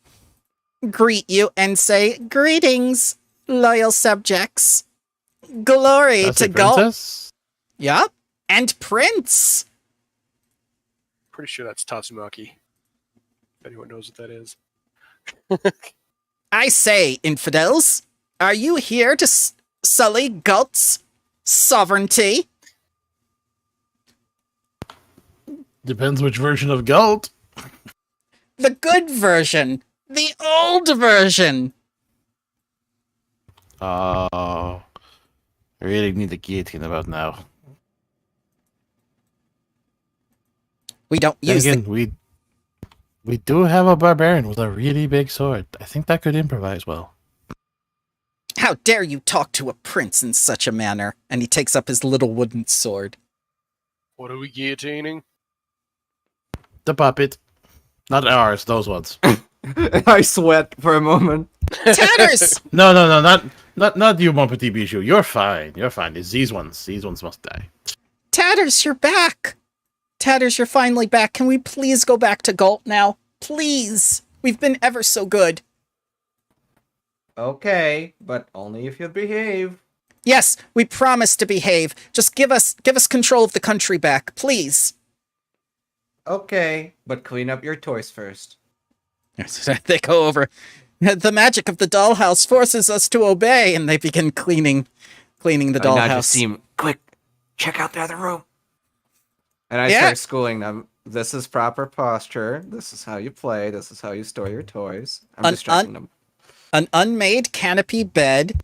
greet you and say, "Greetings, loyal subjects. Glory That's to a God." princess? Yup, and prince. Pretty sure that's Tatsumaki. If anyone knows what that is. I say, infidels, are you here to sully Galt's sovereignty? Depends which version of Galt. The good version. The old version. Oh, I really need the guillotine about now. We don't Then use again, we do have a barbarian with a really big sword. I think that could improvise well. How dare you talk to a prince in such a manner? And he takes up his little wooden sword. What are we guillotining? The puppet. Not ours, those ones. I sweat for a moment. Tatters! No, not you, Muppety Bijou. You're fine. You're fine. It's these ones. These ones must die. Tatters, you're back! Tatters, you're finally back. Can we please go back to Galt now? Please! We've been ever so good. Okay, but only if you behave. Yes, we promise to behave. Just give us control of the country back, please. Okay, but clean up your toys first. They go over. The magic of the dollhouse forces us to obey, and they begin cleaning the I just dollhouse. seem quick. Check out the other room. And I Yeah. start schooling them. This is proper posture. This is how you play. This is how you store your toys. I'm distracting them. An unmade canopy bed,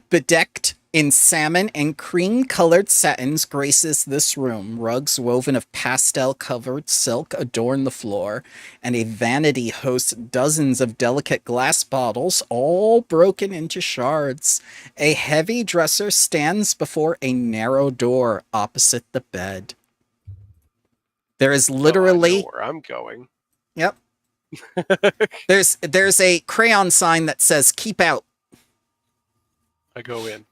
bedecked in salmon and cream-colored satins, graces this room. Rugs woven of pastel-covered silk adorn the floor, and a vanity hosts dozens of delicate glass bottles, all broken into shards. A heavy dresser stands before a narrow door opposite the bed. There is I literally... know where I'm going. Yep. There's a crayon sign that says "Keep out." I go in.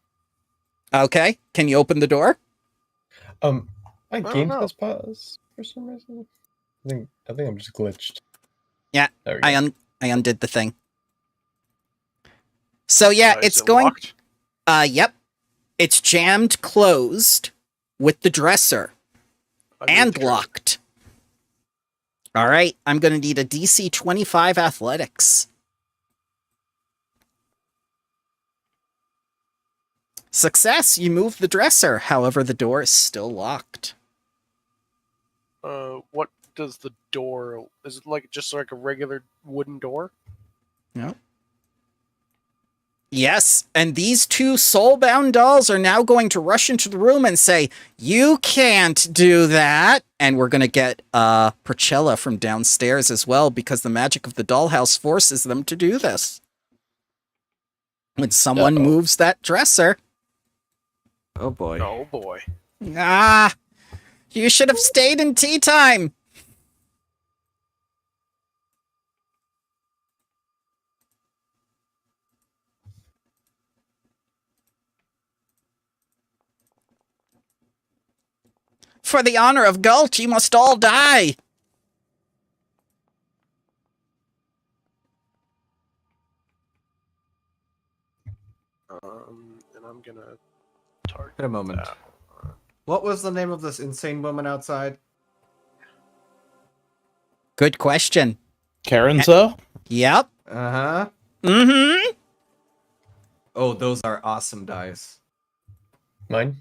Okay, can you open the door? My don't game know. has paused for some reason. I think I'm just glitched. Yeah, There we go. I undid the thing. So yeah, Is it's it going. locked? Yep, it's jammed closed with the dresser I moved and the dresser. locked. All right, I'm gonna need a DC 25 athletics. Success! You move the dresser. However, the door is still locked. What does the door? Is it like just like a regular wooden door? No. Yes, and these two soulbound dolls are now going to rush into the room and say, "You can't do that." And we're going to get Perchella from downstairs as well, because the magic of the dollhouse forces them to do this. When someone moves that dresser. Oh boy. Oh boy. Ah, you should have stayed in tea time. For the honor of Gulch, you must all die. And I'm gonna target Wait a moment. that. What was the name of this insane woman outside? Good question. Karenza? Yep. Uh-huh. Mm-hmm. Oh, those are awesome dice. Mine?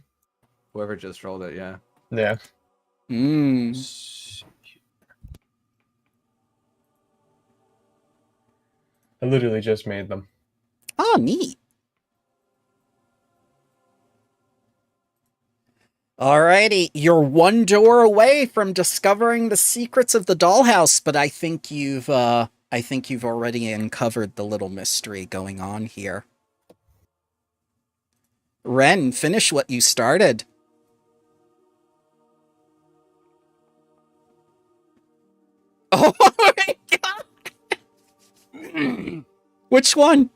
Whoever just rolled it, yeah. Yeah. I literally just made them. Oh, neat. Alrighty, you're one door away from discovering the secrets of the dollhouse, but I think you've already uncovered the little mystery going on here. Ren, finish what you started. Oh my god! Which one?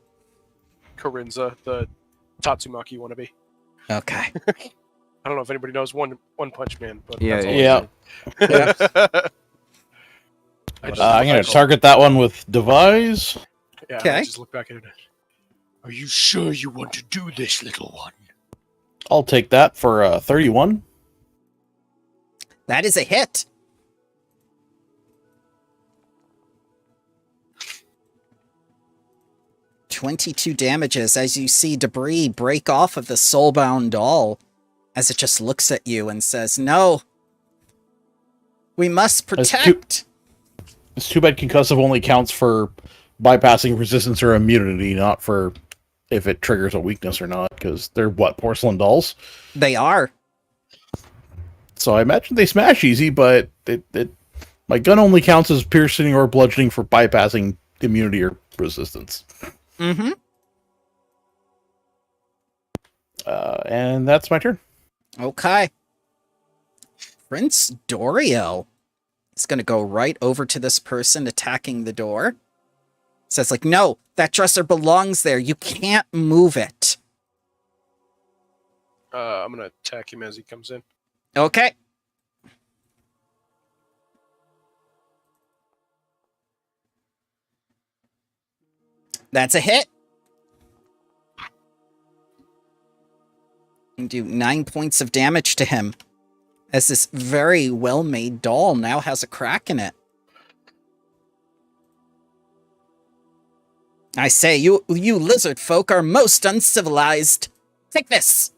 Karinza, the Tatsumaki wannabe. Okay. I don't know if anybody knows One Punch Man, but Yeah, that's all yeah. I just I'm going to target that one with Devise. Yeah, Okay. I just look back at it. Are you sure you want to do this, little one? I'll take that for 31. That is a hit. $22 damages as you see debris break off of the soulbound doll as it just looks at you and says, "No, we must protect." It's too bad concussive only counts for bypassing resistance or immunity, not for if it triggers a weakness or not, because they're, porcelain dolls? They are. So I imagine they smash easy, but my gun only counts as piercing or bludgeoning for bypassing immunity or resistance. Mm-hmm. And that's my turn. Okay. Prince Dorio is going to go right over to this person attacking the door. Says, like, "No, that dresser belongs there. You can't move it." I'm gonna attack him as he comes in. Okay. That's a hit. And do 9 points of damage to him, as this very well-made doll now has a crack in it. I say, you lizard folk are most uncivilized. Take this.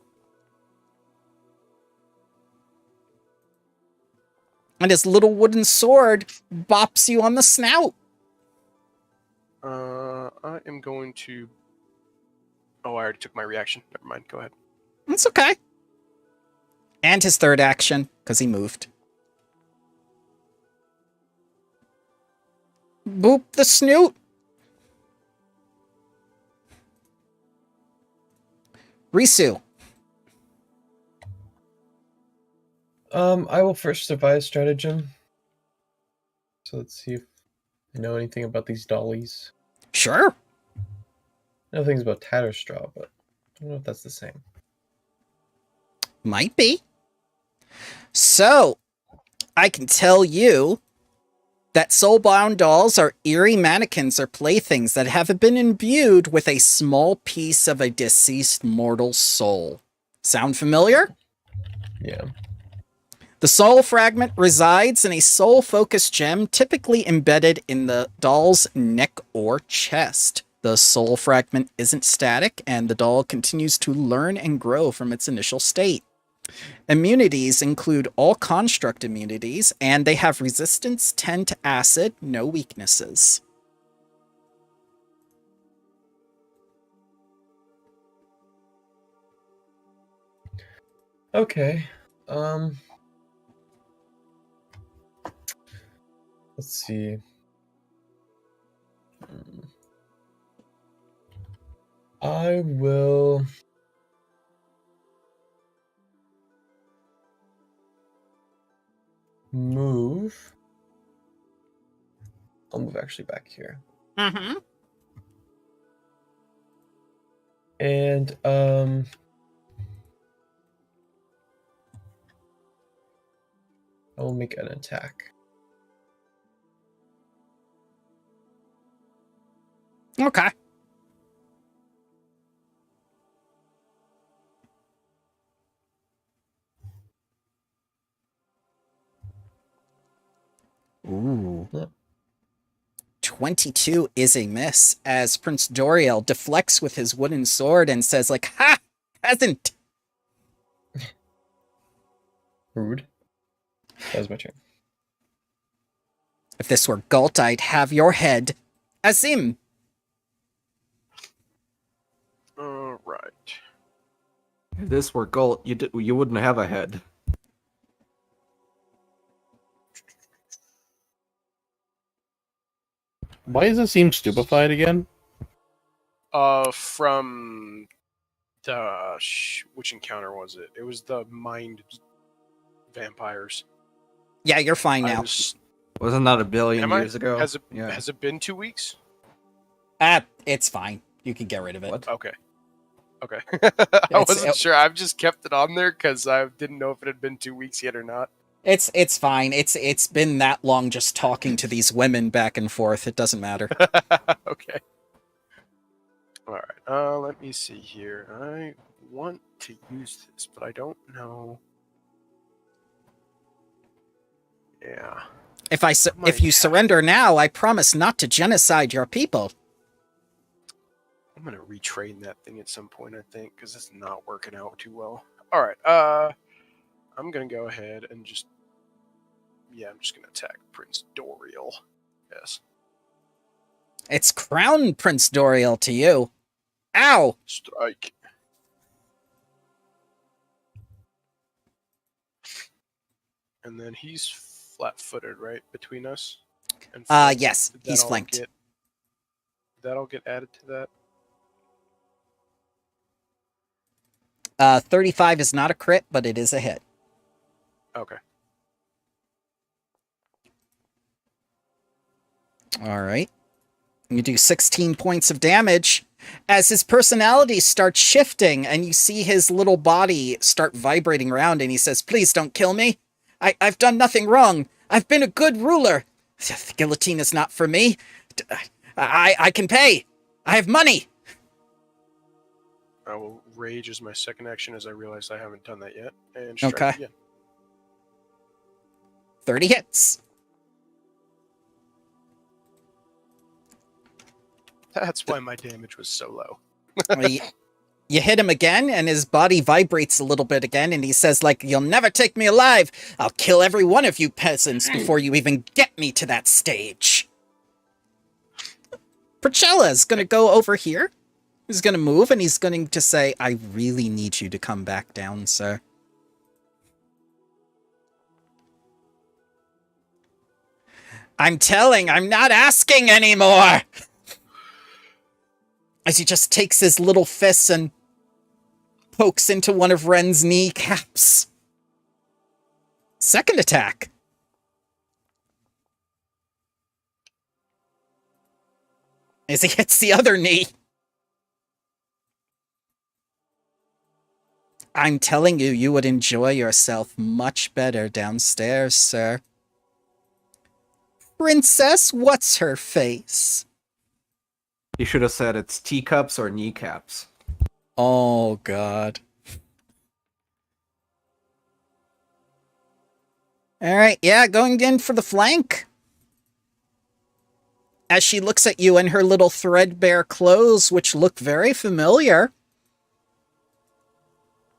And his little wooden sword bops you on the snout. I am going to... Oh, I already took my reaction. Never mind. Go ahead. That's okay. And his third action, because he moved. Boop the snoot. Risu. I will first devise stratagem. So let's see if I know anything about these dollies. Sure. I know things about Tatterstraw, but I don't know if that's the same. Might be. So, I can tell you that soulbound dolls are eerie mannequins or playthings that have been imbued with a small piece of a deceased mortal's soul. Sound familiar? Yeah. The soul fragment resides in a soul-focused gem typically embedded in the doll's neck or chest. The soul fragment isn't static, and the doll continues to learn and grow from its initial state. Immunities include all construct immunities, and they have resistance 10 to acid, no weaknesses. Okay. Let's see. I will move. I'll move actually back here. Mm-hmm. And I will make an attack. Okay. Ooh. Yep. 22 is a miss as Prince Doriel deflects with his wooden sword and says, like, ha! Peasant! Rude. That was my turn. If this were Gult, I'd have your head. Azim! All right. If this were gold, you wouldn't have a head. Why does it seem stupefied again? From the which encounter was it? It was the mind vampires. Yeah, you're fine now. Wasn't that a billion Am I? years ago? Has Yeah. it been 2 weeks? It's fine. You can get rid of it. What? Okay. I wasn't sure. I've just kept it on there because I didn't know if it had been 2 weeks yet or not. It's fine. It's been that long just talking to these women back and forth. It doesn't matter. Okay. All right. Let me see here. I want to use this, but I don't know. Yeah. If you surrender now, I promise not to genocide your people. I'm gonna retrain that thing at some point, I think, because it's not working out too well. All right. I'm gonna go ahead and just. Yeah, I'm just gonna attack Prince Doriel. Yes. It's Crown Prince Doriel to you. Ow! Strike. And then he's flat-footed, right, between us? And Yes, he's that'll flanked. That'll get added to that. 35 is not a crit, but it is a hit. Okay. All right. You do 16 points of damage as his personality starts shifting and you see his little body start vibrating around and he says, please don't kill me. I've done nothing wrong. I've been a good ruler. The guillotine is not for me. I can pay. I have money. I will rage as my second action as I realize I haven't done that yet. And strike again. 30 hits. That's why my damage was so low. You hit him again, and his body vibrates a little bit again, and he says, like, you'll never take me alive. I'll kill every one of you peasants before you even get me to that stage. Percella's going to go over here. He's going to move, and he's going to say, I really need you to come back down, sir. I'm not asking anymore. As he just takes his little fists and pokes into one of Ren's kneecaps. Second attack. As he hits the other knee. I'm telling you, you would enjoy yourself much better downstairs, sir. Princess, what's her face? You should have said it's teacups or kneecaps. Oh, God. Alright, yeah, going in for the flank. As she looks at you in her little threadbare clothes, which look very familiar,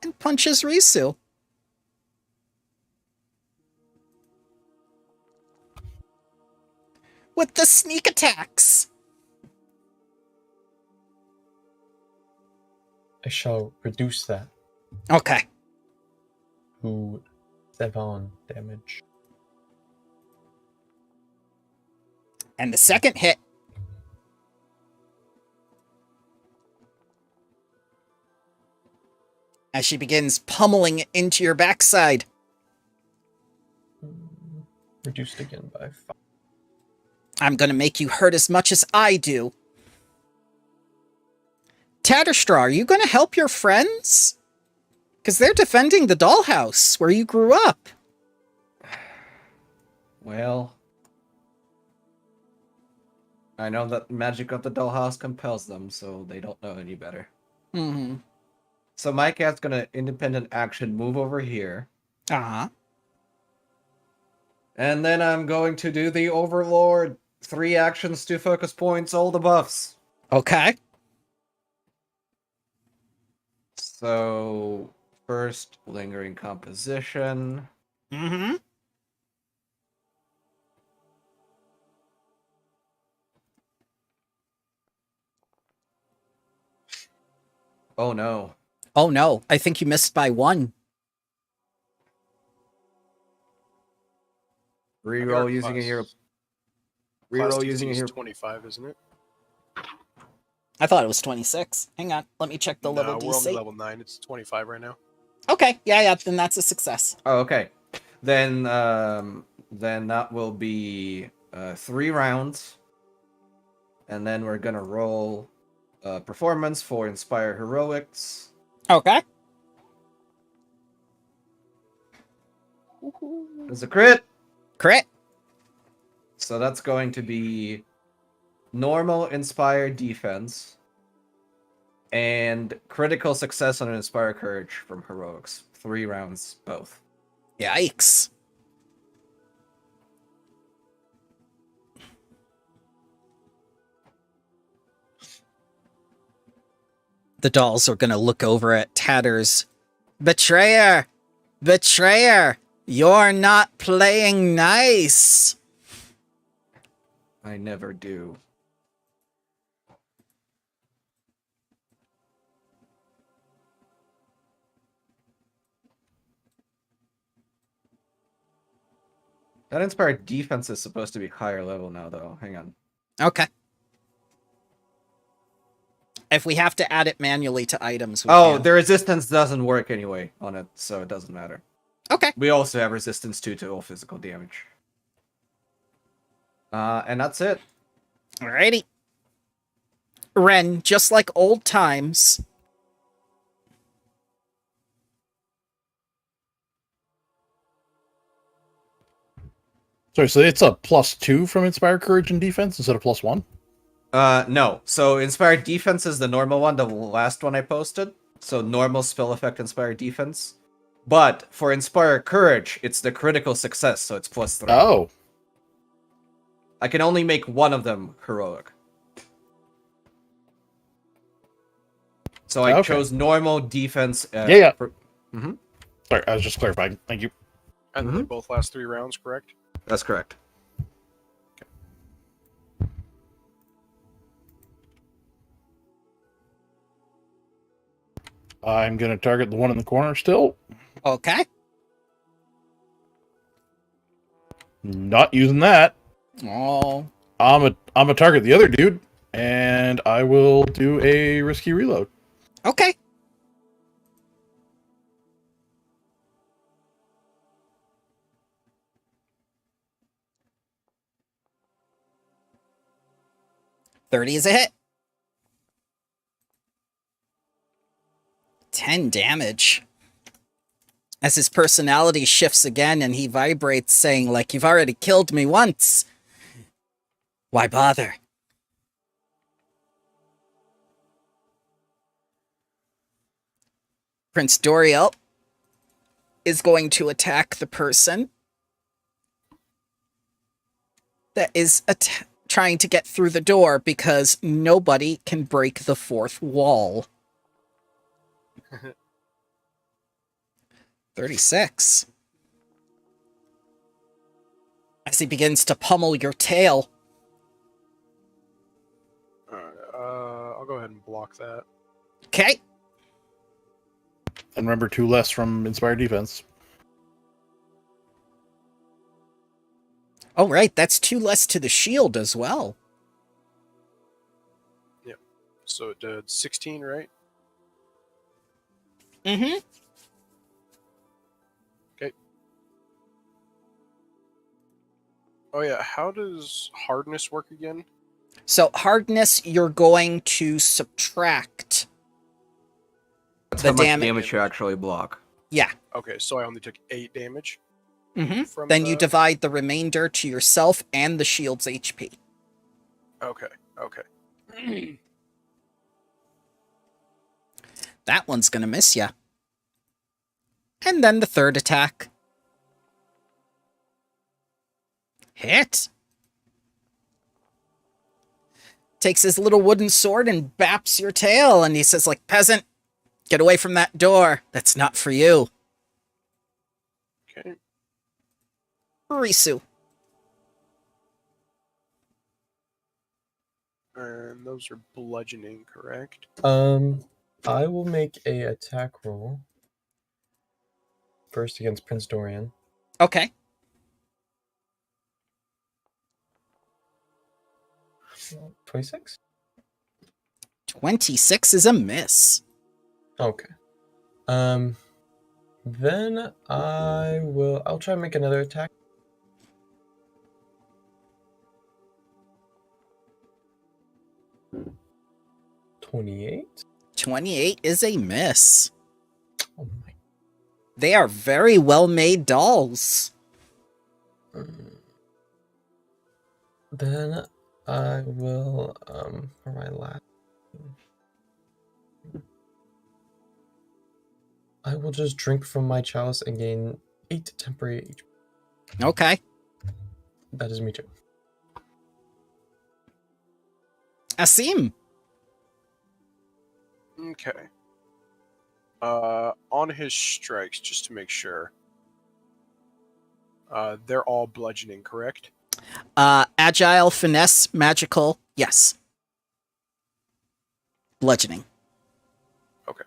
and punches Risu. With the sneak attacks. I shall reduce that. Okay. Ooh, 7 damage. And the second hit. As she begins pummeling into your backside. Reduced again by 5. I'm gonna make you hurt as much as I do. Tatterstraw, are you gonna help your friends? Because they're defending the dollhouse where you grew up. Well, I know that magic of the dollhouse compels them, so they don't know any better. Mm-hmm. So my cat's gonna independent action move over here. Uh-huh. And then I'm going to do the Overlord. 3 actions, 2 focus points, all the buffs. Okay. So, first, Lingering Composition. Mm-hmm. Oh no. Oh no, I think you missed by 1. Reroll using a hero. Reroll using a hero. 25, isn't it? I thought it was 26. Hang on, let me check the level No, we're only DC. level 9. It's 25 right now. Okay, yeah, then that's a success. Oh, okay. Then that will be 3 rounds. And then we're gonna roll performance for Inspire Heroics. Okay. It's a crit! Crit. So that's going to be normal Inspire Defense and critical success on an Inspire Courage from Heroics. 3 rounds, both. Yikes. The dolls are gonna look over at Tatters. Betrayer! Betrayer! You're not playing nice! I never do. That Inspired Defense is supposed to be higher level now, though. Hang on. Okay. If we have to add it manually to items, we Oh, can. the resistance doesn't work anyway on it, so it doesn't matter. Okay. We also have resistance 2 to all physical damage. And that's it. Alrighty. Ren, just like old times. Sorry, so it's a +2 from Inspire Courage and Defense instead of +1? No. So Inspired Defense is the normal one, the last one I posted. So normal spell effect Inspired Defense. But for Inspire Courage, it's the critical success, so it's +3. Oh. I can only make one of them heroic. So I Okay. chose normal defense. Yeah. Mm-hmm. Sorry, I was just clarifying. Thank you. And they both last 3 rounds, correct? That's correct. I'm going to target the one in the corner still. Okay. Not using that. Oh. I'm a target the other dude, and I will do a risky reload. Okay. $30 is a hit. 10 damage. As his personality shifts again and he vibrates, saying, like, you've already killed me once. Why bother? Prince Doriel is going to attack the person that is trying to get through the door because nobody can break the 4th wall. 36. As he begins to pummel your tail. Alright, I'll go ahead and block that. Okay. And remember 2 less from Inspired Defense. Oh, right. That's 2 less to the shield as well. So it did 16, right? Mm-hmm. Okay. Oh yeah, how does hardness work again? So hardness, you're going to subtract That's the how much damage. damage you actually block. Yeah. Okay, so I only took 8 damage. Mm-hmm. From Then you the- divide the remainder to yourself and the shield's HP. Okay. That one's gonna miss ya. And then the third attack. Hit. Takes his little wooden sword and baps your tail, and he says, like, peasant, get away from that door. That's not for you. Okay. Risu. And those are bludgeoning, correct? I will make a attack roll first against Prince Dorian. Okay. 26? 26 is a miss. Okay. Then I'll try and make another attack. 28? 28 is a miss. Oh my. They are very well-made dolls. Then I will, for my last... I will just drink from my chalice and gain 8 temporary HP. Okay. That is me too. Asim. Okay. On his strikes, just to make sure. They're all bludgeoning, correct? Agile, finesse, magical, yes. Bludgeoning. Okay.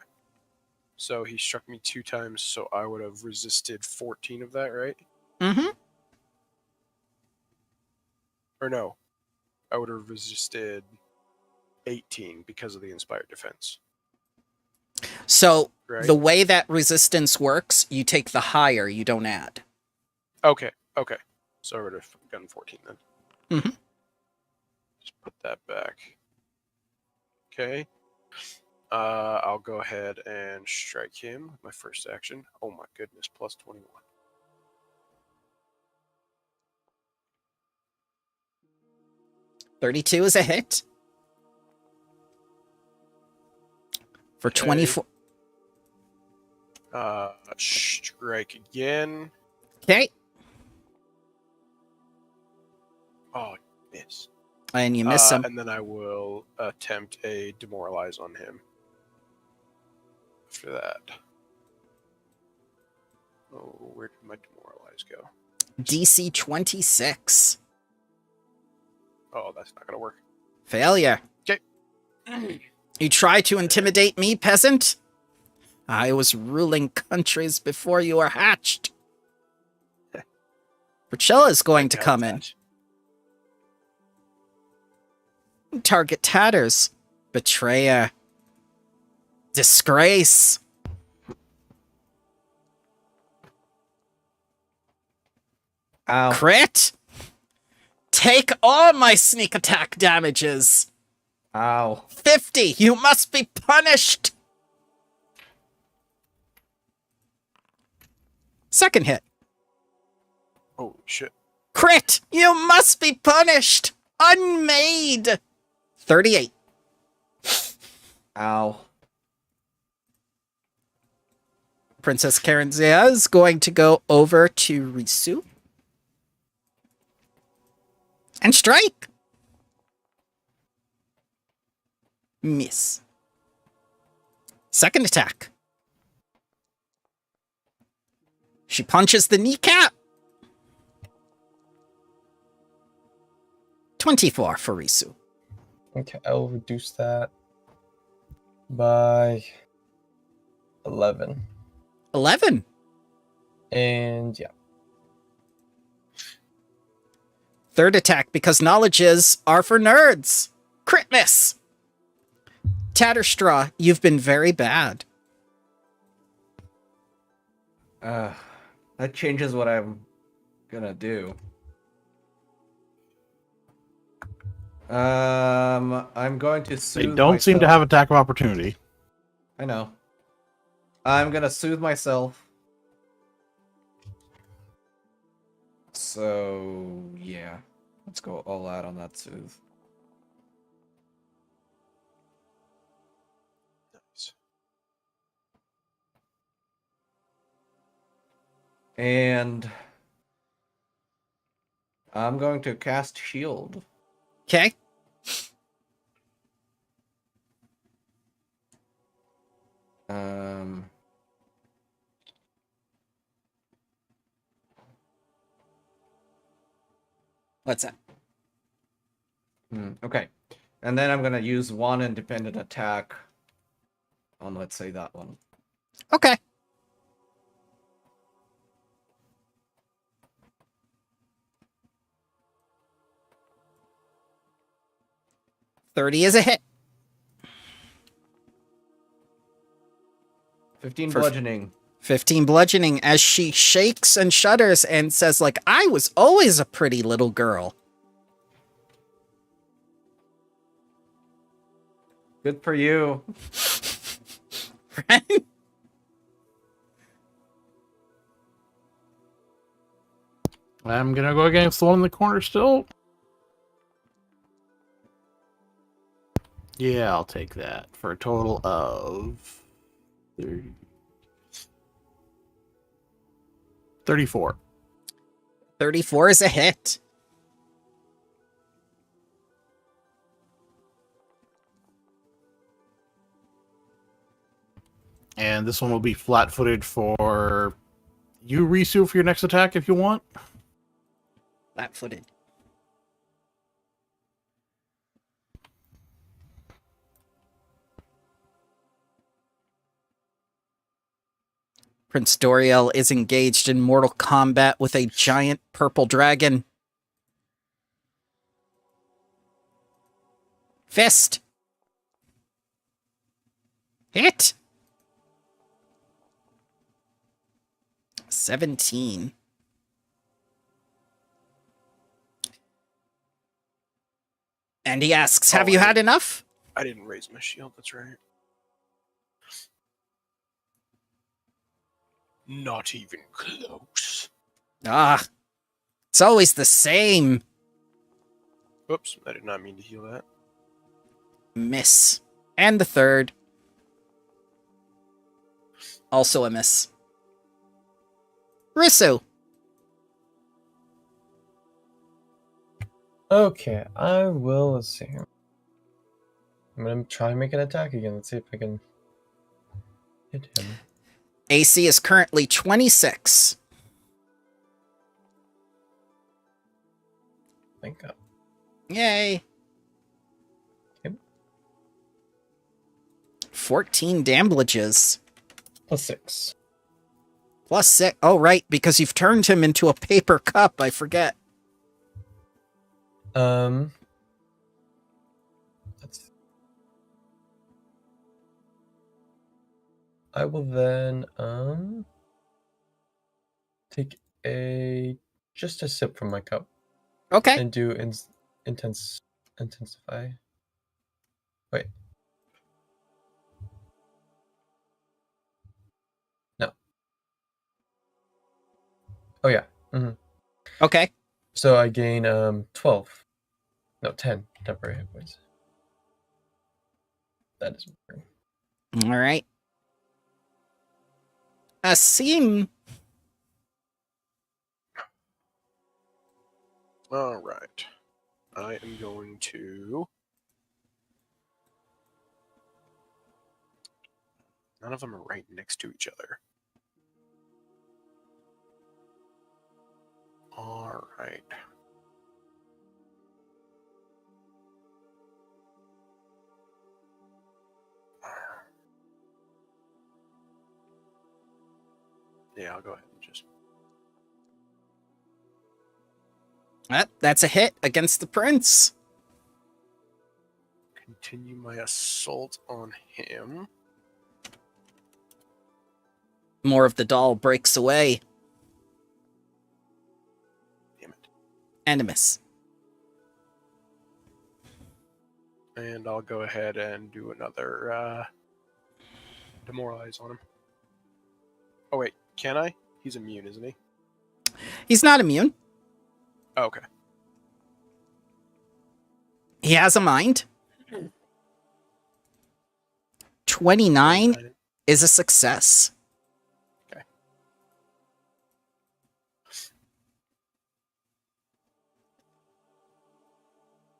So he struck me 2 times, so I would have resisted 14 of that, right? Mm-hmm. Or no. I would have resisted 18 because of the inspired defense. So, Right? the way that resistance works, you take the higher, you don't add. Okay. So I would have gotten 14 then. Mhm. Just put that back. Okay. I'll go ahead and strike him with my first action. Oh my goodness, plus 21. $32 is a hit. For Okay. 24. Strike again. Okay. Oh, miss. And you miss him. And then I will attempt a demoralize on him. After that. Oh, where did my demoralize go? DC 26. Oh, that's not going to work. Failure. Okay. You try to intimidate me, peasant? I was ruling countries before you were hatched. Priscilla is going to come in. Target tatters. Betrayer. Disgrace. Ow. Crit. Take all my sneak attack damages. Ow. 50. You must be punished. Second hit. Oh, shit. Crit. You must be punished. Unmade. 38. Ow. Princess Karanzea is going to go over to Risu. And strike. Miss. Second attack. She punches the kneecap. 24 for Risu. Okay, I will reduce that by 11. 11. And yeah. Third attack, because knowledges are for nerds. Crit miss. Tatterstraw, you've been very bad. That changes what I'm gonna do. I'm going to They soothe don't seem to myself. have attack of opportunity. I know. I'm gonna soothe myself. So, yeah. Let's go all out on that soothe. Nice. And I'm going to cast Shield. Okay. Um, What's that? okay. And then I'm going to use one independent attack on, let's say, that one. Okay. $30 is a hit. 15 For- bludgeoning. 15 bludgeoning as she shakes and shudders and says, like, I was always a pretty little girl. Good for you. Right? I'm gonna go against the one in the corner still. Yeah, I'll take that for a total of 30, 34. 34 is a hit. And this one will be flat-footed for you, Risu, for your next attack if you want. Flat-footed. Prince Doriel is engaged in mortal combat with a giant purple dragon. Fist. Hit. 17. And he asks, have you had enough? I didn't raise my shield, that's right. Not even close. Ah, it's always the same. Oops, I did not mean to heal that. Miss. And the third. Also a miss. Risu. Okay, I will. Let's see here. I'm gonna try and make an attack again. Let's see if I can hit him. AC is currently 26. Thank God. Yay. Okay. 14 damages. +6. +6. Oh, right, because you've turned him into a paper cup. I forget. That's... I will then take just a sip from my cup Okay. and do intensify. Wait. No. Oh yeah. Okay. So I gain 12. No, 10 temporary hit points. That is important. All right. Asim. All right. I am going to... None of them are right next to each other. All right. Yeah, I'll go ahead and just... That's a hit against the prince. Continue my assault on him. More of the doll breaks away. Damn it. And a miss. And I'll go ahead and do another demoralize on him. Oh wait, can I? He's immune, isn't he? He's not immune. Oh, okay. He has a mind. 29 is a success. Okay.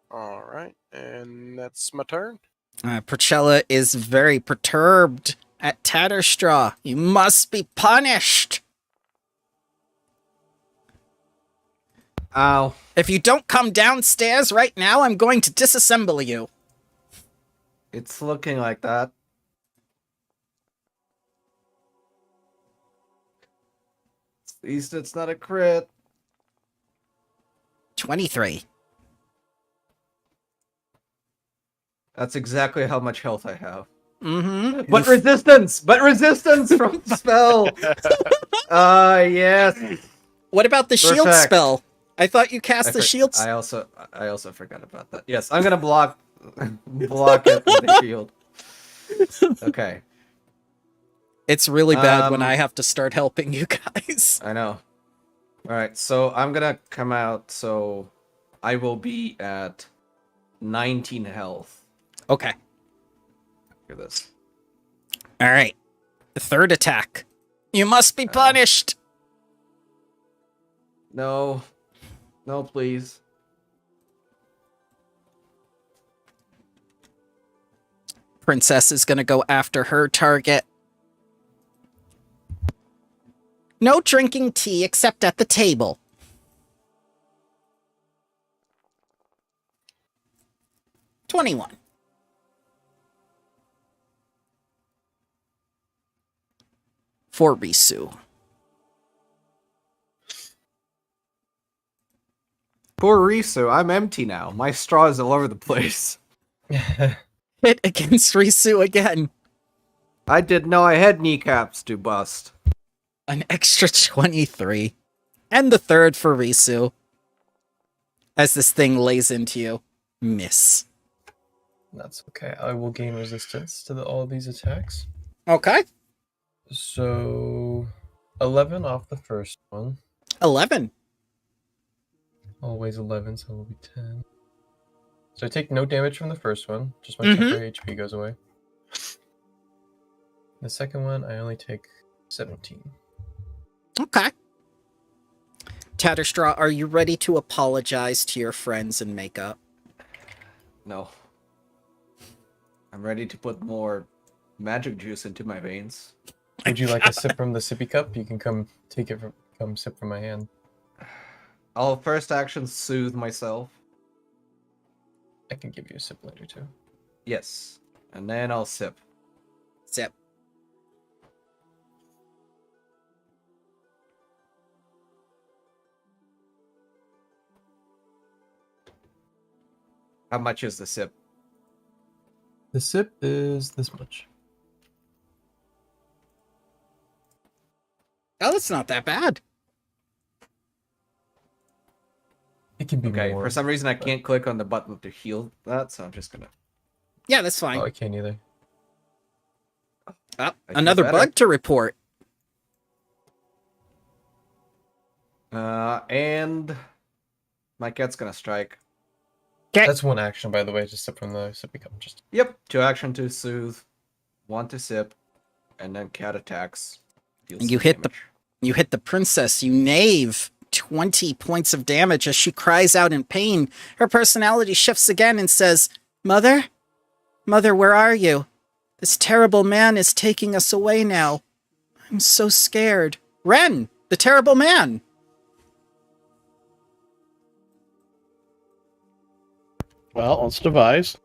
All right, and that's my turn. Perchella is very perturbed at Tatterstraw. You must be punished. Ow. If you don't come downstairs right now, I'm going to disassemble you. It's looking like that. At least it's not a crit. 23. That's exactly how much health I have. Mm-hmm. But resistance! But resistance from the spell! Yes. What about the shield Perfect. spell? I thought you cast the shield I also forgot about that. Yes, I'm gonna block it with the shield. Okay. It's really bad when I have to start helping you guys. I know. Alright, so I'm gonna come out, so I will be at 19 health. Okay. Look at this. All right. The third attack. You must be punished. No. No, please. Princess is going to go after her target. No drinking tea except at the table. $21. For Risu. Poor Risu, I'm empty now. My straw is all over the place. Hit against Risu again. I didn't know I had kneecaps to bust. An extra 23. And the third for Risu. As this thing lays into you. Miss. That's okay. I will gain resistance to all these attacks. Okay. So 11 off the first one. 11. Always 11, so it will be 10. So I take no damage from the first one. Just my Mhm. temporary HP goes away. The second one, I only take 17. Okay. Tatterstraw, are you ready to apologize to your friends and make up? No. I'm ready to put more magic juice into my veins. Would you like a sip from the sippy cup? You can come take it from, come sip from my hand. I'll first action soothe myself. I can give you a sip later too. Yes. And then I'll sip. Sip. How much is the sip? The sip is this much. Oh, that's not that bad. It can be Okay, more. for some reason I can't click on the button to heal that, so I'm just gonna... Yeah, that's fine. Oh, I can't either. Oh, I feel another better. bug to report. And... my cat's gonna strike. Okay. That's one action, by the way. Just sip from the sippy cup. Just Yep, 2 action to soothe, 1 to sip, and then cat attacks. Deals You some hit damage. You hit the princess, you knave. 20 points of damage as she cries out in pain. Her personality shifts again and says, Mother? Mother, where are you? This terrible man is taking us away now. I'm so scared. Ren, the terrible man. Well, let's devise.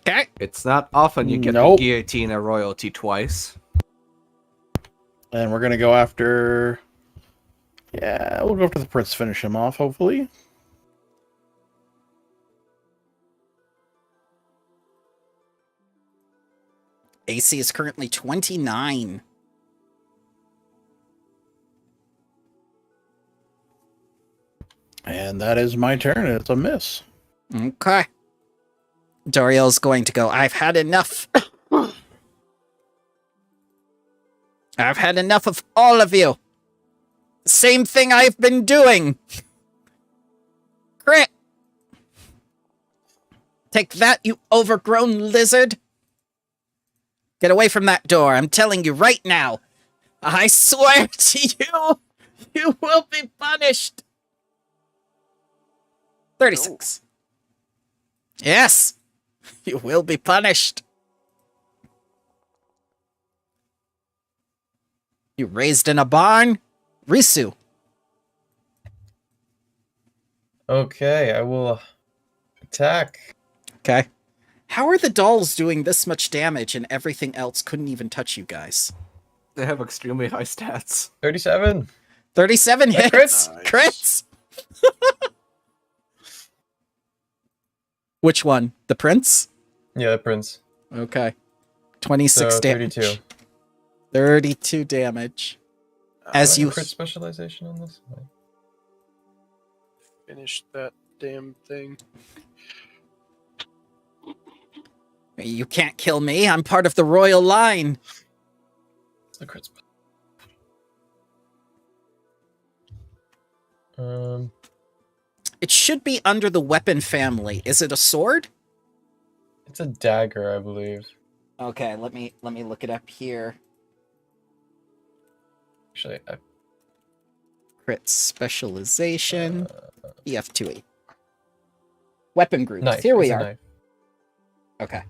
Okay. It's not often you get Nope. the guillotine a royalty twice. And we're going to go after... Yeah, we'll go after the prince, finish him off, hopefully. AC is currently 29. And that is my turn. It's a miss. Okay. Dariel's going to go, I've had enough. I've had enough of all of you. Same thing I've been doing. Crit. Take that, you overgrown lizard. Get away from that door. I'm telling you right now. I swear to you, you will be punished. 36. Yes, you will be punished. You raised in a barn? Risu. Okay, I will attack. Okay. How are the dolls doing this much damage and everything else couldn't even touch you guys? They have extremely high stats. 37. 37 That hits. crits? Crits. Which one? The prince? Yeah, the prince. Okay. 26 So damage. 32. 32 damage. As you crit specialization on this? Finish that damn thing. You can't kill me. I'm part of the royal line. The crit spell. It should be under the weapon family. Is it a sword? It's a dagger, I believe. Okay, let me look it up here. Actually, Crit specialization. EF2E. Weapon groups. knife. Here we It's a are. knife. Okay.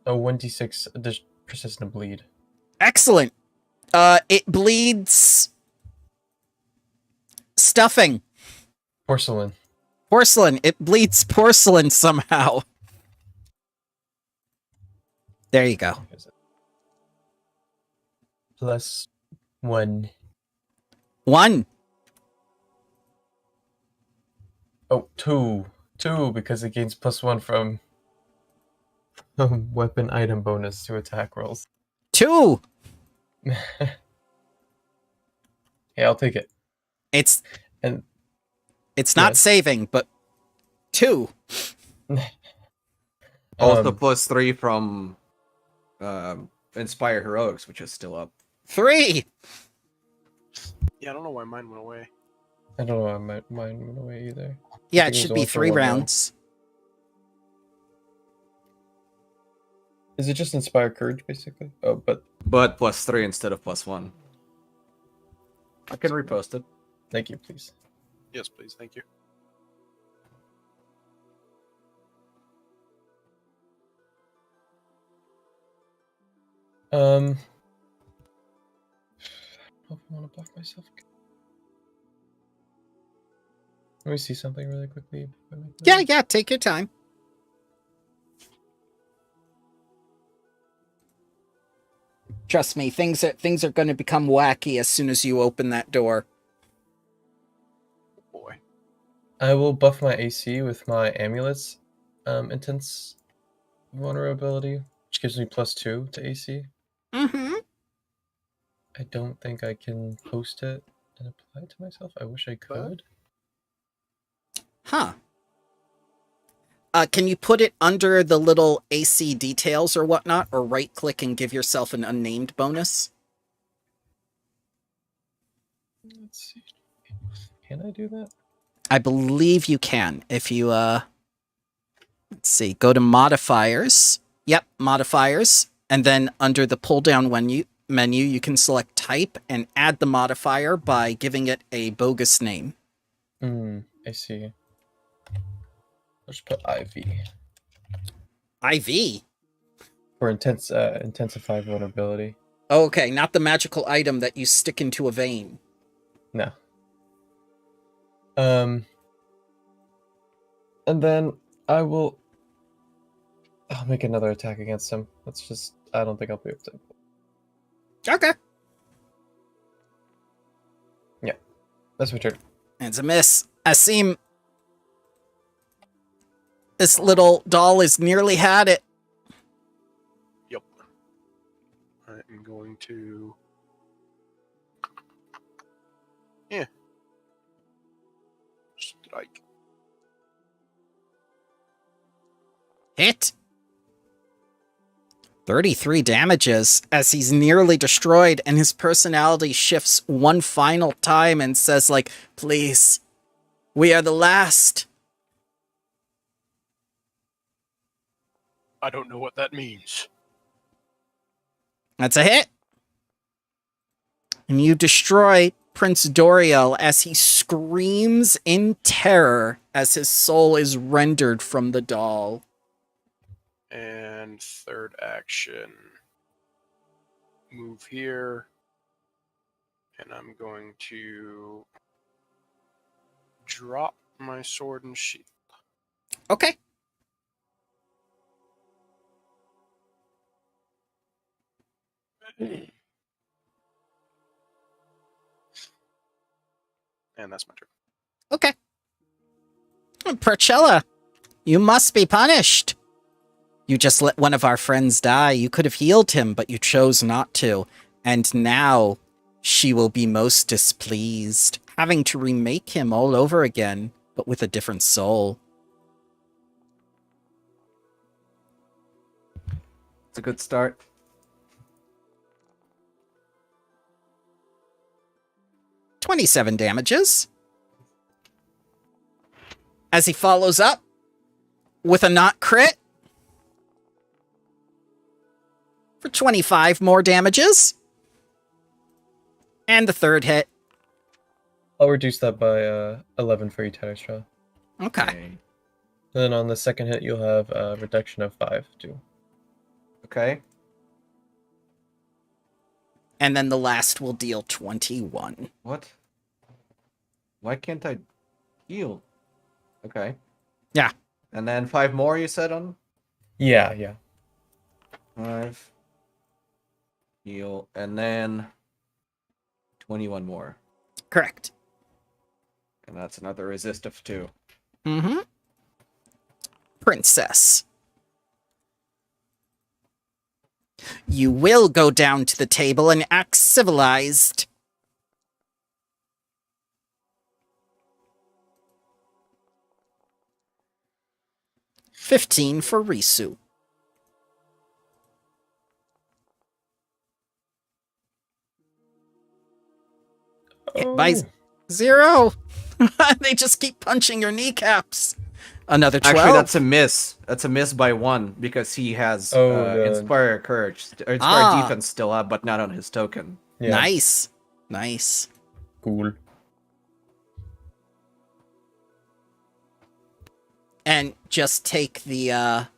Oh, 1d6 persistent bleed. Excellent. It bleeds stuffing. Porcelain. Porcelain. It bleeds porcelain somehow. There you go. Plus 1. 1. Oh, 2. 2, because it gains plus 1 from weapon item bonus to attack rolls. 2. Yeah, I'll take it. It's And not yes. saving, but 2. Also plus 3 from Inspire Heroics, which is still up. 3. Yeah, I don't know why mine went away. I don't know why mine went away either. Yeah, think it it should was be only for 3 one round. rounds. Is it just Inspire Courage, basically? Oh, but But plus 3 instead of plus 1. I can repost it. thank you, please. Yes, please. Thank you. I don't know if I want to block myself. Let me see something really quickly. Yeah, take your time. Trust me, things are going to become wacky as soon as you open that door. Boy. I will buff my AC with my amulets intense vulnerability, which gives me plus 2 to AC. Mm-hmm. I don't think I can post it and apply it to myself. I wish I could. Huh. Can you put it under the little AC details or whatnot, or right-click and give yourself an unnamed bonus? Let's see. Can I do that? I believe you can. If you, let's see, go to modifiers. Yep, modifiers. And then under the pull-down menu, you can select type and add the modifier by giving it a bogus name. I see. Let's put IV. IV? For intensify vulnerability. Oh, okay, not the magical item that you stick into a vein. No. And then I'll make another attack against him. I don't think I'll be able to. Okay. Yeah. That's my turn. It's a miss. Asim. This little doll has nearly had it. Yep. I'm going to. Yeah. Strike. Hit. 33 damages as he's nearly destroyed, and his personality shifts one final time and says, like, please, we are the last. I don't know what that means. That's a hit. And you destroy Prince Doriel as he screams in terror as his soul is rendered from the doll. And third action. Move here. And I'm going to drop my sword and shield. Okay. And that's my turn. Okay. Procella, you must be punished. You just let one of our friends die. You could have healed him, but you chose not to. And now she will be most displeased, having to remake him all over again, but with a different soul. It's a good start. $27 damages. As he follows up with a not crit for 25 more damages. And the third hit. I'll reduce that by 11 for you, Tattersstraw. Okay. And then on the second hit, you'll have a reduction of 5 too. Okay. And then the last will deal 21. What? Why can't I heal? Okay. Yeah. And then 5 more, you said on? Yeah. 5. Heal. And then 21 more. Correct. And that's another resist of 2. Mm-hmm. Princess. You will go down to the table and act civilized. $15 for Risu. Hit by 0. They just keep punching your kneecaps. Another 12. Actually, that's a miss. That's a miss by 1 because he has Inspire Courage, or Inspire Defense still up, but not on his token. Yeah. Nice. Cool. And just take the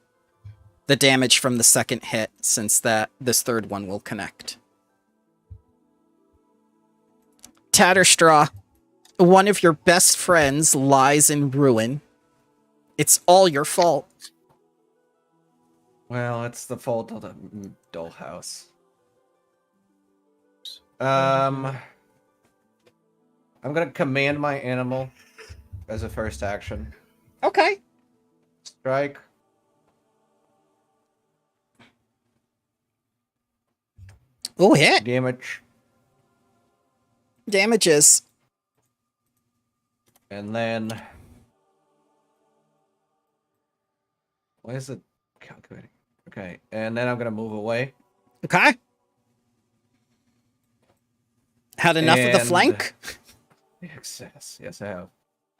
damage from the second hit, since this third one will connect. Tatterstraw, one of your best friends lies in ruin. It's all your fault. Well, it's the fault of the dollhouse. I'm gonna command my animal as a first action. Okay. Strike. Oh, hit. Damage. Damages. And then... Why is it calculating? Okay, and then I'm gonna move away. Okay. Had enough of the flank? Yes, I have.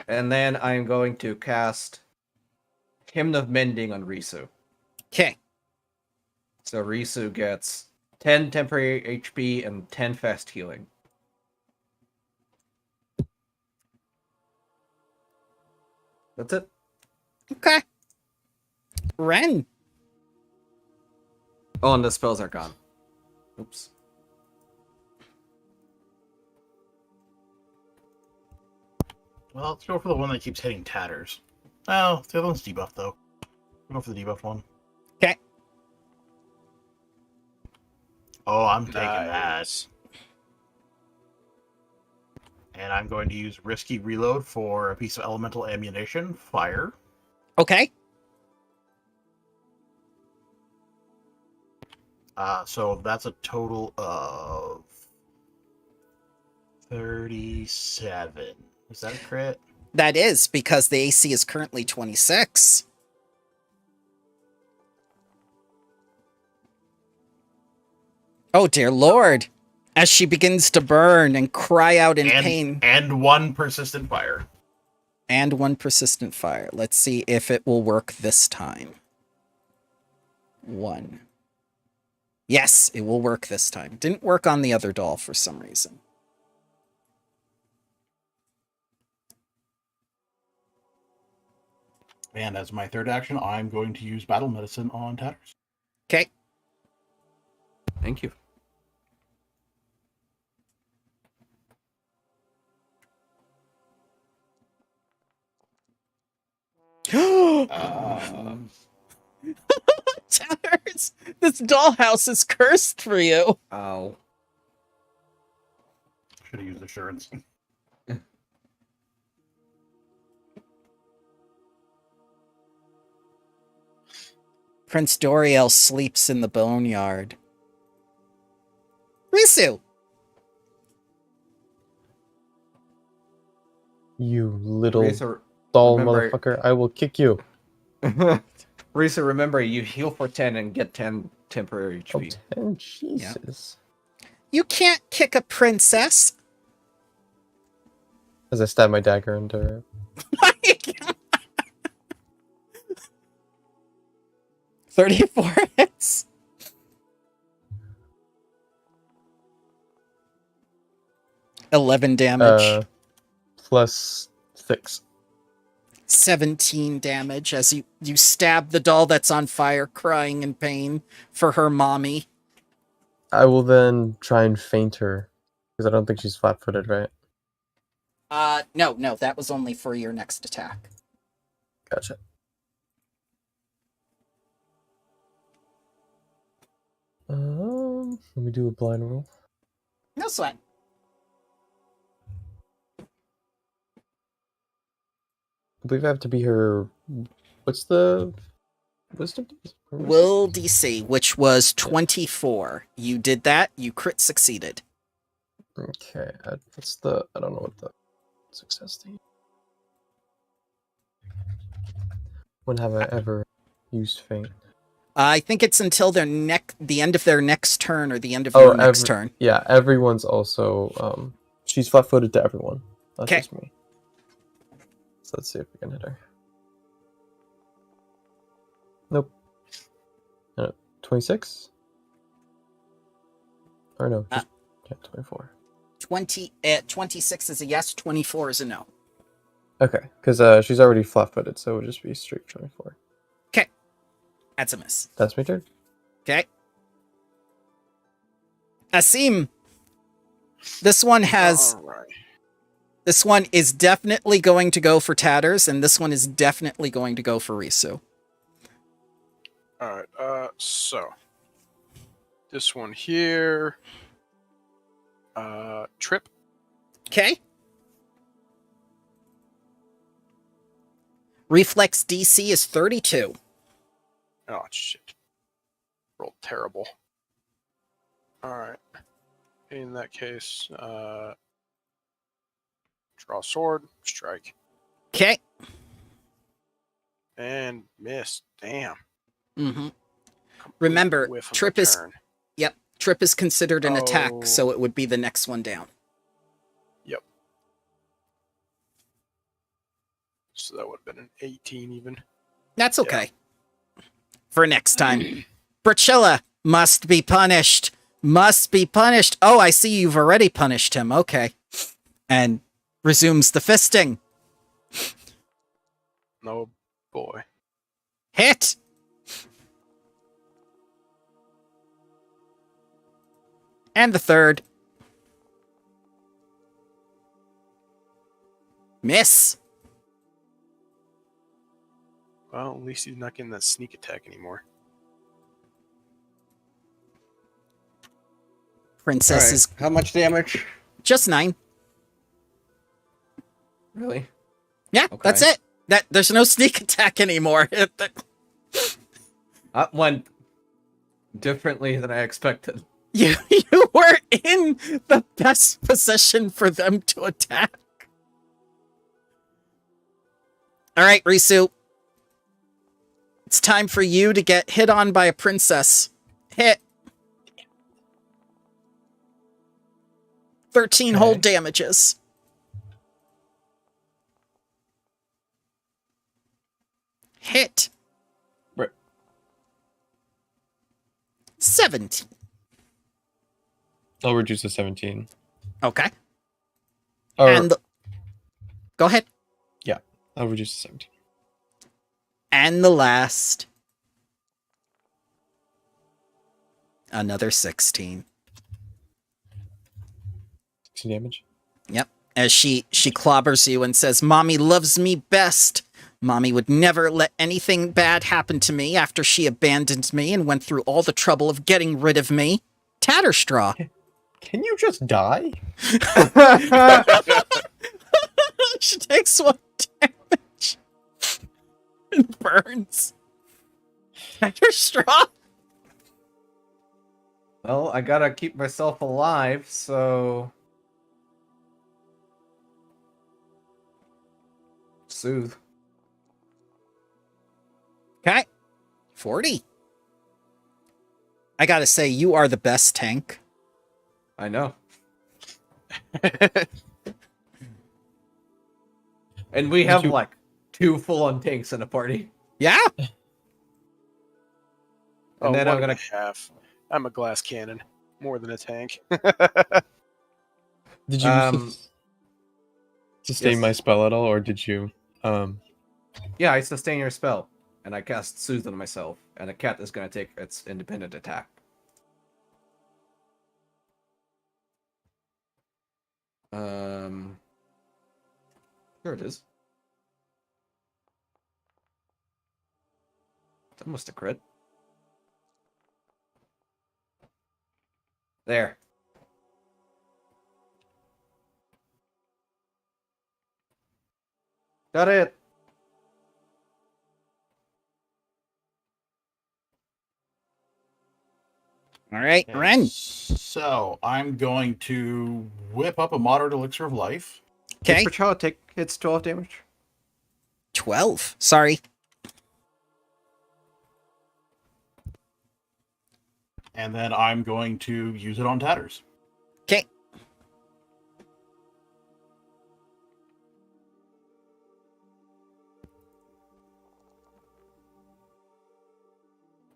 And then I'm going to cast Hymn of Mending on Risu. Okay. So Risu gets 10 temporary HP and 10 fast healing. That's it. Okay. Ren. Oh, and the spells are gone. Oops. Well, let's go for the one that keeps hitting tatters. Oh, the other one's debuffed, though. We'll go for the debuffed one. Okay. Oh, I'm taking that. Nice. And I'm going to use Risky Reload for a piece of elemental ammunition, fire. Okay. So that's a total of 37. Is that a crit? That is, because the AC is currently 26. Oh, dear Lord. As she begins to burn and cry out in pain. And 1 persistent fire. And 1 persistent fire. Let's see if it will work this time. 1. Yes, it will work this time. Didn't work on the other doll for some reason. And as my third action, I'm going to use Battle Medicine on Tatters. Okay. Thank you. Tatters, this dollhouse is cursed for you. Ow. Should have used Assurance. Prince Doriel sleeps in the boneyard. Risu! You little Risa, doll remember- motherfucker, I will kick you. Risa, remember, you heal for 10 and get 10 temporary Oh, HP. 10? Jesus. You can't kick a princess. As I stab my dagger into her. 34 hits. $11 damage. Plus 6. 17 damage as you stab the doll that's on fire, crying in pain for her mommy. I will then try and feint her. Because I don't think she's flat-footed, right? No, that was only for your next attack. Gotcha. Let me do a blind roll. No sweat. I believe I have to be her... What's the... Wisdom? Will DC, which was 24. You did that, you crit succeeded. Okay, what's the... I don't know what the success thing... When have I ever used feint? I think it's until the end of their next turn or the end of your next turn. Yeah, everyone's also... she's flat-footed to everyone. Not Okay. just me. So let's see if we can hit her. Nope. 26? Or no, just 24. 26 is a yes, 24 is a no. Okay, because she's already flat-footed, so it would just be straight 24. Okay. That's a miss. That's my turn. Okay. Asim. This one has... All right. This one is definitely going to go for Tatters, and this one is definitely going to go for Risu. All right. So this one here. Trip. Okay. Reflex DC is 32. Oh shit. Rolled terrible. All right. In that case, draw sword, strike, Okay. and miss. Damn. Mm-hmm. Remember, Whiff of a Trip is turn. Trip is considered an attack, Oh. so it would be the next one down. Yep. So that would have been an 18 even. That's okay. For next time. Brachilla must be punished. Must be punished. Oh, I see you've already punished him. Okay. And resumes the fisting. No boy. Hit! And the third. Miss. Well, at least he's not getting that sneak attack anymore. Princess Alright, is how much damage? just 9. Really? Yeah, Okay. that's it. There's no sneak attack anymore. When differently than I expected. You were in the best position for them to attack. All right, Risu. It's time for you to get hit on by a princess. Hit. 13 hold damages. Hit. Right. 17. I'll reduce to 17. Okay. Or, And go ahead. I'll reduce to 17. And the last. Another 16. 16 damage. Yep. As she clobbers you and says, "Mommy loves me best. Mommy would never let anything bad happen to me after she abandoned me and went through all the trouble of getting rid of me. Tatterstraw." Can you just die? She takes 1 damage. And burns. Tatterstraw? Well, I gotta keep myself alive, so... Soothe. Okay. 40. I gotta say, you are the best tank. I know. And we have, like, 2 full-on tanks in a party. Yeah? And then I'm gonna... half. I'm a glass cannon, more than a tank. Did you sustain yes. my spell at all, or did you... Yeah, I sustain your spell, and I cast Soothe on myself, and the cat is gonna take its independent attack. Here it is. It's almost a crit. There. Got it. All right, Okay, Ren. So I'm going to whip up a moderate elixir of life. Okay. Each child hits 12 damage. 12. Sorry. And then I'm going to use it on Tatters. Okay.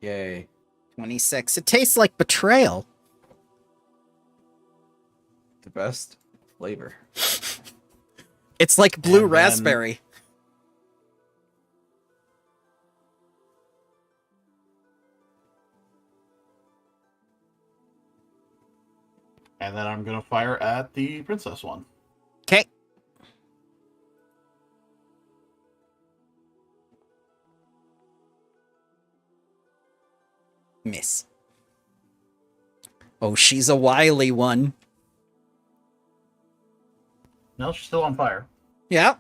Yay. 26. It tastes like betrayal. The best flavor. It's like blue And then- raspberry. And then I'm going to fire at the princess one. Okay. Miss. Oh, she's a wily one. No, she's still on fire. Yeah.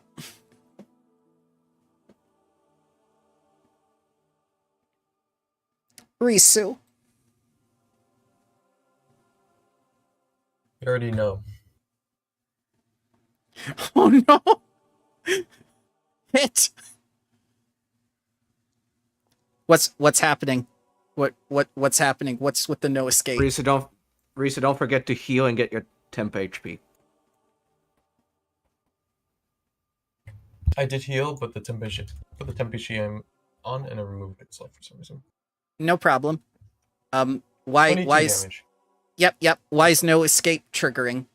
Risu. You already know. Oh no! Hit. What's happening? What's happening? What's with the no escape? Risa, don't forget to heal and get your temp HP. I did heal, but the temp HP I'm on, and I removed itself for some reason. No problem. Why 22 is damage. Yep. Why is no escape triggering?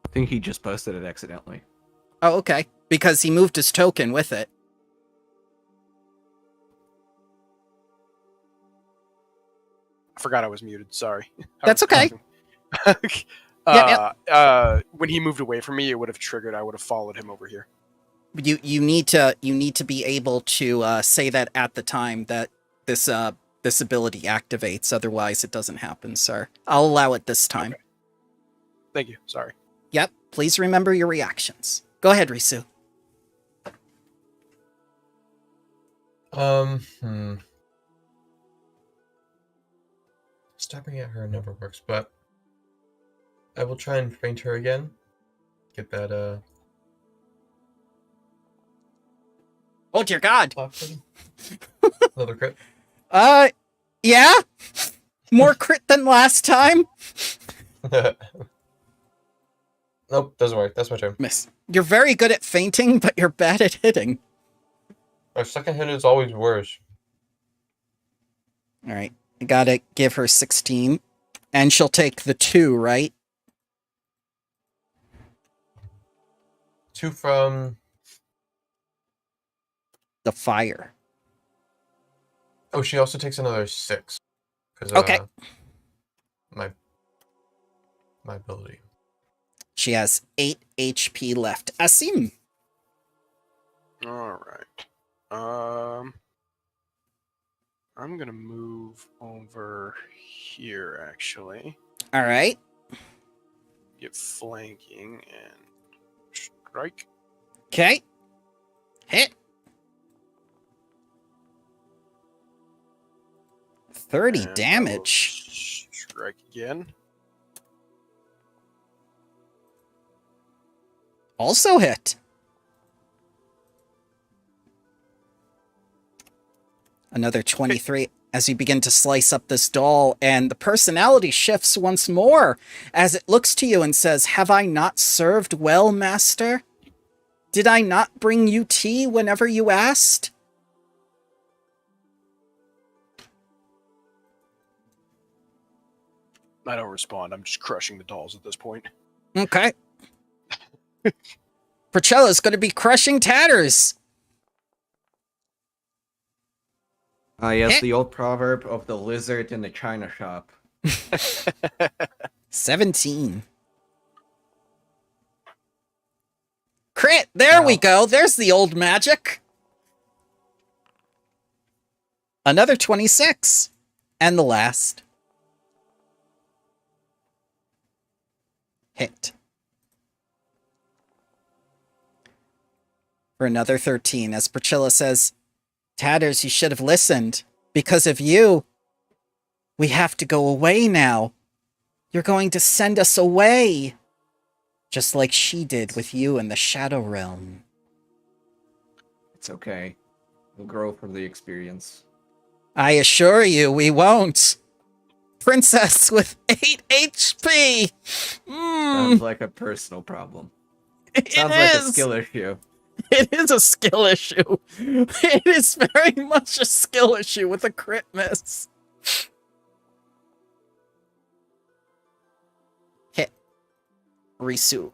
I think he just posted it accidentally. Oh, okay. Because he moved his token with it. I forgot I was muted. Sorry. That's okay. When he moved away from me, it would have triggered. I would have followed him over here. You need to be able to say that at the time that this ability activates. Otherwise, it doesn't happen, sir. I'll allow it this time. Okay. Thank you. Sorry. Yep. Please remember your reactions. Go ahead, Risu. Stopping at her never works, but I will try and faint her again. Get that Oh dear God. another crit. Yeah? More crit than last time? Nope, doesn't work. That's my turn. Miss. You're very good at fainting, but you're bad at hitting. Our second hit is always worse. Alright. I gotta give her 16. And she'll take the 2, right? 2 from... The fire. Oh, she also takes another 6. Okay. My ability. She has 8 HP left. Asim. All right. I'm gonna move over here actually. Alright. Get flanking and strike. Okay. Hit. 30 And I will damage. Strike again. Also hit. Another 23 as you begin to slice up this doll, and the personality shifts once more as it looks to you and says, "Have I not served well, master? Did I not bring you tea whenever you asked?" I don't respond. I'm just crushing the dolls at this point. Okay. Porcella's going to be crushing Tatters. Yes, the old proverb of the lizard in the china shop. 17. Crit! There we go. There's the old magic. Another 26. And the last. Hit. For another 13, as Porcella says, "Tatters, you should have listened. Because of you, we have to go away now. You're going to send us away. Just like she did with you in the Shadow Realm." It's okay. We'll grow from the experience. I assure you, we won't. Princess with 8 HP! Sounds like a personal problem. Sounds like a skill issue. It is a skill issue. It is very much a skill issue with a crit miss. Hit. Risu.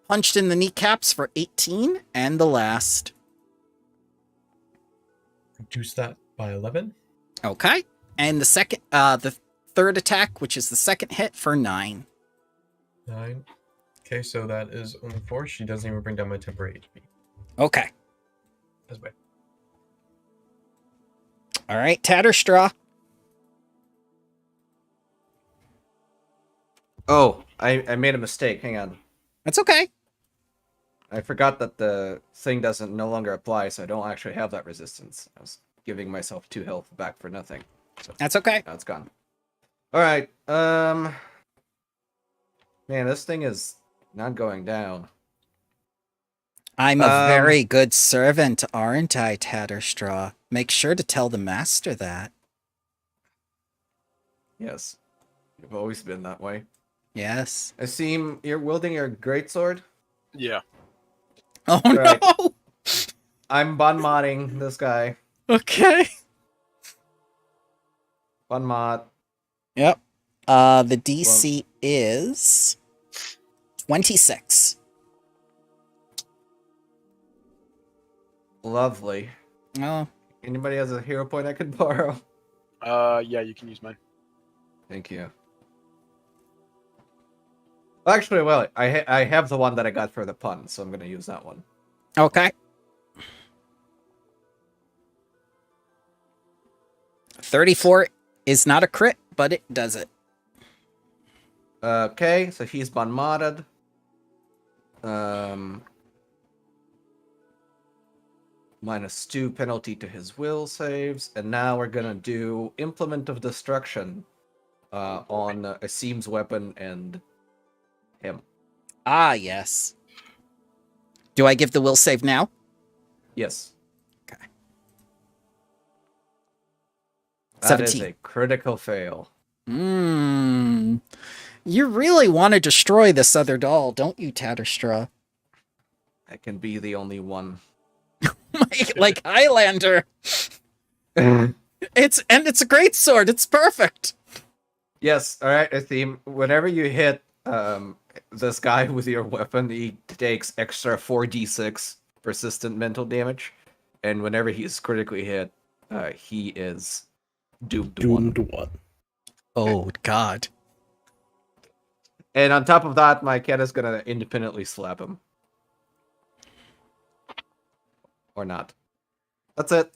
Punched in the kneecaps for 18, and the last. Reduce that by 11. Okay. And the third attack, which is the second hit, for 9. 9. Okay, so that is only 4. She doesn't even bring down my temporary HP. Okay. That's way. All right, Tatterstraw. Oh, I made a mistake. Hang on. That's okay. I forgot that the thing doesn't no longer apply, so I don't actually have that resistance. I was giving myself 2 health back for nothing. So That's okay. now it's gone. Alright, man, this thing is not going down. I'm a very good servant, aren't I, Tatterstraw? Make sure to tell the master that. Yes. You've always been that way. Yes. I seem you're wielding your greatsword. Yeah. Oh Right. no! I'm Banmodding this guy. Okay. Banmod. Yep. The DC is 26. Lovely. Oh, Anybody has a hero point I could borrow? Yeah, you can use mine. Thank you. Actually, well, I have the one that I got for the pun, so I'm gonna use that one. okay. 34 is not a crit, but it does it. Okay, so he's Banmodded. -2 penalty to his will saves, and now we're gonna do Implement of Destruction on Asim's weapon and him. Ah, yes. Do I give the will save now? Yes. Okay. That is 17. a critical fail. You really want to destroy this other doll, don't you, Tatterstraw? I can be the only one. like Highlander. It's a great sword. It's perfect. Yes, alright, Asim. Whenever you hit this guy with your weapon, he takes extra 4d6 persistent mental damage. And whenever he's critically hit, he is doomed to one. Doomed one. Oh, God. And on top of that, my cat is gonna independently slap him. Or not. That's it.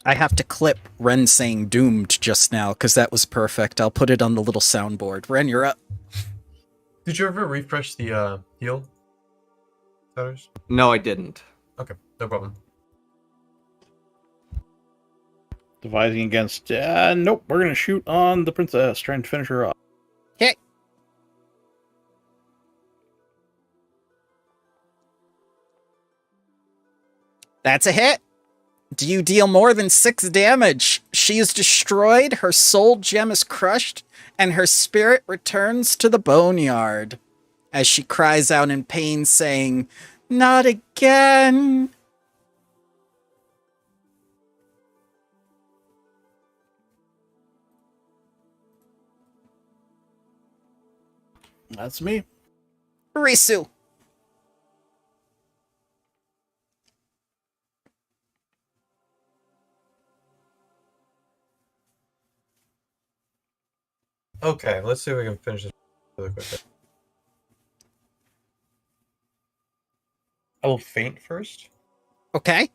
I have to clip Ren saying doomed just now, because that was perfect. I'll put it on the little soundboard. Ren, you're up. Did you ever refresh the heal status? No, I didn't. Okay, no problem. Devising against. Nope, we're gonna shoot on the princess, trying to finish her off. Okay. That's a hit. Do you deal more than 6 damage? She is destroyed, her soul gem is crushed, and her spirit returns to the boneyard. As she cries out in pain, saying, "Not again!" That's me. Risu. Okay, let's see if we can finish this really quick. I will faint first. Okay.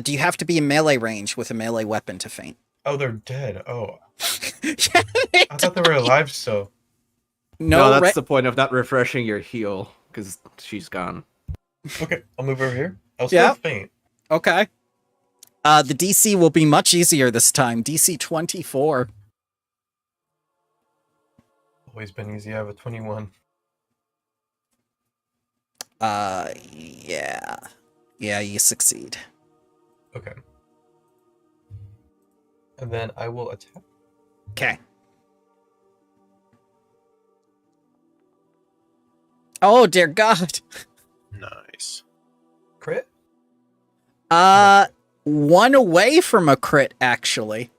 Do you have to be in melee range with a melee weapon to faint? Oh, they're dead. Oh, Yeah, I thought they were alive still. No, that's Re- the point of not refreshing your heal, because she's gone. Okay, I'll move over here. I'll still Yeah. faint. Okay. The DC will be much easier this time. DC 24. Always been easy. I have a 21. Yeah. Yeah, you succeed. Okay. And then I will attack. Okay. Oh, dear God. Nice. Crit? One away from a crit, actually.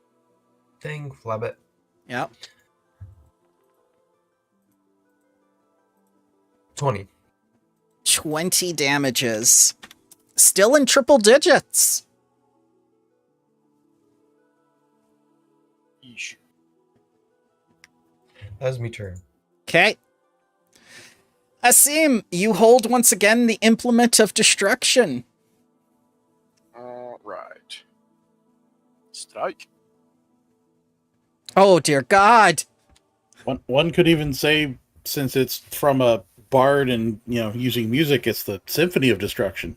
Dang, flabbit. Yep. 20. 20 damages. Still in triple digits. Yeesh. That's me turn. Okay. Asim, you hold once again the implement of destruction. All right. Strike. Oh, dear God. One could even say, since it's from a bard and using music, it's the Symphony of Destruction.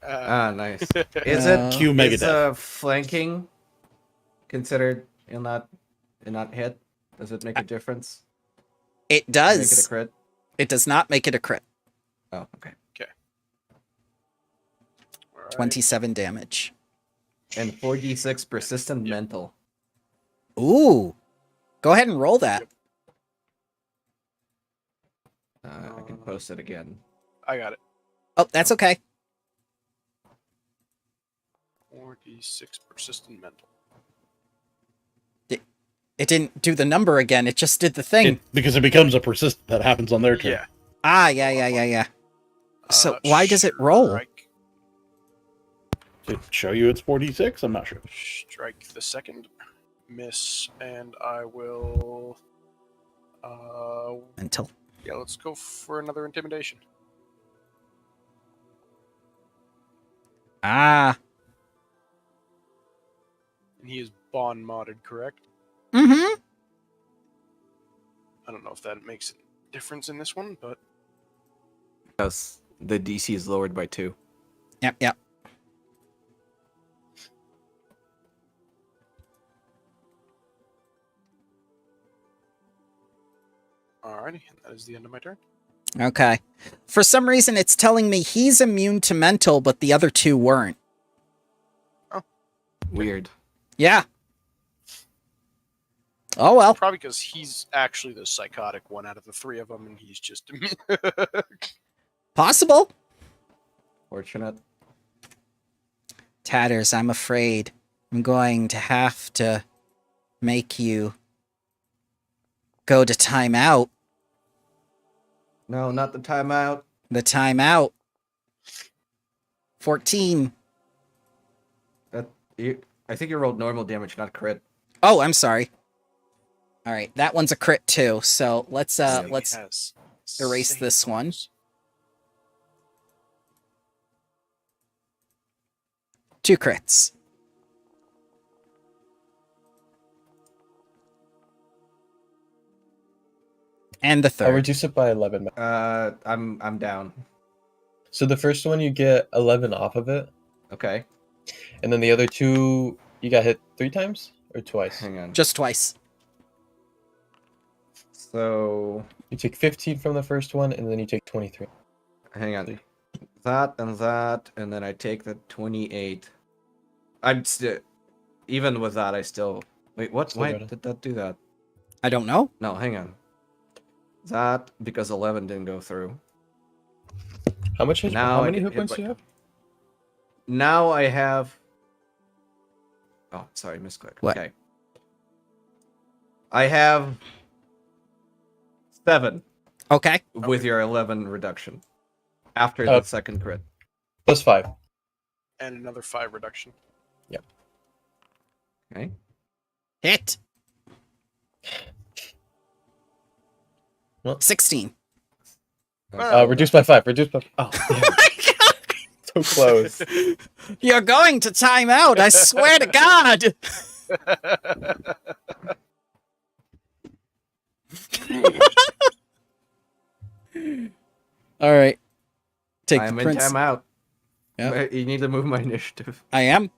Nice. Is it Cue is Megadeth. flanking considered in that hit? Does it make a difference? It Make it a does. crit? It does not make it a crit. Oh, okay. All right. 27 damage. And 4d6 persistent mental. Ooh. Go ahead and roll that. I can post it again. I got it. Oh, that's okay. 4d6 persistent mental. It didn't do the number again. It just did the thing. Because it becomes a persistent that happens on their turn. Yeah. Ah, yeah. So why does it roll? Strike. To show you it's 46, I'm not sure. Strike the second. Miss, and I will. Until. Yeah, let's go for another intimidation. Ah. And he is bond modded, correct? Mm-hmm. I don't know if that makes a difference in this one, but Yes, the DC is lowered by 2. Yep. Alrighty, that is the end of my turn. Okay. For some reason, it's telling me he's immune to mental, but the other two weren't. Weird. Yeah. Oh, well. Probably because he's actually the psychotic one out of the three of them, and he's just... Possible. Fortunate. Tatters, I'm afraid I'm going to have to make you go to timeout. No, not the timeout. The timeout. 14. I think you rolled normal damage, not crit. Oh, I'm sorry. All right, that one's a crit too. So let's He let's has erase save this one. bonus. 2 crits. And the I'll third. reduce it by 11. I'm down. So the first one you get 11 off of it, Okay. and then the other two you got hit 3 times or twice. Hang on. Just twice. So You take 15 from the first one, and then you take 23. hang on. That, and then I take the 28. I'm still, even with that, I still wait. What? Still Why got it. did that do that? I don't know. No, hang on. That because 11 didn't go through. How much? Now How I many get hit hit points by- do you have? Now I have. Oh, sorry, misclick. What? Okay. I have 7 Okay. with your 11 reduction after Uh, the second crit. Plus 5. And another 5 reduction. Okay. Hit. Well. 16. Reduce by 5. Reduce by. Oh, so close. You're going to timeout. I swear to God. All right. Take I'm the in prince. timeout. Yep. You need to move my initiative. I am.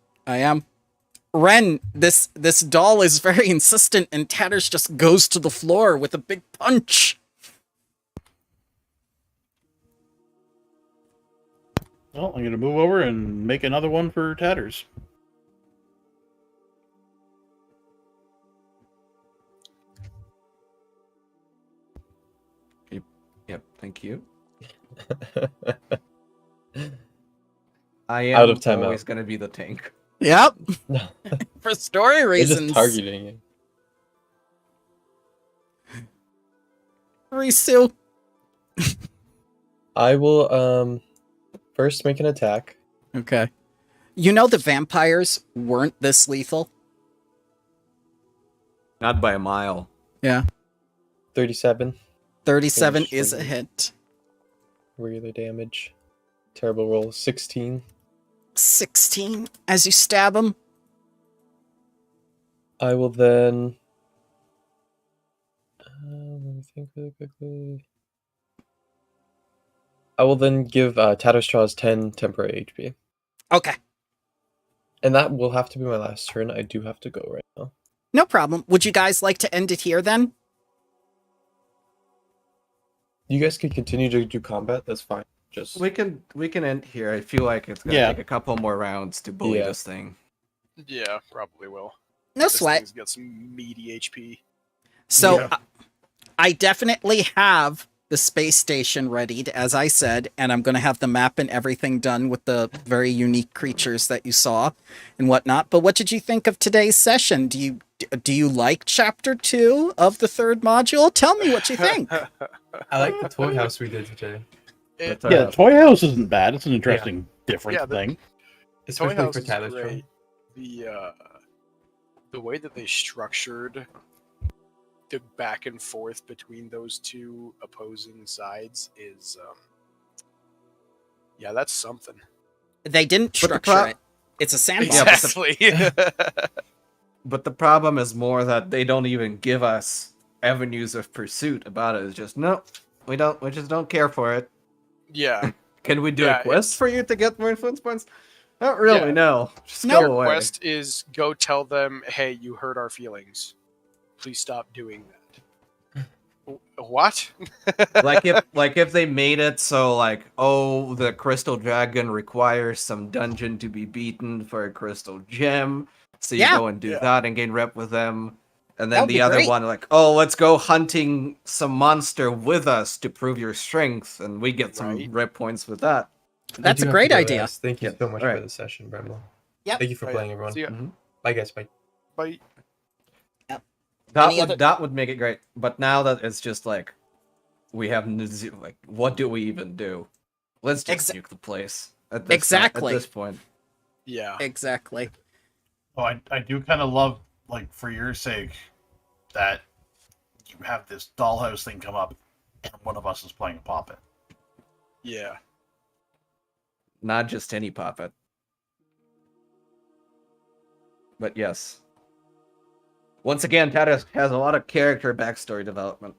Ren, this doll is very insistent, and Tatters just goes to the floor with a big punch. Well, I'm going to move over and make another one for Tatters. Yep, thank you. I am Out of timeout. always going to be the tank. Yep. No. For story They're reasons. just targeting you. Risu. I will first make an attack. Okay. You know the vampires weren't this lethal? Not by a mile. Yeah. 37 37 Finish is a with- hit. regular damage. Terrible roll. 16. 16 as you stab him. I will then. Let me think really quickly. I will then give Tatterstraws 10 temporary HP. Okay. And that will have to be my last turn. I do have to go right now. No problem. Would you guys like to end it here then? You guys can continue to do combat. That's fine. Just We can end here. I feel like it's gonna Yeah. take a couple more rounds to bully Yeah. this thing. Yeah, probably will. No This sweat. thing's got some meaty HP. So Yeah. I definitely have the space station readied, as I said, and I'm going to have the map and everything done with the very unique creatures that you saw and whatnot. But what did you think of today's session? Do you like Chapter 2 of the third module? Tell me what you think. I like the toy house we did today. It, But, Yeah, Toy House isn't bad. It's an interesting, different Yeah, thing. Toy Especially House for is Tyler's great. The way that they structured the back and forth between those two opposing sides is yeah, that's something. They didn't But the structure it. It's a sandbox. Yeah, but Exactly. But the problem is more that they don't even give us avenues of pursuit about it. It's just no, we don't. We just don't care for it. yeah. Can we do Yeah, a quest for you to get more influence points? Not really. Yeah. No. Just No. go away. Quest is go tell them, hey, you hurt our feelings. Please stop doing that. What? like if they made it so like, oh, the crystal dragon requires some dungeon to be beaten for a crystal gem, so you Yeah. go and do Yeah. that and gain rep with them, and That then would be the other great. one like, oh, let's go hunting some monster with us to prove your strength, and we get some Right. rep points with that. That's I a do have great to go, idea. guys. Thank you Yeah, so much alright. for the session, Bramble. Yep. Thank you for Oh, playing, yeah. everyone. See ya. Mhm. Bye, guys. Bye. Bye. That would make it great, but now that it's just like we have like, what do we even do? Let's just nuke the place at this Exactly. at this point. Yeah. Exactly. Oh, I do kind of love, like, for your sake, that you have this dollhouse thing come up, and one of us is playing a puppet. Yeah. Not just any puppet. But yes. Once again, Tadas has a lot of character backstory development.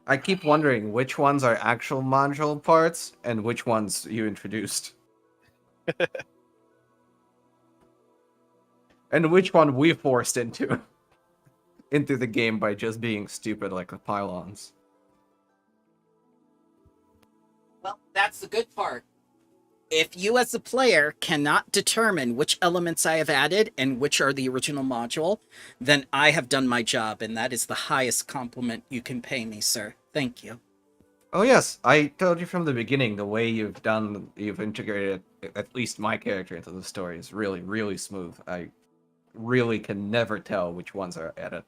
I keep wondering which ones are actual module parts and which ones you introduced. And which one we forced into the game by just being stupid like the pylons. Well, that's the good part. If you as a player cannot determine which elements I have added and which are the original module, then I have done my job, and that is the highest compliment you can pay me, sir. Thank you. Oh yes, I told you from the beginning the way you've integrated at least my character into the story is really, really smooth. I really can never tell which ones are added.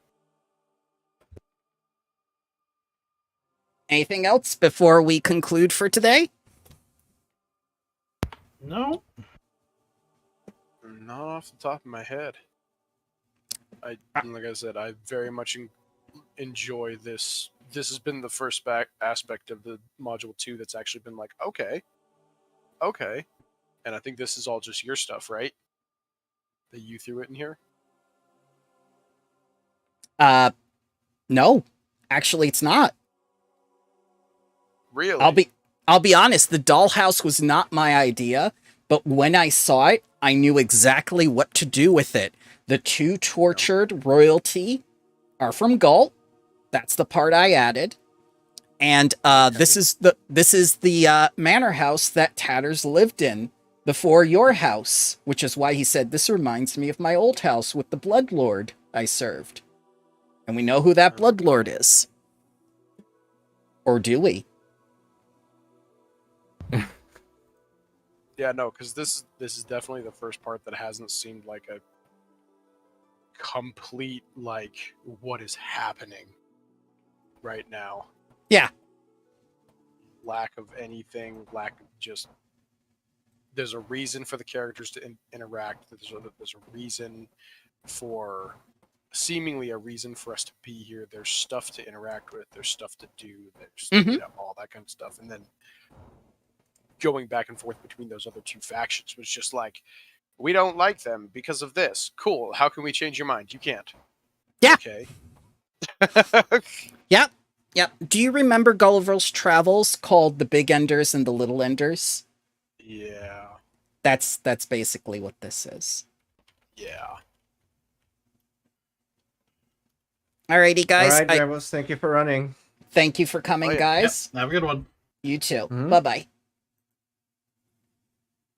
Anything else before we conclude for today? No. Not off the top of my head. Like I said, I very much enjoy this. This has been the first aspect of the module 2 that's actually been like, okay. And I think this is all just your stuff, right? That you threw it in here? No. Actually, it's not. Really? I'll be honest, the dollhouse was not my idea, but when I saw it, I knew exactly what to do with it. The 2 tortured royalty are from Galt. That's the part I added. And this is the manor house that Tatters lived in before your house, which is why he said this reminds me of my old house with the Bloodlord I served. And we know who that Bloodlord is. Or do we? Yeah, no, because this is definitely the first part that hasn't seemed like a complete, like, what is happening right now. Yeah. Lack of anything, lack of just... There's a reason for the characters to interact. There's a reason for... Seemingly a reason for us to be here. There's stuff to interact with. There's stuff to do. There's all that kind of stuff. And then going back and forth between those other 2 factions was just like, we don't like them because of this. Cool. How can we change your mind? You can't. Yeah. Okay. Yep. Do you remember Gulliver's Travels called The Big Enders and the Little Enders? Yeah. That's basically what this is. Yeah. Alrighty, guys. All right, Ramos, thank you for running. Thank you for coming, Oh, yeah. guys. Yep. Have a good one. You too. Mhm. Bye-bye.